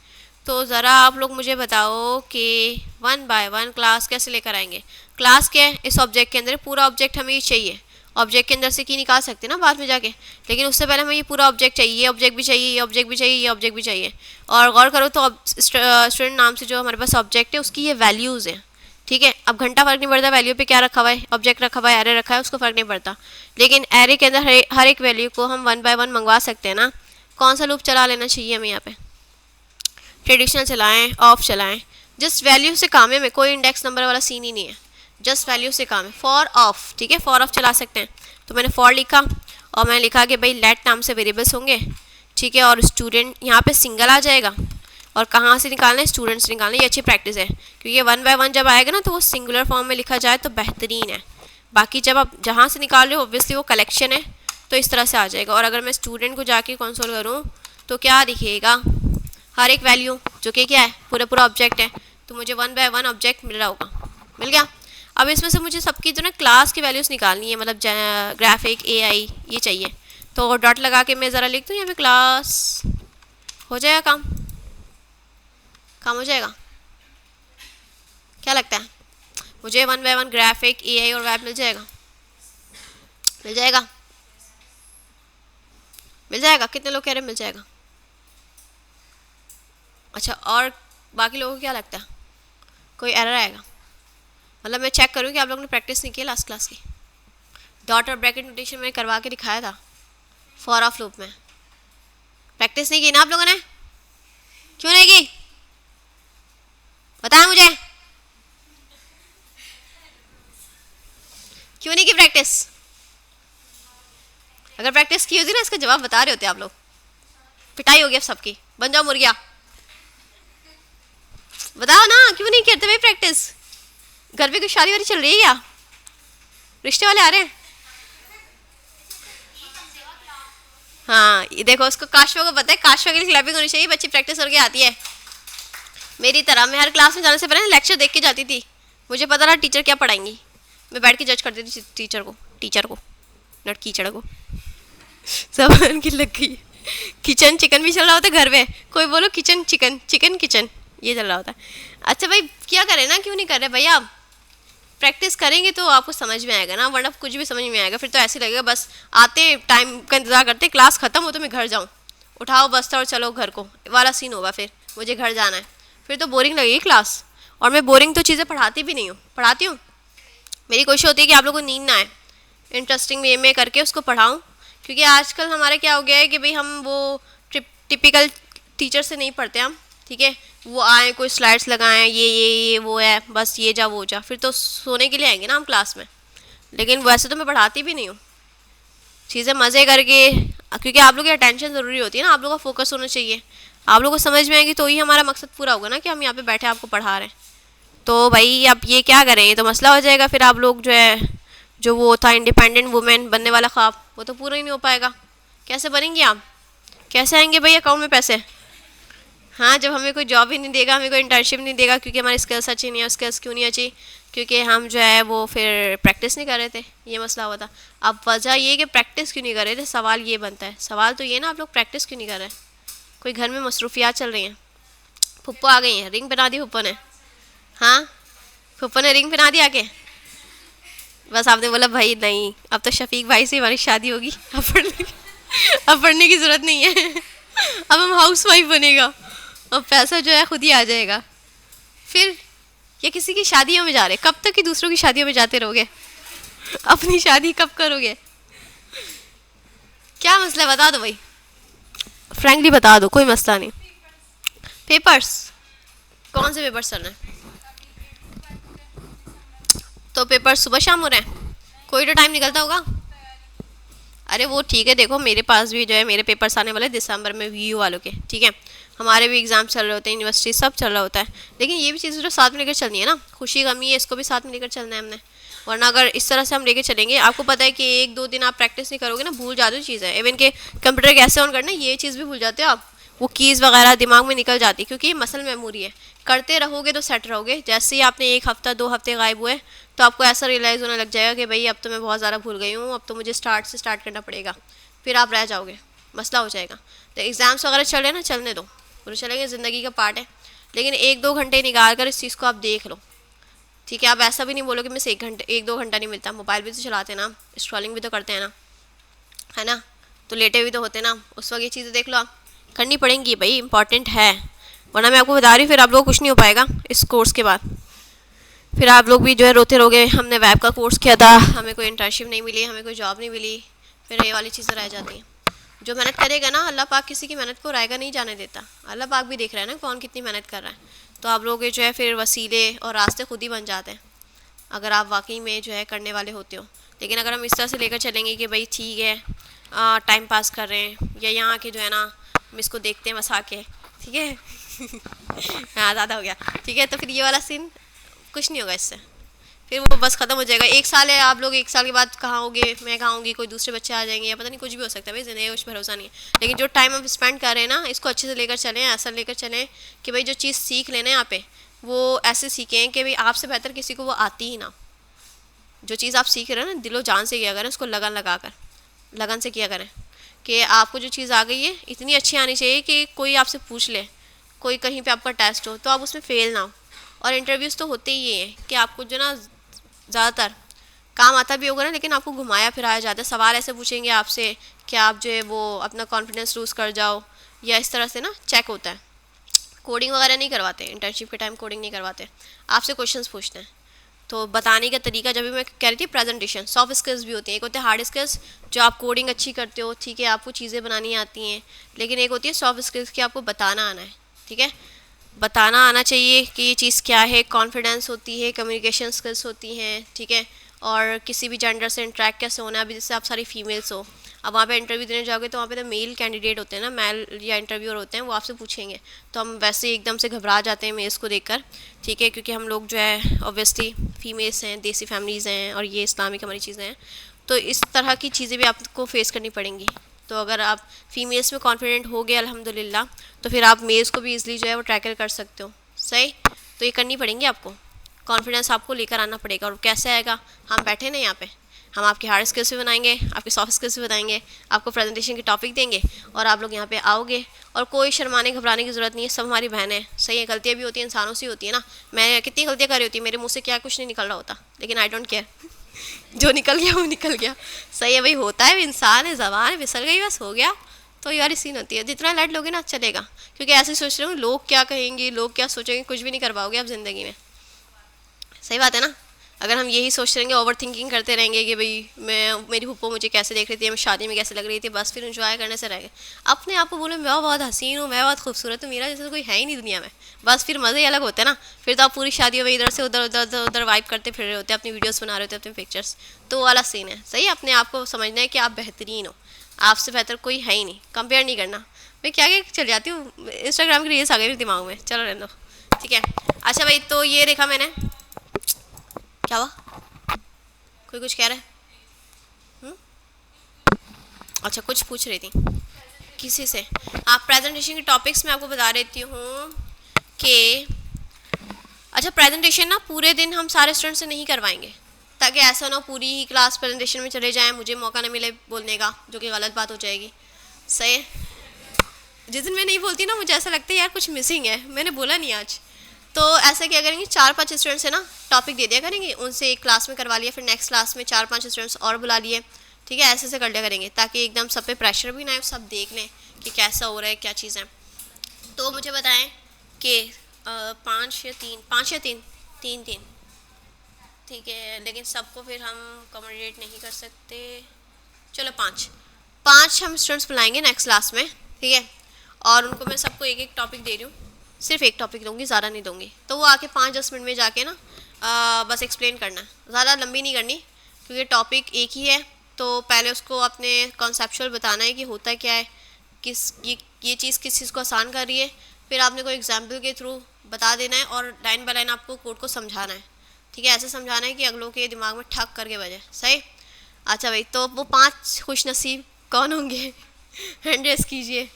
तो ज़रा आप लोग मुझे बताओ कि 1 by 1 क्लास कैसे लेकर आएंगे। क्लास क्या है, इस ऑब्जेक्ट के अंदर पूरा ऑब्जेक्ट हमें ये चाहिए। ऑब्जेक्ट के अंदर से की निकाल सकते हैं ना बाद में जाके, लेकिन उससे पहले हमें ये पूरा ऑब्जेक्ट चाहिए, ये ऑब्जेक्ट भी चाहिए, ये ऑब्जेक्ट भी चाहिए, ये ऑब्जेक्ट भी चाहिए। और गौर करो तो स्टूडेंट नाम से जो हमारे पास ऑब्जेक्ट है उसकी ये वैल्यूज़ हैं, ठीक है। अब घंटा फ़र्क नहीं पड़ता वैल्यू पे क्या रखा हुआ है, ऑब्जेक्ट रखा हुआ है, एरे रखा है, उसको फ़र्क नहीं पड़ता। लेकिन एरे के अंदर हर एक वैल्यू को हम 1 by 1 मंगवा सकते हैं ना। कौन सा लूप चला लेना चाहिए हमें यहाँ पे, ट्रेडिशनल चलाएं, ऑफ चलाएं, जस्ट वैल्यू से काम है, में कोई इंडेक्स नंबर वाला सीन ही नहीं है, जस्ट वैल्यू से काम है। फॉर ऑफ, ठीक है, फॉर ऑफ चला सकते हैं। तो मैंने फॉर लिखा और मैंने लिखा कि भाई लेट नाम से वेरिएबल्स होंगे, ठीक है। और स्टूडेंट यहाँ पे सिंगल आ जाएगा, और कहाँ से निकालना है, स्टूडेंट से निकालना है। ये अच्छी प्रैक्टिस है, क्योंकि 1 by 1 जब आएगा ना तो वो सिंगुलर फॉर्म में लिखा जाए तो बेहतरीन है। बाकी जब आप जहाँ से निकाल रहे हो ऑब्वियसली वो कलेक्शन है, तो इस तरह से आ जाएगा। और अगर मैं स्टूडेंट को जाके कंसोल करूँ तो क्या दिखेगा, हर एक वैल्यू जो कि क्या है, पूरा ऑब्जेक्ट है, तो मुझे 1 by 1 ऑब्जेक्ट मिल रहा होगा, मिल गया। अब इसमें से मुझे सबकी जो ना क्लास की वैल्यूज़ निकालनी है, मतलब ग्राफिक एआई ये चाहिए। तो डॉट लगा के मैं ज़रा लिख दूँ यहाँ पे क्लास, हो जाएगा काम, काम हो जाएगा, क्या लगता है मुझे 1 by 1 ग्राफिक एआई और वेब मिल जाएगा, मिल जाएगा, मिल जाएगा। कितने लोग कह रहे हैं मिल जाएगा, अच्छा, और बाकी लोगों को क्या लगता है, कोई एरर आएगा? मतलब मैं चेक करूँ कि आप लोगों ने प्रैक्टिस नहीं की लास्ट क्लास की। डॉट और ब्रैकेट नोटेशन मैंने करवा के दिखाया था फॉर ऑफ लूप में। प्रैक्टिस नहीं की ना आप लोगों ने? क्यों नहीं की, बताएं मुझे, क्यों नहीं की प्रैक्टिस? अगर प्रैक्टिस की होती ना, इसका जवाब बता रहे होते आप लोग। पिटाई होगी अब सबकी, बन जाओ मुर्गिया। बताओ ना, क्यों नहीं करते भाई प्रैक्टिस? घर पे कोई शादी वादी चल रही है क्या? रिश्ते वाले आ रहे हैं? हाँ, ये देखो, उसको काशवा को पता है, काशवा के लिए क्लैपिंग होनी चाहिए, बच्ची प्रैक्टिस करके आती है। मेरी तरह मैं हर क्लास में जाने से पहले लेक्चर देख के जाती थी, मुझे पता था टीचर क्या पढ़ाएंगी, मैं बैठ के जज करती थी टीचर को नट कीचड़ को। सब की लग गई। किचन चिकन भी चल रहा होता है घर में, कोई बोलो किचन चिकन, चिकन किचन, ये चल रहा होता है। अच्छा भाई, क्या करें ना, क्यों नहीं कर रहे भैया? प्रैक्टिस करेंगे तो आपको समझ में आएगा ना, वरना कुछ भी समझ में आएगा, फिर तो ऐसे लगेगा बस आते टाइम का इंतजार करते, क्लास खत्म हो तो मैं घर जाऊँ, उठाओ बस्ता और चलो घर को वाला सीन होगा, फिर मुझे घर जाना है, फिर तो बोरिंग लगेगी क्लास। और मैं बोरिंग तो चीज़ें पढ़ाती भी नहीं हूँ, पढ़ाती हूँ, मेरी कोशिश होती है कि आप लोगों को नींद ना आए, इंटरेस्टिंग वे में करके उसको पढ़ाऊँ। क्योंकि आजकल हमारा क्या हो गया है कि भाई हम वो टिपिकल टीचर से नहीं पढ़ते हम, ठीक है, वो आए कोई स्लाइड्स लगाएं, ये वो है, बस ये जा वो जा, फिर तो सोने के लिए आएंगे ना हम क्लास में। लेकिन वैसे तो मैं पढ़ाती भी नहीं हूँ, चीज़ें मज़े करके, क्योंकि आप लोग की अटेंशन ज़रूरी होती है ना, आप लोग का फोकस होना चाहिए, आप लोग को समझ में आएगी तो ही हमारा मकसद पूरा होगा ना कि हम यहाँ पे बैठे आपको पढ़ा रहे हैं। तो भाई अब ये क्या करें, ये तो मसला हो जाएगा, फिर आप लोग जो है, जो वो था इंडिपेंडेंट वुमेन बनने वाला ख्वाब, वो तो पूरा ही नहीं हो पाएगा। कैसे बनेंगे आप, कैसे आएंगे भाई अकाउंट में पैसे? हाँ, जब हमें कोई जॉब ही नहीं देगा, हमें कोई इंटर्नशिप नहीं देगा, क्योंकि हमारी स्किल्स अच्छी नहीं है। स्किल्स क्यों नहीं अच्छी? क्योंकि हम जो है वो फिर प्रैक्टिस नहीं कर रहे थे, ये मसला हुआ था। अब वजह ये कि प्रैक्टिस क्यों नहीं कर रहे थे, सवाल ये बनता है, सवाल तो ये ना, आप लोग प्रैक्टिस क्यों नहीं कर रहे? कोई घर में मसरूफियात चल रही हैं, फुप्पो आ गई हैं, रिंग बना दी फुप्पो ने। हाँ, फुप्पो ने रिंग बना दी आके, बस आपने बोला भाई नहीं, अब तो शफीक भाई से हमारी शादी होगी, अब पढ़ने की ज़रूरत नहीं है, अब हम हाउस वाइफ बनेगा, और पैसा जो है खुद ही आ जाएगा। फिर ये किसी की शादियों में जा रहे, कब तक कि दूसरों की शादियों में जाते रहोगे, अपनी शादी कब करोगे? क्या मसला है बता दो भाई, फ्रैंकली बता दो, कोई मसला नहीं। पेपर्स, कौन से पेपर्स चल रहे हैं? तो पेपर सुबह शाम हो रहे हैं, कोई तो टाइम निकलता होगा। अरे वो ठीक है, देखो मेरे पास भी जो है मेरे पेपर्स आने वाले दिसंबर में वीयू वालों के, ठीक है, हमारे भी एग्ज़ाम चल रहे होते हैं, यूनिवर्सिटी सब चल रहा होता है, लेकिन ये भी चीज़ें जो साथ में लेकर चलनी है ना, खुशी गमी है, इसको भी साथ में लेकर चलना है हमने। वरना अगर इस तरह से हम लेकर चलेंगे, आपको पता है कि एक दो दिन आप प्रैक्टिस नहीं करोगे ना, भूल जाते हो चीज़ें, इवन के कंप्यूटर कैसे ऑन करना ये चीज़ भी भूल जाते हो आप, वो कीज़ वगैरह दिमाग में निकल जाती, क्योंकि ये मसल मेमोरी है, करते रहोगे तो सेट रहोगे। जैसे ही आपने एक हफ्ता 2 हफ्ते गायब हुए, तो आपको ऐसा रियलाइज़ होने लग जाएगा कि भाई अब तो मैं बहुत ज़्यादा भूल गई हूँ, अब तो मुझे स्टार्ट करना पड़ेगा, फिर आप रह जाओगे, मसला हो जाएगा। तो एग्ज़ाम्स वगैरह चल रहे हैं ना, चलने दो, पूरे चलेंगे, ज़िंदगी का पार्ट है, लेकिन 1-2 घंटे निकाल कर इस चीज़ को आप देख लो, ठीक है। आप ऐसा भी नहीं बोलो कि मैं से 1-2 घंटा नहीं मिलता, मोबाइल भी तो चलाते हैं ना, स्क्रॉलिंग भी तो करते हैं ना, है ना, तो लेटे भी तो होते ना, उस वक्त ये चीज़ें देख लो, आप करनी पड़ेंगी भाई, इंपॉर्टेंट है, वरना मैं आपको बता रही हूँ फिर आप लोगों को कुछ नहीं हो पाएगा इस कोर्स के बाद। फिर आप लोग भी जो है रोते रहोगे, हमने वेब का कोर्स किया था, हमें कोई इंटर्नशिप नहीं मिली, हमें कोई जॉब नहीं मिली, फिर ये वाली चीज़ें रह जाती हैं। जो मेहनत करेगा ना, अल्लाह पाक किसी की मेहनत को रायगा नहीं जाने देता, अल्लाह पाक भी देख रहा है ना कौन कितनी मेहनत कर रहा है। तो आप लोग जो है फिर वसीले और रास्ते खुद ही बन जाते हैं, अगर आप वाकई में जो है करने वाले होते हो। लेकिन अगर हम इस तरह से लेकर चलेंगे कि भाई ठीक है टाइम पास कर रहे हैं, या यहाँ के जो है ना हम इसको देखते हैं बस आके, ठीक है हाँ ज़्यादा हो गया, ठीक है, तो फिर ये वाला सीन कुछ नहीं होगा इससे, फिर वो बस ख़त्म हो जाएगा। 1 साल है, आप लोग 1 साल के बाद कहाँ होगे, मैं कहाँ होंगी, कोई दूसरे बच्चे आ जाएंगे, या पता नहीं कुछ भी हो सकता है भाई, ज़िंदगी कुछ भरोसा नहीं है। लेकिन जो टाइम हम स्पेंड कर रहे हैं ना, इसको अच्छे से लेकर चलें, ऐसा लेकर चलें कि भाई जो चीज़ सीख लेना यहाँ पे, वो ऐसे सीखें कि भाई आपसे बेहतर किसी को वो आती ही ना। जो चीज़ आप सीख रहे हैं ना, दिलो जान से किया करें, उसको लगन लगा कर, लगन से किया करें, कि आपको जो चीज़ आ गई है इतनी अच्छी आनी चाहिए कि कोई आपसे पूछ ले, कोई कहीं पे आपका टेस्ट हो तो आप उसमें फ़ेल ना हो। और इंटरव्यूज़ तो होते ही ये हैं कि आपको जो ना ज़्यादातर काम आता भी होगा ना, लेकिन आपको घुमाया फिराया जाता है, सवाल ऐसे पूछेंगे आपसे कि आप जो है वो अपना कॉन्फिडेंस लूज़ कर जाओ, या इस तरह से ना चेक होता है। कोडिंग वगैरह नहीं करवाते, इंटर्नशिप के टाइम कोडिंग नहीं करवाते, आपसे क्वेश्चंस पूछते हैं। तो बताने का तरीका, जब भी मैं कह रही थी प्रेजेंटेशन, सॉफ्ट स्किल्स भी होती हैं, एक होते हैं हार्ड स्किल्स जो आप कोडिंग अच्छी करते हो, ठीक है, आपको चीज़ें बनानी आती हैं, लेकिन एक होती है सॉफ्ट स्किल्स की आपको बताना आना है, ठीक है, बताना आना चाहिए कि ये चीज़ क्या है, कॉन्फिडेंस होती है, कम्युनिकेशन स्किल्स होती हैं, ठीक है, और किसी भी जेंडर से इंटरेक्ट कैसे होना है। अभी जैसे आप सारी फीमेल्स हो, अब वहाँ पे इंटरव्यू देने जाओगे तो वहाँ पे तो मेल कैंडिडेट होते हैं ना, मेल या इंटरव्यूअर होते हैं, वो आपसे पूछेंगे, तो हम वैसे ही एकदम से घबरा जाते हैं मेल्स को देखकर, ठीक है, क्योंकि हम लोग जो है ऑब्वियसली फीमेल्स हैं, देसी फैमिलीज़ हैं, और ये इस्लामिक हमारी चीज़ें हैं, तो इस तरह की चीज़ें भी आपको फेस करनी पड़ेंगी। तो अगर आप फीमेल्स में कॉन्फिडेंट हो गए अल्हम्दुलिल्लाह, तो फिर आप मेल्स को भी ईजिली जो है वो टैकल कर सकते हो, सही। तो ये करनी पड़ेंगी आपको, कॉन्फिडेंस आपको लेकर आना पड़ेगा। और कैसे आएगा, हम बैठे ना यहाँ पे, हम आपके हार्ड स्किल्स भी बनाएंगे, आपके सॉफ्ट स्किल्स भी बताएंगे, आपको प्रेजेंटेशन की टॉपिक देंगे, और आप लोग यहाँ पे आओगे, और कोई शर्माने घबराने की ज़रूरत नहीं है, सब हमारी बहन है, सही है। गलतियाँ भी होती हैं, इंसानों से होती है ना, मैं कितनी गलतियाँ कर रही होती, मेरे मुँह से क्या कुछ नहीं निकल रहा होता, लेकिन आई डोंट केयर जो निकल गया वो निकल गया, सही है भाई, होता है, इंसान है, ज़बान है, फिसल गई, बस हो गया। तो यार सीन होती है, जितना लड़ लोगे ना चलेगा, क्योंकि ऐसे सोच रहे हो लोग क्या कहेंगे, लोग क्या सोचेंगे, कुछ भी नहीं कर पाओगे आप ज़िंदगी में, सही बात है ना। अगर हम यही सोच रहेंगे, ओवर थिंकिंग करते रहेंगे कि भाई मैं, मेरी फूफो मुझे कैसे देख रही थी, मैं शादी में कैसे लग रही थी, बस फिर इंजॉय करने से रह गए। अपने आप को बोले मैं बहुत हसीन हूँ, मैं बहुत खूबसूरत हूँ, मेरा जैसा तो कोई है ही नहीं दुनिया में, बस फिर मज़े ही अलग होते हैं ना। फिर तो आप पूरी शादियों में इधर से उधर उधर उधर उधर वाइप करते फिर रहे होते, अपनी वीडियोज़ बना रहे होते, अपने पिक्चर्स, तो वो वाला सीन है, सही है। अपने आप को समझना है कि आप बेहतरीन हो, आपसे बेहतर कोई है ही नहीं, कंपेयर नहीं करना। मैं क्या क्या चल जाती हूँ, इंस्टाग्राम की रील्स आ गई मेरे दिमाग में, चलो रहने दो, ठीक है। अच्छा भाई, तो ये देखा मैंने, क्या हुआ, कोई कुछ कह रहा है? हुँ? अच्छा, कुछ पूछ रही थी किसी से। आप प्रेजेंटेशन के टॉपिक्स में आपको बता देती हूँ कि अच्छा, प्रेजेंटेशन ना पूरे दिन हम सारे स्टूडेंट से नहीं करवाएंगे, ताकि ऐसा ना हो पूरी ही क्लास प्रेजेंटेशन में चले जाएं, मुझे मौका ना मिले बोलने का, जो कि गलत बात हो जाएगी, सही है। जिस दिन मैं नहीं बोलती ना, मुझे ऐसा लगता है यार कुछ मिसिंग है, मैंने बोला नहीं आज। तो ऐसा क्या करेंगे, 4-5 स्टूडेंट्स है ना, टॉपिक दे दिया करेंगे, उनसे एक क्लास में करवा लिया, फिर नेक्स्ट क्लास में 4-5 स्टूडेंट्स और बुला लिए, ठीक है, ऐसे ऐसे कर लिया करेंगे, ताकि एकदम सब पे प्रेशर भी ना आए, सब देख लें कि कैसा हो रहा है, क्या चीज़ है। तो मुझे बताएं कि 5 या 3, तीन तीन, ठीक है, लेकिन सबको फिर हम कमोडेट नहीं कर सकते, चलो 5 हम स्टूडेंट्स बुलाएंगे नेक्स्ट क्लास में, ठीक है, और उनको मैं सबको एक एक टॉपिक दे रही हूँ, सिर्फ एक टॉपिक दूंगी, ज़्यादा नहीं दूंगी, तो वो आके 5-10 मिनट में जाके ना बस एक्सप्लेन करना है, ज़्यादा लंबी नहीं करनी, क्योंकि टॉपिक एक ही है। तो पहले उसको अपने कॉन्सेप्चुअल बताना है कि होता क्या है, किस ये चीज़ किस चीज़ को आसान कर रही है, फिर आपने कोई एग्जाम्पल के थ्रू बता देना है, और लाइन बाय लाइन आपको कोड को समझाना है, ठीक है, ऐसे समझाना है कि अगलों के दिमाग में ठक करके बजे, सही। अच्छा भाई, तो वो 5 खुश नसीब कौन होंगे हैंड रेस कीजिए।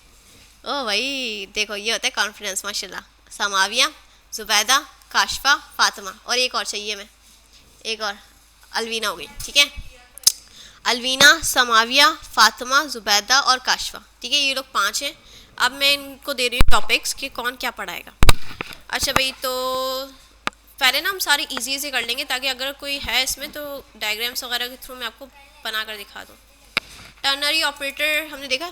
ओ भाई देखो, ये होता है कॉन्फिडेंस, माशाल्लाह। समाविया, जुबैदा, काशफा, फातिमा, और एक और चाहिए मैं, एक और, अलवीना हो गई, ठीक है। अलवीना, समाविया, फातिमा, जुबैदा और काशफा, ठीक है, ये लोग 5 हैं। अब मैं इनको दे रही हूँ टॉपिक्स कि कौन क्या पढ़ाएगा। अच्छा भाई, तो पहले ना हम सारे इजी से कर लेंगे, ताकि अगर कोई है इसमें तो डायग्राम्स वगैरह के थ्रू मैं आपको बना कर दिखा दूँ। टर्नरी ऑपरेटर हमने देखा,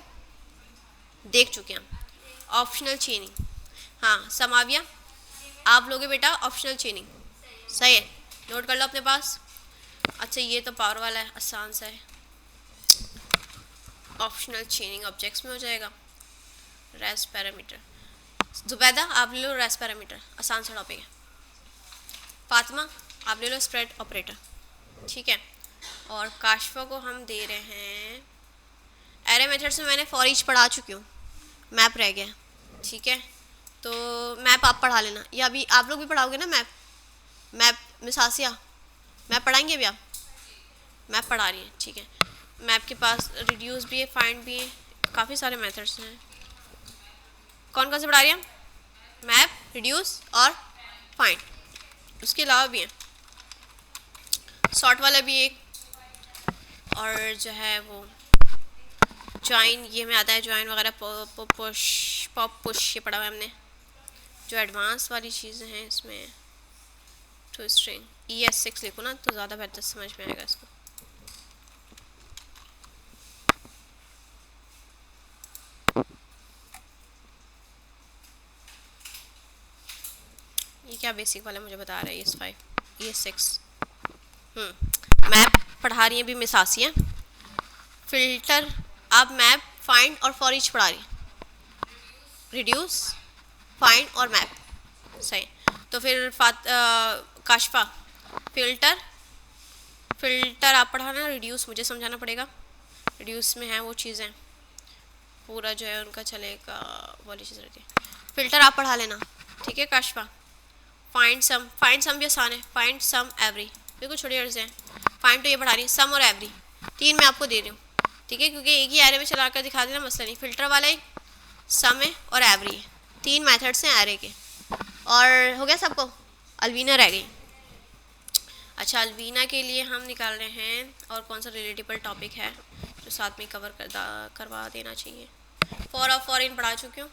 देख चुके हैं हम। ऑप्शनल चेनिंग, हाँ समाविया, आप लोगे बेटा ऑप्शनल चेनिंग, सही है, नोट कर लो अपने पास। अच्छा, ये तो पावर वाला है, आसान सा है, ऑप्शनल चेनिंग ऑब्जेक्ट्स में हो जाएगा। रेस्ट पैरामीटर, जुबैदा आप ले लो रेस्ट पैरामीटर, आसान सा टॉपिक है। फातिमा आप ले लो स्प्रेड ऑपरेटर, ठीक है, और काशफा को हम दे रहे हैं एरे मेथड्स में, मैंने फॉर ईच पढ़ा चुकी हूँ, मैप रह गया, ठीक है, तो मैप आप पढ़ा लेना, या अभी आप लोग भी पढ़ाओगे ना मैप, मिस आसिया मैप पढ़ाएंगे अभी आप, मैप पढ़ा रही है, ठीक है। मैप के पास रिड्यूस भी है, फाइंड भी है, काफ़ी सारे मेथड्स हैं। कौन कौन से पढ़ा रही हैं? मैप, रिड्यूस और फाइंड, उसके अलावा भी हैं, सॉर्ट वाला भी एक, और जो है वो ज्वाइन, ये हमें आता है ज्वाइन वगैरह, पुश, पॉप पुश, ये पढ़ा हुआ है हमने। जो एडवांस वाली चीज़ें हैं इसमें, टू स्ट्रिंग, ES6 लिखो ना तो ज़्यादा बेहतर समझ में आएगा इसको। क्या बेसिक वाला मुझे बता रहा है ES5 ES6। मैप पढ़ा रही हैं अभी मिस आसिया। फिल्टर आप मैप, फाइंड और फॉर ईच पढ़ा रही, रिड्यूस, फाइंड और मैप, सही। तो फिर काशफा फिल्टर आप पढ़ाना, रिड्यूस मुझे समझाना पड़ेगा। रिड्यूस में है वो चीज़ें, पूरा जो है उनका चलेगा वाली चीज़ रहती है। फिल्टर आप पढ़ा लेना, ठीक है काशफा। फाइंड सम भी आसान है, फाइंड सम एवरी बिल्कुल छोटी अर्ज है। फाइंड तो ये पढ़ा रही है, सम और एवरी 3 मैं आपको दे रही हूँ, ठीक है, क्योंकि एक ही एरे में चला कर दिखा देना मसला नहीं। फिल्टर वाला ही सम है और एवरी है, 3 मेथड्स हैं एरे के। और हो गया सबको, अलवीना रह गई। अच्छा, अलवीना के लिए हम निकाल रहे हैं और कौन सा रिलेटेबल टॉपिक है जो साथ में कवर करवा देना चाहिए। फॉर इन पढ़ा चुकी हूँ,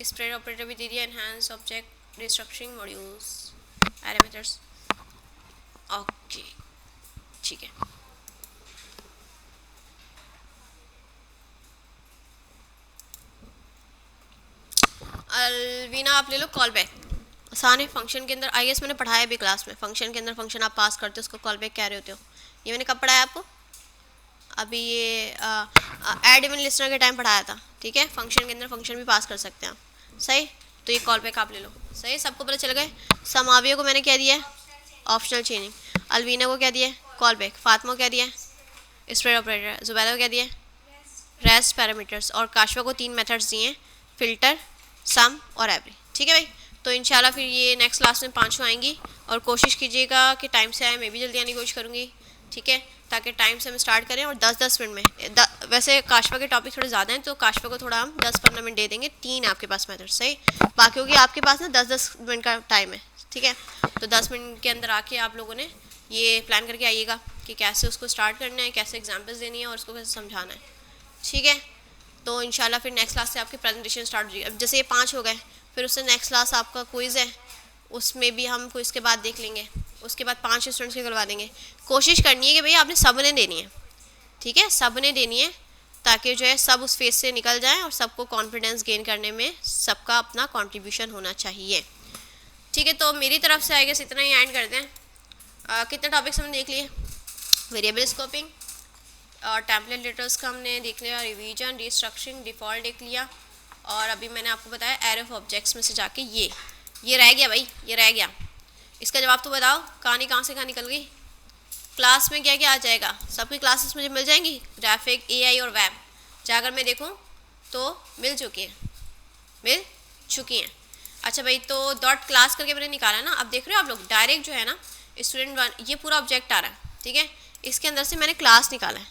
स्प्रेड ऑपरेटर भी दे दिया, enhance object restructuring modules, array methods, okay ठीक है। अलवीना आप ले लो, कॉल बैक आसान है। फंक्शन के अंदर आई मैंने पढ़ाया भी क्लास में, फंक्शन के अंदर फंक्शन आप पास करते हो उसको कॉल बैक कह रहे होते हो। ये मैंने कब पढ़ाया आपको, अभी ये ऐड इवन लिस्टनर के टाइम पढ़ाया था, ठीक है। फंक्शन के अंदर फंक्शन भी पास कर सकते हैं आप, सही। तो ये कॉल बैक आप ले लो, सही। सबको पता चल गए। समाविया को मैंने क्या दिया है, ऑप्शनल चेंजिंग। अलवीना को क्या दिया है, कॉल बैक। फातिमा को क्या दिया है, स्प्रेड ऑपरेटर। जुबैदा को क्या दिया है, रेस्ट पैरामीटर्स। और काशवा को 3 मेथड्स दिए हैं, फिल्टर, सम और एवरी, ठीक है भाई। तो इंशाल्लाह फिर ये नेक्स्ट क्लास में 5 आएंगी और कोशिश कीजिएगा कि टाइम से आए, मैं भी जल्दी आने की कोशिश करूँगी, ठीक है, ताकि टाइम से हम स्टार्ट करें। और 10-10 मिनट में वैसे काशवा के टॉपिक थोड़े ज़्यादा हैं तो काशवा को थोड़ा हम 10-15 मिनट दे देंगे। 3 आपके पास मेथड, सही। बाकी होगी आपके पास ना 10-10 मिनट का टाइम है, ठीक है। तो 10 मिनट के अंदर आके आप लोगों ने ये प्लान करके आइएगा कि कैसे उसको स्टार्ट करना है, कैसे एग्जाम्पल्स देनी है और उसको कैसे समझाना है, ठीक है। तो इंशाल्लाह फिर नेक्स्ट क्लास से आपकी प्रेजेंटेशन स्टार्ट हो जाएगी। अब जैसे ये 5 हो गए, फिर उससे नेक्स्ट क्लास आपका क्विज़ है, उसमें भी हम क्विज़ के बाद देख लेंगे। उसके बाद 5 स्टूडेंट्स के करवा देंगे। कोशिश करनी है कि भाई आपने सब ने देनी है, ठीक है, सब ने देनी है, ताकि जो है सब उस फेज से निकल जाएं और सबको कॉन्फिडेंस गेन करने में सबका अपना कंट्रीब्यूशन होना चाहिए, ठीक है। तो मेरी तरफ से आएगा इतना ही एंड कर दें। कितने टॉपिक्स हमने देख लिए, वेरिएबल स्कोपिंग और टेम्पलेट लेटर्स का हमने देख लिया, रिवीजन, रिस्ट्रक्चरिंग, डिफ़ॉल्ट देख लिया। और अभी मैंने आपको बताया एरे ऑफ ऑब्जेक्ट्स में से जाके ये रह गया भाई, ये रह गया। इसका जवाब तो बताओ, कहानी कहाँ से कहाँ निकल गई। क्लास में क्या क्या आ जाएगा, सबकी क्लासेस मुझे मिल जाएंगी, ग्राफिक, AI और वेब। जाकर मैं देखूँ तो मिल चुकी हैं। अच्छा भाई, तो डॉट क्लास करके मैंने निकाला ना। अब देख रहे हो आप लोग, डायरेक्ट जो है ना स्टूडेंट 1 ये पूरा ऑब्जेक्ट आ रहा है, ठीक है। इसके अंदर से मैंने क्लास निकाला है।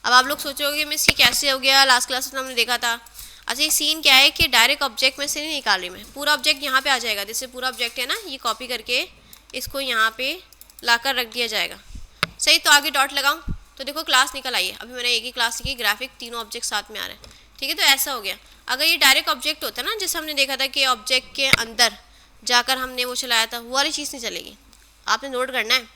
अब आप लोग सोचोगे मिस ये कैसे हो गया, लास्ट क्लास में हमने देखा था। अच्छा, ये सीन क्या है कि डायरेक्ट ऑब्जेक्ट में से नहीं निकाल रही मैं, पूरा ऑब्जेक्ट यहाँ पे आ जाएगा। जैसे पूरा ऑब्जेक्ट है ना, ये कॉपी करके इसको यहाँ पे लाकर रख दिया जाएगा, सही। तो आगे डॉट लगाऊँ तो देखो क्लास निकल आई है। अभी मैंने एक ही क्लास लिखी, ग्राफिक, तीनों ऑब्जेक्ट साथ में आ रहे हैं, ठीक है। तो ऐसा हो गया। अगर ये डायरेक्ट ऑब्जेक्ट होता ना, जैसे हमने देखा था कि ऑब्जेक्ट के अंदर जाकर हमने वो चलाया था, वो वाली चीज़ नहीं चलेगी। आपने नोट करना है,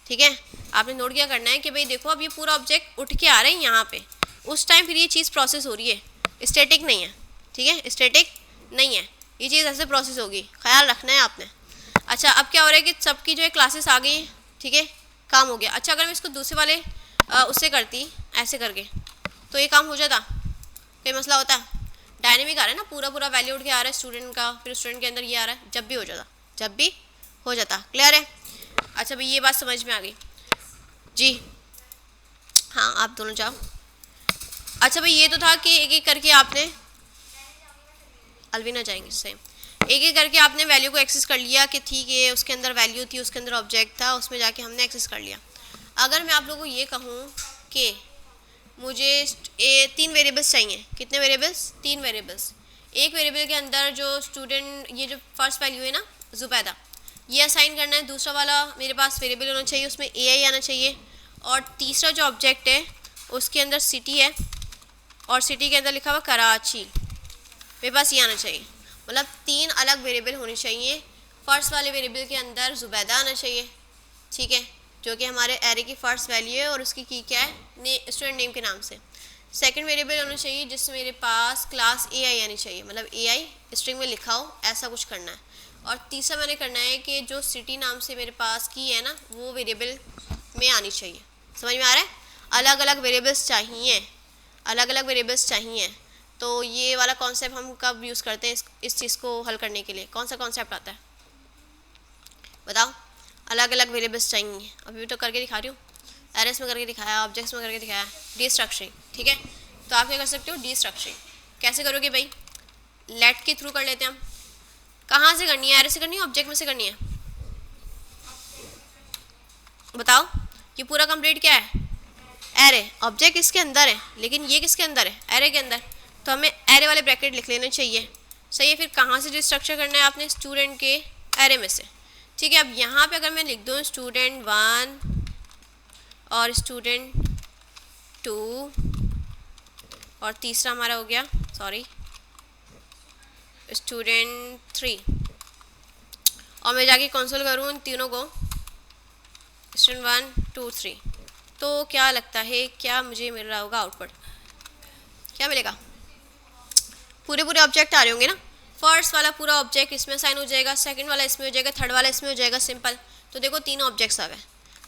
ठीक है। आपने नोट क्या करना है कि भाई देखो अब ये पूरा ऑब्जेक्ट उठ के आ रहे हैं यहाँ पे, उस टाइम फिर ये चीज़ प्रोसेस हो रही है, स्टैटिक नहीं है, ठीक है, स्टैटिक नहीं है, ये चीज़ ऐसे प्रोसेस होगी, ख्याल रखना है आपने। अच्छा, अब क्या हो रहा है कि सबकी जो है क्लासेस आ गई, ठीक है, काम हो गया। अच्छा, अगर मैं इसको दूसरे वाले उससे करती ऐसे करके तो ये काम हो जाता, कोई मसला होता है। डायनेमिक आ रहा है ना, पूरा वैल्यू उठ के आ रहा है स्टूडेंट का, फिर स्टूडेंट के अंदर ये आ रहा है, जब भी हो जाता। क्लियर है। अच्छा भाई, ये बात समझ में आ गई जी। हाँ, आप दोनों जाओ। अच्छा भाई, ये तो था कि एक एक करके आपने अलविना जाएंगे, सेम एक एक करके आपने वैल्यू को एक्सेस कर लिया कि ठीक है उसके अंदर वैल्यू थी, उसके अंदर ऑब्जेक्ट था, उसमें जाके हमने एक्सेस कर लिया। अगर मैं आप लोगों को ये कहूँ कि मुझे 3 वेरिएबल्स चाहिए, कितने वेरिएबल्स, 3 वेरिएबल्स। एक वेरिएबल के अंदर जो स्टूडेंट, ये जो फर्स्ट वैल्यू है ना जुबैदा, ये असाइन करना है। दूसरा वाला मेरे पास वेरिएबल होना चाहिए, उसमें AI आना चाहिए। और तीसरा जो ऑब्जेक्ट है उसके अंदर सिटी है और सिटी के अंदर लिखा हुआ कराची, मेरे पास ये आना चाहिए। मतलब 3 अलग वेरिएबल होने चाहिए। फर्स्ट वाले वेरिएबल के अंदर जुबैदा आना चाहिए, ठीक है, जो कि हमारे एरे की फर्स्ट वैल्यू है और उसकी की क्या है, स्टूडेंट नेम के नाम से। सेकंड वेरिएबल होना चाहिए जिसमें मेरे पास क्लास AI आनी चाहिए, मतलब AI स्ट्रिंग में लिखा हो, ऐसा कुछ करना है। और तीसरा मैंने करना है कि जो सिटी नाम से मेरे पास की है ना वो वेरिएबल में आनी चाहिए। समझ में आ रहा है? अलग अलग वेरिएबल्स चाहिए, अलग अलग वेरिएबल्स चाहिए। तो ये वाला कॉन्सेप्ट हम कब यूज़ करते हैं इस चीज़ को हल करने के लिए? कौन सा कॉन्सेप्ट आता है बताओ? अलग अलग वेरिएबल्स चाहिए, अभी तो करके दिखा रही हूँ, एरेस में करके दिखाया, ऑब्जेक्ट्स में करके दिखाया, डीस्ट्रक्चरिंग। ठीक है, तो आप क्या कर सकते हो? डीस्ट्रक्चरिंग कैसे करोगे भाई? लेट के थ्रू कर लेते हैं हम। कहाँ से करनी है? एरे से करनी है, ऑब्जेक्ट में से करनी है? बताओ, ये पूरा कंप्लीट क्या है? एरे। ऑब्जेक्ट इसके अंदर है, लेकिन ये किसके अंदर है? एरे के अंदर। तो हमें एरे वाले ब्रैकेट लिख लेने चाहिए। सही है, फिर कहाँ से डिस्ट्रक्चर करना है आपने? स्टूडेंट के एरे में से। ठीक है, अब यहाँ पे अगर मैं लिख दूँ स्टूडेंट 1 और स्टूडेंट 2 और तीसरा हमारा हो गया सॉरी स्टूडेंट 3, और मैं जाके कंसोल करूँ उन तीनों को स्टूडेंट 1 2 3, तो क्या लगता है क्या मुझे मिल रहा होगा आउटपुट? क्या मिलेगा? पूरे पूरे ऑब्जेक्ट आ रहे होंगे ना। फर्स्ट वाला पूरा ऑब्जेक्ट इसमें साइन हो जाएगा, सेकंड वाला इसमें हो जाएगा, थर्ड वाला इसमें हो जाएगा, सिंपल। तो देखो तीनों ऑब्जेक्ट्स आ गए,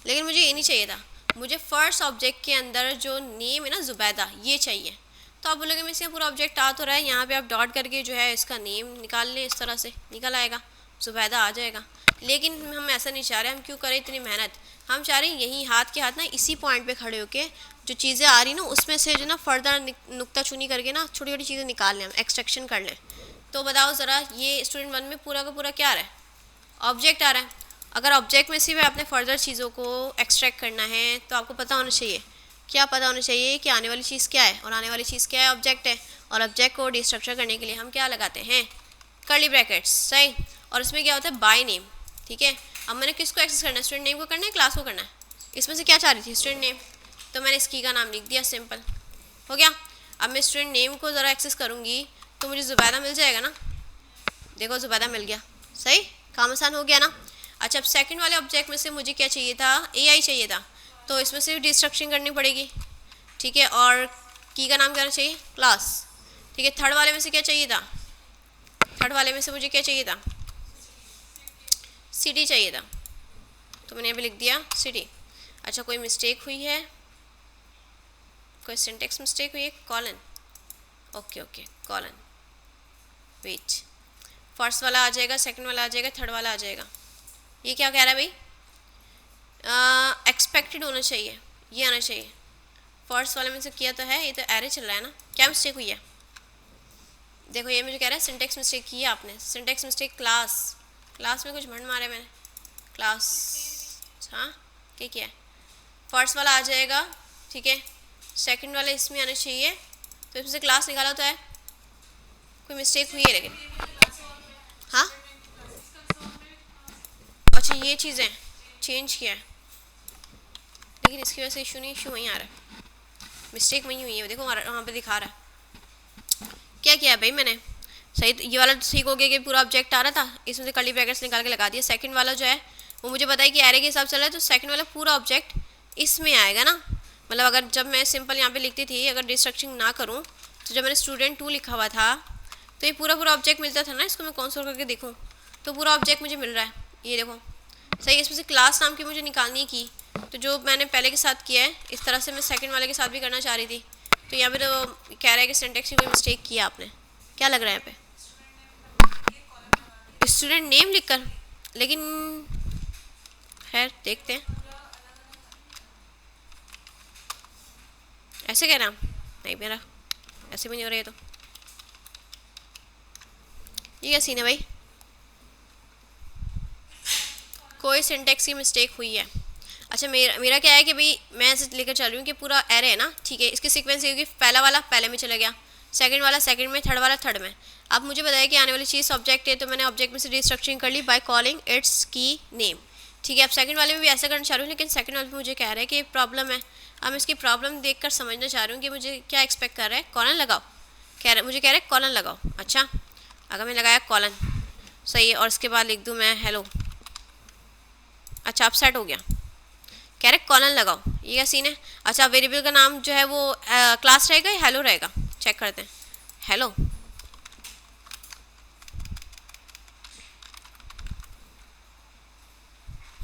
लेकिन मुझे ये नहीं चाहिए था। मुझे फर्स्ट ऑब्जेक्ट के अंदर जो नेम है ना जुबैदा, ये चाहिए। तो आप बोलोगे मैं इसका पूरा ऑब्जेक्ट आ तो रहा है, यहाँ पे आप डॉट करके जो है इसका नेम निकाल लें, इस तरह से निकल आएगा, जुबैदा आ जाएगा। लेकिन हम ऐसा नहीं चाह रहे, हम क्यों करें इतनी मेहनत? हम चाह रहे हैं यहीं हाथ के हाथ ना इसी पॉइंट पे खड़े होके जो चीज़ें आ रही ना उसमें से जो ना फर्दर नुक्ता चुनी करके ना छोटी छोटी चीज़ें निकाल लें, हम एक्सट्रैक्शन कर लें। तो बताओ ज़रा, ये स्टूडेंट 1 में पूरा का पूरा क्या आ रहा है? ऑब्जेक्ट आ रहा है। अगर ऑब्जेक्ट में से भी आपने फर्दर चीज़ों को एक्सट्रैक्ट करना है तो आपको पता होना चाहिए, क्या पता होना चाहिए कि आने वाली चीज़ क्या है, और आने वाली चीज़ क्या है? ऑब्जेक्ट है। और ऑब्जेक्ट को डिस्ट्रक्चर करने के लिए हम क्या लगाते हैं? Curly brackets. सही। और इसमें क्या होता है? By name. ठीक है, अब मैंने किसको एक्सेस करना है? स्टूडेंट नेम को करना है, क्लास को करना है? इसमें से क्या चाह रही थी? Student name. तो मैंने इस की का नाम लिख दिया, सिंपल हो गया। अब मैं स्टूडेंट नेम को ज़रा एक्सेस करूँगी तो मुझे जुबैदा मिल जाएगा ना। देखो जुबैदा मिल गया, सही, काम आसान हो गया ना। अच्छा, अब सेकंड वाले ऑब्जेक्ट में से मुझे क्या चाहिए था? AI चाहिए था, तो इसमें से भी डिस्ट्रक्शन करनी पड़ेगी। ठीक है, और की का नाम क्या चाहिए? क्लास। ठीक है, थर्ड वाले में से क्या चाहिए था? थर्ड वाले में से मुझे क्या चाहिए था? सिटी चाहिए था, तो मैंने यहाँ पे लिख दिया सिटी। अच्छा, कोई मिस्टेक हुई है? कोई सिंटेक्स मिस्टेक हुई है? Colon, okay okay, colon, wait, first वाला आ जाएगा, सेकंड वाला आ जाएगा, थर्ड वाला आ जाएगा। ये क्या कह रहा है भाई? एक्सपेक्टेड होना चाहिए, ये आना चाहिए। फर्स्ट वाले में से किया तो है, ये तो एरे चल रहा है ना। क्या मिस्टेक हुई है? देखो ये मुझे कह रहा है सिंटेक्स मिस्टेक की है आपने। सिंटेक्स मिस्टेक क्लास, क्लास में कुछ भंड मारे मैंने, क्लास। हाँ, क्या किया है? फर्स्ट वाला आ जाएगा, ठीक है, सेकंड वाला इसमें आना चाहिए, तो इसमें से क्लास निकाला तो है, कोई मिस्टेक हुई है लेकिन। हाँ, अच्छा ये चीज़ें चेंज किया है, लेकिन इसकी वजह से इशू नहीं, इशू वहीं आ रहा है, मिस्टेक वहीं हुई है। देखो वहाँ पे दिखा रहा है। क्या किया है भाई मैंने? सही, ये वाला ठीक हो गया कि पूरा ऑब्जेक्ट आ रहा था, इसमें से कर्ली ब्रैकेट्स निकाल के लगा दिया। सेकंड वाला जो है वो मुझे पता है कि एरे के हिसाब से चल रहा है, तो सेकंड वाला पूरा ऑब्जेक्ट इसमें आएगा ना। मतलब अगर जब मैं सिंपल यहाँ पे लिखती थी, अगर डिस्ट्रक्शन ना करूँ, तो जब मैंने स्टूडेंट 2 लिखा हुआ था तो ये पूरा पूरा ऑब्जेक्ट मिलता था ना। इसको मैं कंसोल करके देखूँ तो पूरा ऑब्जेक्ट मुझे मिल रहा है, ये देखो। सही, इसमें से क्लास नाम की मुझे निकालनी की, तो जो मैंने पहले के साथ किया है इस तरह से मैं सेकंड वाले के साथ भी करना चाह रही थी। तो यहाँ पे तो कह रहा है कि सिंटेक्स की कोई मिस्टेक किया आपने। क्या लग रहा है यहाँ पे? स्टूडेंट नेम लिखकर, लेकिन खैर देखते हैं। ऐसे कह रहा नहीं, मेरा ऐसे भी नहीं हो रहा है। तो ये क्या सीन है भाई? कोई सिंटेक्स की मिस्टेक हुई है। अच्छा, मेरा क्या है कि भाई मैं ऐसे लेकर चल रही हूँ कि पूरा एरे है ना, ठीक है, इसके सीक्वेंस ये होगी, पहला वाला पहले में चला गया, सेकंड वाला सेकंड में, थर्ड वाला थर्ड में। अब मुझे बताया कि आने वाली चीज़ ऑब्जेक्ट है, तो मैंने ऑब्जेक्ट में से डिस्ट्रक्चरिंग कर ली बाय कॉलिंग इट्स की नेम। ठीक है, अब सेकंड वाले में भी ऐसा करना चाह रही हूँ, लेकिन सेकंड वाले में मुझे कह रहा है कि प्रॉब्लम है। अब मैं इसकी प्रॉब्लम देखकर समझना चाह रही हूँ कि मुझे क्या एक्सपेक्ट कर रहा है। कॉलन लगाओ, मुझे कह रहा है कॉलन लगाओ। अच्छा, अगर मैं लगाया कॉलन, सही है, और इसके बाद लिख दूँ मैं हेलो। अच्छा, अब सेट हो गया। कह रहे कॉलन लगाओ, ये क्या सीन है? अच्छा, वेरिएबल का नाम जो है वो क्लास रहेगा या हेलो रहेगा? चेक करते हैं। हेलो,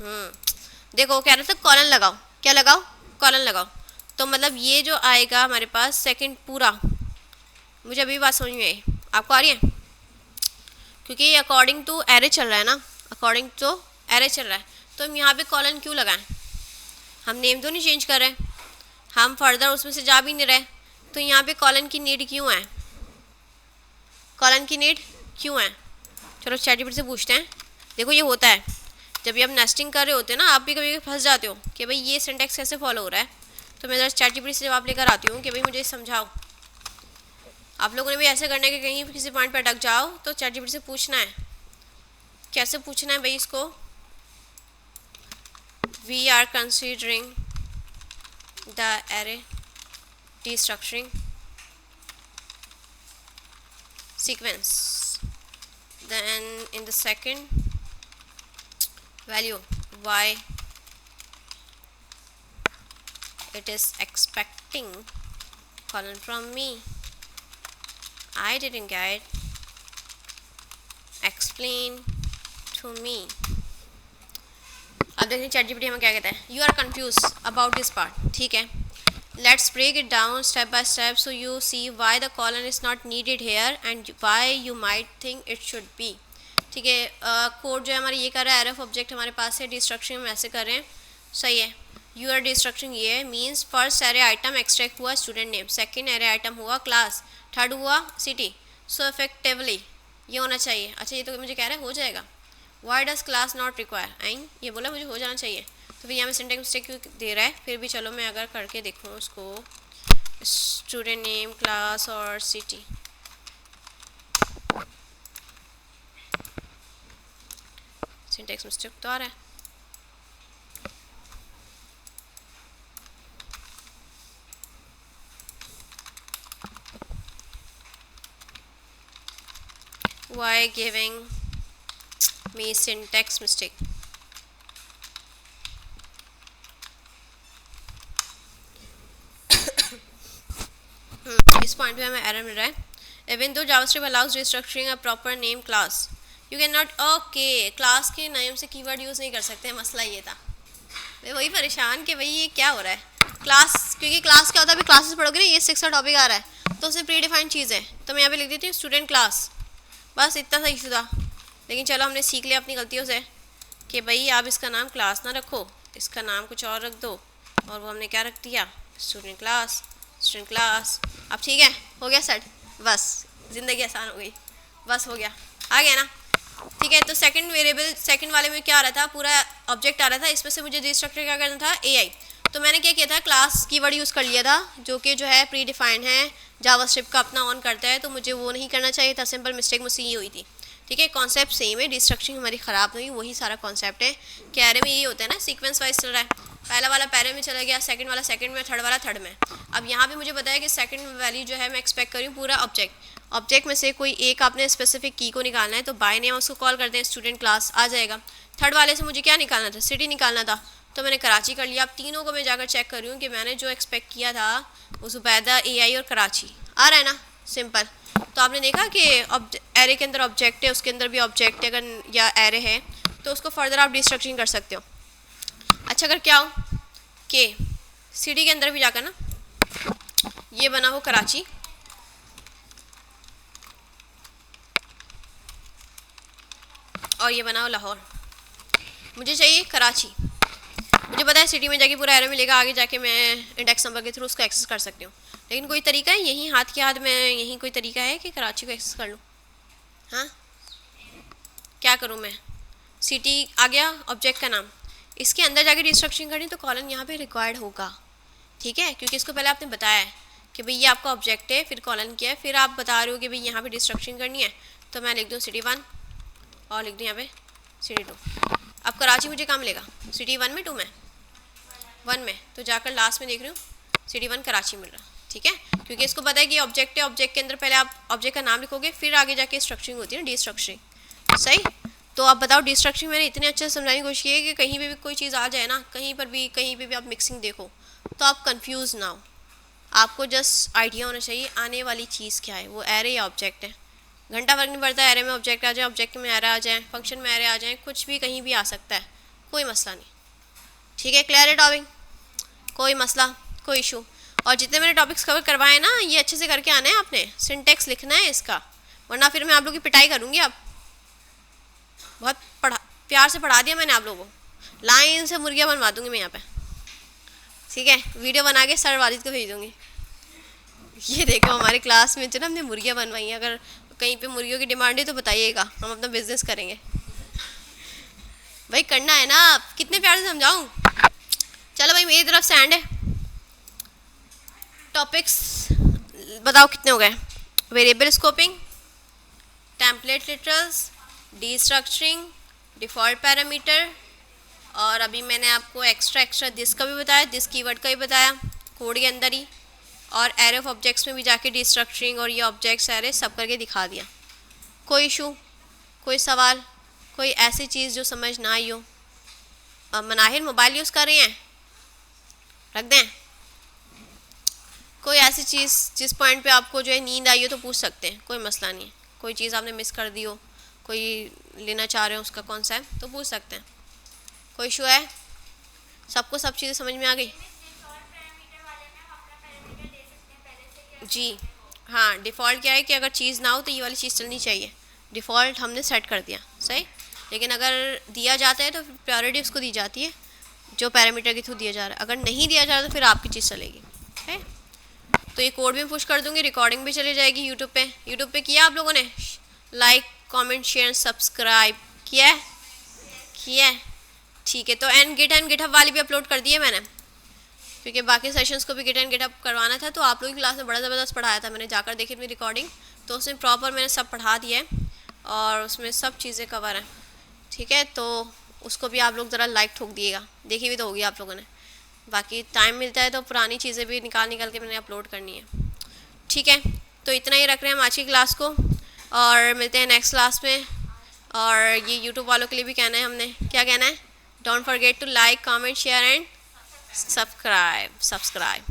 देखो कह रहा था कॉलन लगाओ, क्या लगाओ, कॉलन लगाओ। तो मतलब ये जो आएगा हमारे पास सेकंड पूरा, मुझे अभी बात समझ में आई, आपको आ रही है? क्योंकि ये अकॉर्डिंग टू एरे चल रहा है ना, अकॉर्डिंग टू एरे चल रहा है, तो हम यहाँ पे कॉलन क्यों लगाएं? हम नेम तो नहीं चेंज कर रहे, हम फर्दर उसमें से जा भी नहीं रहे, तो यहाँ पे कॉलन की नीड क्यों है? कॉलन की नीड क्यों है? चलो चैटजीपीटी से पूछते हैं। देखो ये होता है जब भी आप नेस्टिंग कर रहे होते हैं ना, आप भी कभी कभी फंस जाते हो कि भाई ये सिंटैक्स कैसे फॉलो हो रहा है। तो मैं ज़रा चैटजीपीटी से जवाब लेकर आती हूँ कि भाई मुझे समझाओ। आप लोगों ने भी ऐसे करना है कि कहीं किसी पॉइंट पर अटक जाओ तो चैटजीपीटी से पूछना है। कैसे पूछना है भाई इसको? We are considering the array destructuring sequence, then in the second value y it is expecting colon from me, I didn't get, explain to me। अब देखिए चैटजीपीटी हमें क्या कहता है, you are confuse about this part, ठीक है। Let's break it down step by step so you see why the colon is not needed here and why you might think it should be। ठीक है, code जो है हमारा ये कर रहा है, एरे ऑफ ऑब्जेक्ट हमारे पास है, डिस्ट्रक्शन हम ऐसे कर रहे हैं, सही है। यू आर डिस्ट्रक्शन ये है, means first array item extract हुआ student name, second array item हुआ क्लास, थर्ड हुआ सिटी, सो इफेक्टिवली ये होना चाहिए। अच्छा ये तो मुझे कह रहा है हो जाएगा, why does class not require, आई ये बोला मुझे हो जाना चाहिए, तो फिर यहाँ में सिंटैक्स मिस्टेक क्यों दे रहा है? फिर भी चलो मैं अगर करके देखूँ उसको, स्टूडेंट नेम क्लास और सिटी, सिंटैक्स मिस्टेक तो आ रहा है। Why giving me syntax mistake? इस पॉइंट पे हमें एरर मिल रहा है, even though JavaScript allows restructuring a proper name class you can not, okay class के नेम से कीवर्ड यूज़ नहीं कर सकते, मसला ये था। मैं वही परेशान कि भाई ये क्या हो रहा है क्लास, क्योंकि क्लास क्या होता है, अभी क्लासेस पढ़ोगे ना, ये 6 का टॉपिक आ रहा है तो उसमें प्री डिफाइंड चीज़ है, तो मैं यहाँ पे लिख देती हूँ स्टूडेंट क्लास, बस इतना सा इशू था। लेकिन चलो हमने सीख लिया अपनी गलतियों से कि भाई आप इसका नाम क्लास ना रखो, इसका नाम कुछ और रख दो, और वो हमने क्या रख दिया, स्टूडेंट क्लास, स्टूडेंट क्लास। अब ठीक है, हो गया सेट, बस ज़िंदगी आसान हो गई, बस हो गया, आ गया ना, ठीक है। तो सेकंड वेरिएबल, सेकंड वाले में क्या आ रहा था, पूरा ऑब्जेक्ट आ रहा था, इसमें से मुझे डिस्ट्रक्टर क्या करना था, एआई, तो मैंने क्या किया था, क्लास कीवर्ड यूज़ कर लिया था जो कि जो है प्री डिफाइंड है, जावास्क्रिप्ट का अपना ऑन करता है, तो मुझे वो नहीं करना चाहिए था, सिंपल मिस्टेक मुझसे ये हुई थी, ठीक है। कॉन्सेप्ट सेम है, डिस्ट्रक्शन हमारी ख़राब नहीं, वही सारा कॉन्सेप्ट है कि एरे में ये होता है ना, सीक्वेंस वाइज चल रहा है, पहला वाला पहले में चला गया, सेकंड वाला सेकंड में, थर्ड वाला थर्ड में। अब यहाँ पे मुझे पता है कि सेकंड वैल्यू जो है मैं एक्सपेक्ट करूँ पूरा ऑब्जेक्ट में से कोई एक आपने स्पेसिफिक की को निकालना है, तो बाय नेम उसको कॉल करते हैं, स्टूडेंट क्लास आ जाएगा। थर्ड वाले से मुझे क्या निकालना था, सिटी निकालना था, तो मैंने कराची कर लिया। अब तीनों को मैं जाकर चेक कर रही हूँ कि मैंने जो एक्सपेक्ट किया था वो ज़ुबैदा, एआई और कराची आ रहा है ना, सिंपल। तो आपने देखा कि एरे के अंदर ऑब्जेक्ट है, उसके अंदर भी ऑब्जेक्ट है, अगर या एरे है तो उसको फर्दर आप डिस्ट्रक्शन कर सकते हो। अच्छा अगर क्या हो कि सिटी के अंदर भी जाकर ना, ये बना हो कराची, और ये बना हो लाहौर, मुझे चाहिए कराची, मुझे पता है सिटी में जाके पूरा एरे मिलेगा, आगे जाके मैं इंडेक्स नंबर के थ्रू उसको एक्सेस कर सकती हूँ, लेकिन कोई तरीका है यहीं हाथ के हाथ में, यहीं कोई तरीका है कि कराची को एक्सेस कर लूँ? हाँ क्या करूँ मैं, सिटी आ गया ऑब्जेक्ट का नाम, इसके अंदर जाके डिस्ट्रक्शन करनी तो कॉलन यहाँ पे रिक्वायर्ड होगा, ठीक है, क्योंकि इसको पहले आपने बताया है कि भाई ये आपका ऑब्जेक्ट है, फिर कॉलन किया है, फिर आप बता रहे हो कि भाई यहाँ पे डिस्ट्रक्शन करनी है, तो मैं लिख दूँ सिटी 1 और लिख दूँ यहाँ पे सिटी 2। अब कराची मुझे कहाँ मिलेगा, सिटी 1 में 2 में 1 में, तो जाकर लास्ट में देख रही हूँ सिटी 1 कराची मिल रहा, ठीक है, क्योंकि इसको पता है कि ऑब्जेक्ट है, ऑब्जेक्ट के अंदर पहले आप ऑब्जेक्ट का नाम लिखोगे, फिर आगे जाके स्ट्रक्चरिंग होती है ना, डिस्ट्रक्चरिंग, सही। तो आप बताओ डिस्ट्रक्शन मैंने इतने अच्छे से समझाने की कोशिश की है कि कहीं पे भी कोई चीज़ आ जाए ना, कहीं पे भी आप मिक्सिंग देखो तो आप कंफ्यूज ना हो, आपको जस्ट आइडिया होना चाहिए आने वाली चीज़ क्या है, वो एरे या ऑब्जेक्ट है, घंटा फर्क नहीं पड़ता, एरे में ऑब्जेक्ट आ जाए, ऑब्जेक्ट में एरे आ जाए, फंक्शन में एरे आ जाए, कुछ भी कहीं भी आ सकता है, कोई मसला नहीं, ठीक है। क्लियर है टॉपिक, कोई मसला, कोई इशू। और जितने मैंने टॉपिक्स कवर करवाए ना, ये अच्छे से करके आना है आपने, सिंटेक्स लिखना है इसका, वरना फिर मैं आप लोग की पिटाई करूँगी। आप बहुत प्यार से पढ़ा दिया मैंने आप लोगों को, लाइन से मुर्गियाँ बनवा दूँगी मैं यहाँ पे, ठीक है। वीडियो बना के सर वालिद को भेज दूँगी, ये देखो हमारे क्लास में जो ना हमने मुर्गियाँ बनवाई हैं। अगर कहीं पे मुर्गियों की डिमांड है तो बताइएगा, हम अपना बिजनेस करेंगे। भाई करना है ना, कितने प्यार से समझाऊँ। चलो भाई मेरी तरफ से एंड है। टॉपिक्स बताओ कितने हो गए। Variable scoping, template literals, destructuring, default parameter, और अभी मैंने आपको एक्स्ट्रा दिस का भी बताया, दिस कीवर्ड का भी बताया कोड के अंदर ही, और एरे ऑफ ऑब्जेक्ट्स में भी जाके डीस्ट्रक्चरिंग और ये ऑब्जेक्ट्स एरे सब करके दिखा दिया। कोई इशू, कोई सवाल, कोई ऐसी चीज़ जो समझ ना आई हो। मनाहिर मोबाइल यूज़ कर रही हैं, रख दें। कोई ऐसी चीज़ जिस पॉइंट पे आपको जो है नींद आई हो तो पूछ सकते हैं, कोई मसला नहीं है। कोई चीज़ आपने मिस कर दी हो, कोई लेना चाह रहे हो उसका कॉन्सेप्ट, तो पूछ सकते हैं। कोई इशू है? सबको सब चीज़ें समझ में आ गई? जी हाँ, डिफ़ॉल्ट क्या है कि अगर चीज़ ना हो तो ये वाली चीज़ चलनी चाहिए, डिफ़ॉल्ट हमने सेट कर दिया, सही। लेकिन अगर दिया जाता है तो प्रायोरिटी उसको दी जाती है जो पैरामीटर के थ्रू दिया जा रहा है। अगर नहीं दिया जा रहा तो फिर आपकी चीज़ चलेगी, है। तो ये कोड भी पुश कर दूंगी, रिकॉर्डिंग भी चली जाएगी यूट्यूब पे। यूट्यूब पे किया आप लोगों ने लाइक कमेंट शेयर सब्सक्राइब किया है? किया है, ठीक है। तो एंड गिटहब वाली भी अपलोड कर दी है मैंने, क्योंकि बाकी सेशंस को भी गिटहब करवाना था। तो आप लोगों की क्लास में बड़ा ज़बरदस्त पढ़ाया था, मैंने जाकर देखी अपनी रिकॉर्डिंग, तो उसमें प्रॉपर मैंने सब पढ़ा दिया है और उसमें सब चीज़ें कवर हैं, ठीक है। तो उसको भी आप लोग ज़रा लाइक ठोक दिएगा, देखी भी तो होगी आप लोगों ने। बाकी टाइम मिलता है तो पुरानी चीज़ें भी निकाल के मैंने अपलोड करनी है, ठीक है। तो इतना ही रख रहे हैं हम आज की क्लास को, और मिलते हैं नेक्स्ट क्लास में। और ये यूट्यूब वालों के लिए भी कहना है, हमने क्या कहना है, don't forget to like comment share and subscribe.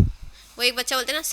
वो एक बच्चा बोलते हैं ना